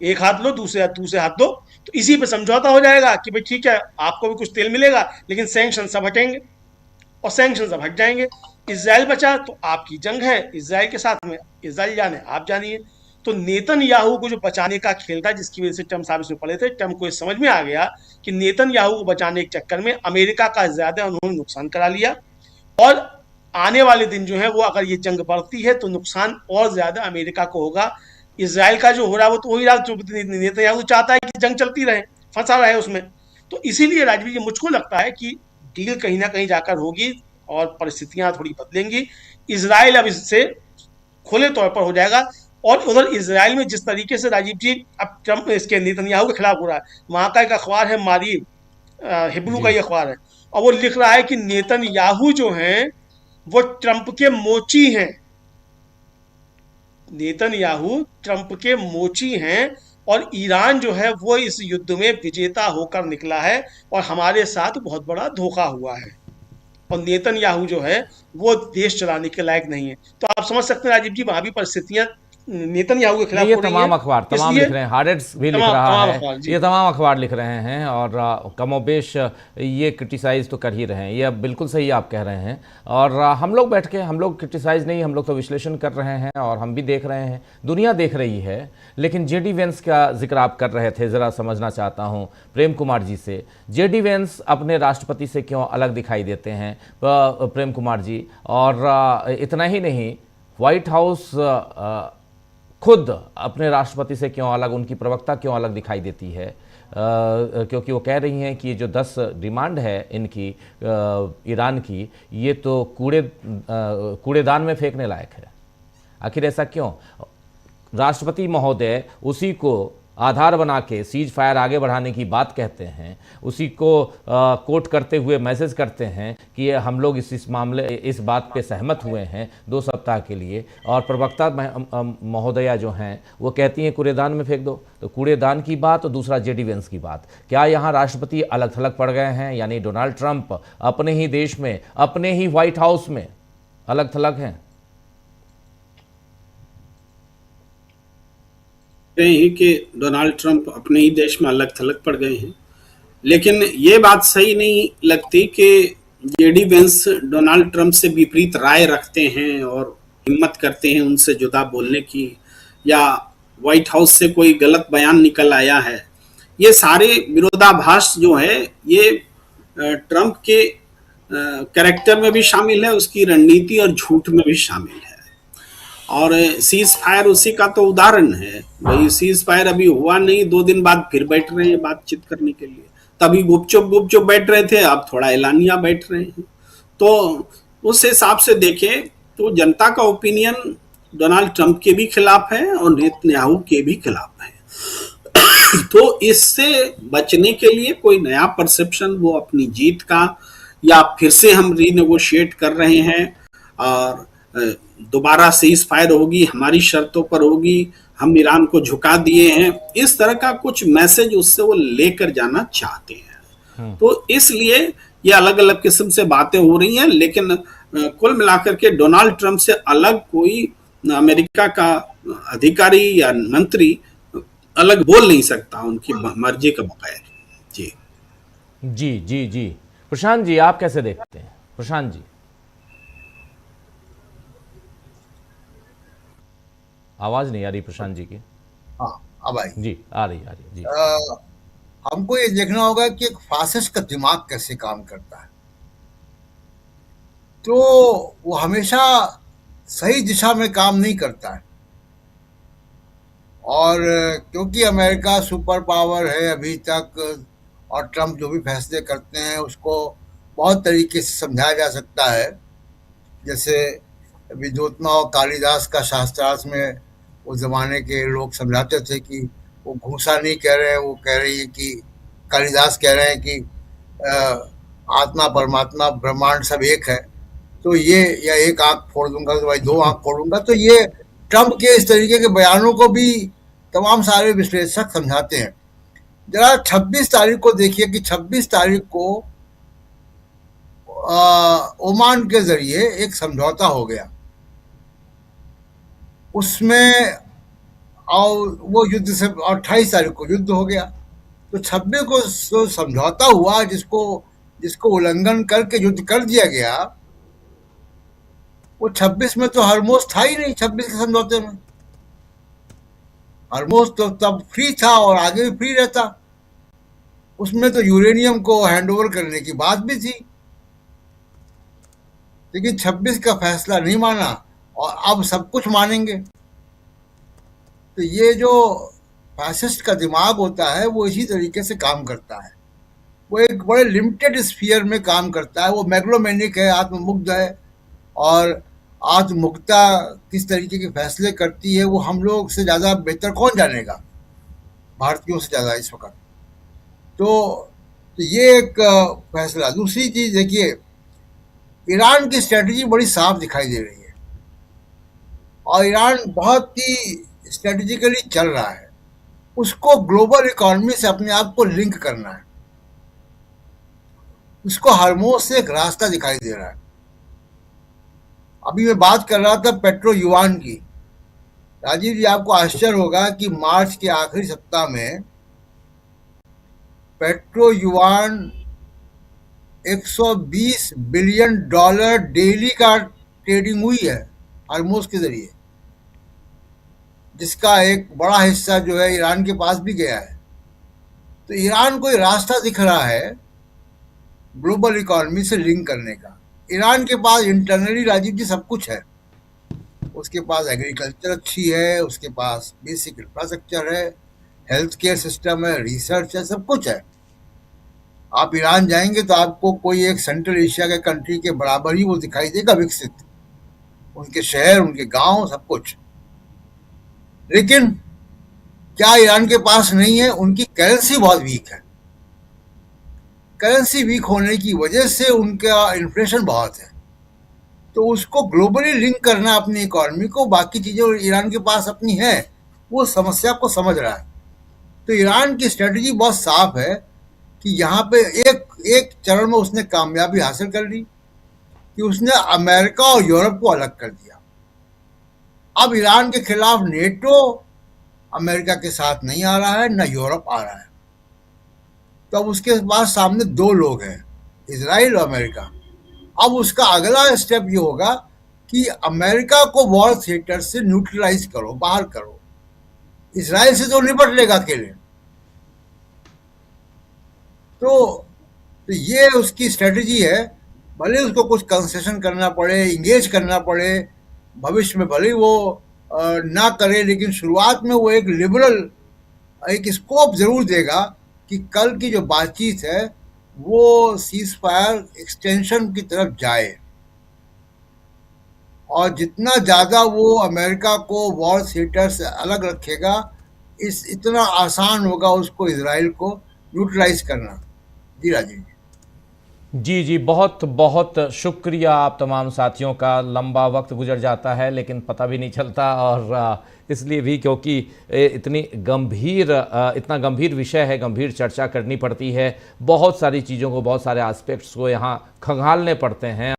F: एक हाथ लो दूसरे हाथ दो। तो इसी पे समझौता हो जाएगा कि भाई ठीक है आपको भी कुछ तेल मिलेगा, लेकिन सैंक्शन सब हटेंगे, और सैंक्शन सब हट जाएंगे। इजराइल बचा तो आपकी जंग है इजराइल के साथ में, इजराइल जाने आप जानिए। तो नेतन्याहू को जो बचाने का खेल था, जिसकी वजह से ट्रंप साहब इसमें पड़े थे, ट्रंप को समझ में आ गया कि नेतन्याहू को बचाने के चक्कर में अमेरिका का ज्यादा उन्होंने नुकसान करा लिया, और आने वाले दिन जो है वो अगर ये जंग बढ़ती है तो नुकसान और ज्यादा अमेरिका को होगा। इजराइल का जो हो रहा है वो तो हो ही रहा, नेतन्याहू चाहता है कि जंग चलती रहे, फंसा रहे उसमें। तो इसीलिए राजवीर मुझको लगता है कि डील कहीं ना कहीं जाकर होगी और परिस्थितियां थोड़ी बदलेंगी। इजराइल अब इससे खुले तौर पर हो जाएगा। और उधर इजराइल में जिस तरीके से राजीव जी अब ट्रंप इसके नेतन्याहू के खिलाफ हो रहा है, वहां का एक अखबार है मारीब, हिब्रू का ये अखबार है, और वो लिख रहा है कि नेतन्याहू जो हैं वो ट्रंप के मोची हैं, नेतन्याहू ट्रंप के मोची हैं, और ईरान जो है वो इस युद्ध में विजेता होकर निकला है और हमारे साथ बहुत बड़ा धोखा हुआ है, और नेतन्याहू जो है वो देश चलाने के लायक नहीं है। तो आप समझ सकते हैं राजीव जी वहां भी परिस्थितियां नेतन्याहू के खिलाफ
A: नहीं, ये
F: हो रही
A: तमाम
F: है।
A: अखबार तमाम
F: इसलिए
A: लिख रहे हैं, हारेट्स भी लिख
F: तमाम
A: रहा
F: तमाम
A: है,
F: अखबार जी।
A: ये तमाम अखबार लिख रहे हैं और कमोबेश ये क्रिटिसाइज तो कर ही रहे हैं। ये अब बिल्कुल सही आप कह रहे हैं और हम लोग बैठ के, हम लोग क्रिटिसाइज नहीं, हम लोग तो विश्लेषण कर रहे हैं और हम भी देख रहे हैं, दुनिया देख रही है। लेकिन जेडी वेंस का जिक्र आप कर रहे थे, ज़रा समझना चाहता हूँ प्रेम कुमार जी से, जेडी वेंस अपने राष्ट्रपति से क्यों अलग दिखाई देते हैं प्रेम कुमार जी? और इतना ही नहीं, व्हाइट हाउस खुद अपने राष्ट्रपति से क्यों अलग, उनकी प्रवक्ता क्यों अलग दिखाई देती है? क्योंकि वो कह रही हैं कि ये जो 10 डिमांड है इनकी ईरान की, ये तो कूड़ेदान में फेंकने लायक है। आखिर ऐसा क्यों? राष्ट्रपति महोदय उसी को आधार बना के सीज फायर आगे बढ़ाने की बात कहते हैं, उसी को कोट करते हुए मैसेज करते हैं कि हम लोग इस मामले, इस बात पे सहमत हुए हैं 2 सप्ताह के लिए, और प्रवक्ता महोदया जो हैं वो कहती हैं कूड़ेदान में फेंक दो। तो कूड़ेदान की बात और दूसरा जेडी वेंस की बात, क्या यहाँ राष्ट्रपति अलग थलग पड़ गए हैं? यानी डोनाल्ड ट्रंप अपने ही देश में, अपने ही व्हाइट हाउस में अलग थलग हैं?
E: रहे हैं कि डोनाल्ड ट्रंप अपने ही देश में अलग थलग पड़ गए हैं, लेकिन ये बात सही नहीं लगती कि जेडी वेंस डोनाल्ड ट्रंप से विपरीत राय रखते हैं और हिम्मत करते हैं उनसे जुदा बोलने की, या व्हाइट हाउस से कोई गलत बयान निकल आया है। ये सारे विरोधाभास जो है ये ट्रंप के कैरेक्टर में भी शामिल है, उसकी रणनीति और झूठ में भी शामिल है। और सीज फायर उसी का तो उदाहरण है। भाई सीज फायर अभी हुआ नहीं, 2 दिन बाद फिर बैठ रहे हैं बातचीत करने के लिए। तभी गुपचुप बैठ रहे थे, अब थोड़ा एलानिया बैठ रहे हैं। तो उस हिसाब से देखें तो जनता का ओपिनियन डोनाल्ड ट्रंप के भी खिलाफ है और नेतन्याहू के भी खिलाफ है। तो इससे बचने के लिए कोई नया परसेप्शन, वो अपनी जीत का, या फिर से हम रीनेगोशिएट कर रहे हैं और दोबारा सीज फायर होगी, हमारी शर्तों पर होगी, हम ईरान को झुका दिए हैं, इस तरह का कुछ मैसेज उससे वो लेकर जाना चाहते हैं। तो इसलिए ये अलग अलग किस्म से बातें हो रही हैं, लेकिन कुल मिलाकर के डोनाल्ड ट्रंप से अलग कोई अमेरिका का अधिकारी या मंत्री अलग बोल नहीं सकता उनकी मर्जी के बगैर। जी
A: जी जी जी प्रशांत जी, आप कैसे देखते हैं? प्रशांत जी, आवाज नहीं आ रही प्रशांत जी की।
D: हाँ, अब आई
A: जी, आ रही जी।
D: हमको ये देखना होगा कि एक फासिस्ट का दिमाग कैसे काम करता है। तो वो हमेशा सही दिशा में काम नहीं करता है, और क्योंकि अमेरिका सुपर पावर है अभी तक, और ट्रंप जो भी फैसले करते हैं उसको बहुत तरीके से समझाया जा सकता है। जैसे विद्वत्मा और कालिदास का शास्त्रार्थ में उस जमाने के लोग समझाते थे कि वो घूसा नहीं कह रहे हैं, वो कह रही है कि कालिदास कह रहे हैं कि आत्मा परमात्मा ब्रह्मांड सब एक है। तो ये, या एक आंख फोड़ दूंगा तो भाई 2 आंख फोड़ूंगा। तो ये ट्रंप के इस तरीके के बयानों को भी तमाम सारे विश्लेषक समझाते हैं। जरा 26 तारीख को देखिए कि 26 तारीख को ओमान के जरिए एक समझौता हो गया, उसमें और वो युद्ध से 28 तारीख को युद्ध हो गया। तो 26 को जो समझौता हुआ, जिसको उल्लंघन करके युद्ध कर दिया गया, वो 26 में तो हरमोज था ही नहीं। 26 के समझौते में हरमोज तो तब फ्री था और आगे भी फ्री रहता। उसमें तो यूरेनियम को हैंडओवर करने की बात भी थी, लेकिन 26 का फैसला नहीं माना और अब सब कुछ मानेंगे। तो ये जो फैसिस्ट का दिमाग होता है वो इसी तरीके से काम करता है। वो एक बड़े लिमिटेड स्फीयर में काम करता है। वो मैग्लोमैनिक है, आत्ममुग्ध है, और आत्ममुग्धता किस तरीके के फैसले करती है वो हम लोग से ज़्यादा बेहतर कौन जानेगा, भारतीयों से ज़्यादा इस वक्त। तो ये एक फैसला। दूसरी चीज़ देखिए, ईरान की स्ट्रेटजी बड़ी साफ दिखाई दे रही है और ईरान बहुत ही स्ट्रेटेजिकली चल रहा है। उसको ग्लोबल इकोनॉमी से अपने आप को लिंक करना है। उसको हरमोज से एक रास्ता दिखाई दे रहा है। अभी मैं बात कर रहा था पेट्रो युआन की। राजीव जी, आपको आश्चर्य होगा कि मार्च के आखिरी सप्ताह में petro yuan 120 billion dollar daily का ट्रेडिंग हुई है हार्मोज के जरिए, जिसका एक बड़ा हिस्सा जो है ईरान के पास भी गया है। तो ईरान को रास्ता दिख रहा है ग्लोबल इकोनॉमी से लिंक करने का। ईरान के पास इंटरनली राजीव जी सब कुछ है। उसके पास एग्रीकल्चर अच्छी है, उसके पास बेसिक इंफ्रास्ट्रक्चर है, हेल्थ केयर सिस्टम है, रिसर्च है, सब कुछ है। आप ईरान जाएंगे तो आपको कोई एक सेंट्रल एशिया के कंट्री के बराबर ही वो दिखाई देगा विकसित, उनके शहर, उनके गांव, सब कुछ। लेकिन क्या ईरान के पास नहीं है? उनकी करेंसी बहुत वीक है। करेंसी वीक होने की वजह से उनका इन्फ्लेशन बहुत है। तो उसको ग्लोबली लिंक करना अपनी इकोनॉमी को, बाकी चीजें ईरान के पास अपनी है, वो समस्या को समझ रहा है। तो ईरान की स्ट्रेटजी बहुत साफ है कि यहाँ पे एक चरण में उसने कामयाबी हासिल कर ली कि उसने अमेरिका और यूरोप को अलग कर दिया। अब ईरान के खिलाफ नेटो अमेरिका के साथ नहीं आ रहा है, न यूरोप आ रहा है। तो अब उसके पास सामने दो लोग हैं, इजराइल और अमेरिका। अब उसका अगला स्टेप ये होगा कि अमेरिका को वॉर थिएटर से न्यूट्रलाइज करो, बाहर करो। इजराइल से तो निपट लेगा अकेले। तो ये उसकी स्ट्रेटजी है। भले उसको कुछ कंसेशन करना पड़े, इंगेज करना पड़े, भविष्य में भले वो ना करे, लेकिन शुरुआत में वो एक लिबरल एक स्कोप जरूर देगा कि कल की जो बातचीत है वो सीज फायर एक्सटेंशन की तरफ जाए। और जितना ज्यादा वो अमेरिका को वॉर थिएटर से अलग रखेगा, इतना आसान होगा उसको इजराइल को न्यूट्रलाइज करना। जी राजीव
A: जी जी, बहुत बहुत शुक्रिया आप तमाम साथियों का। लंबा वक्त गुजर जाता है लेकिन पता भी नहीं चलता, और इसलिए भी क्योंकि इतना गंभीर विषय है, गंभीर चर्चा करनी पड़ती है, बहुत सारी चीज़ों को, बहुत सारे एस्पेक्ट्स को यहाँ खंगालने पड़ते हैं।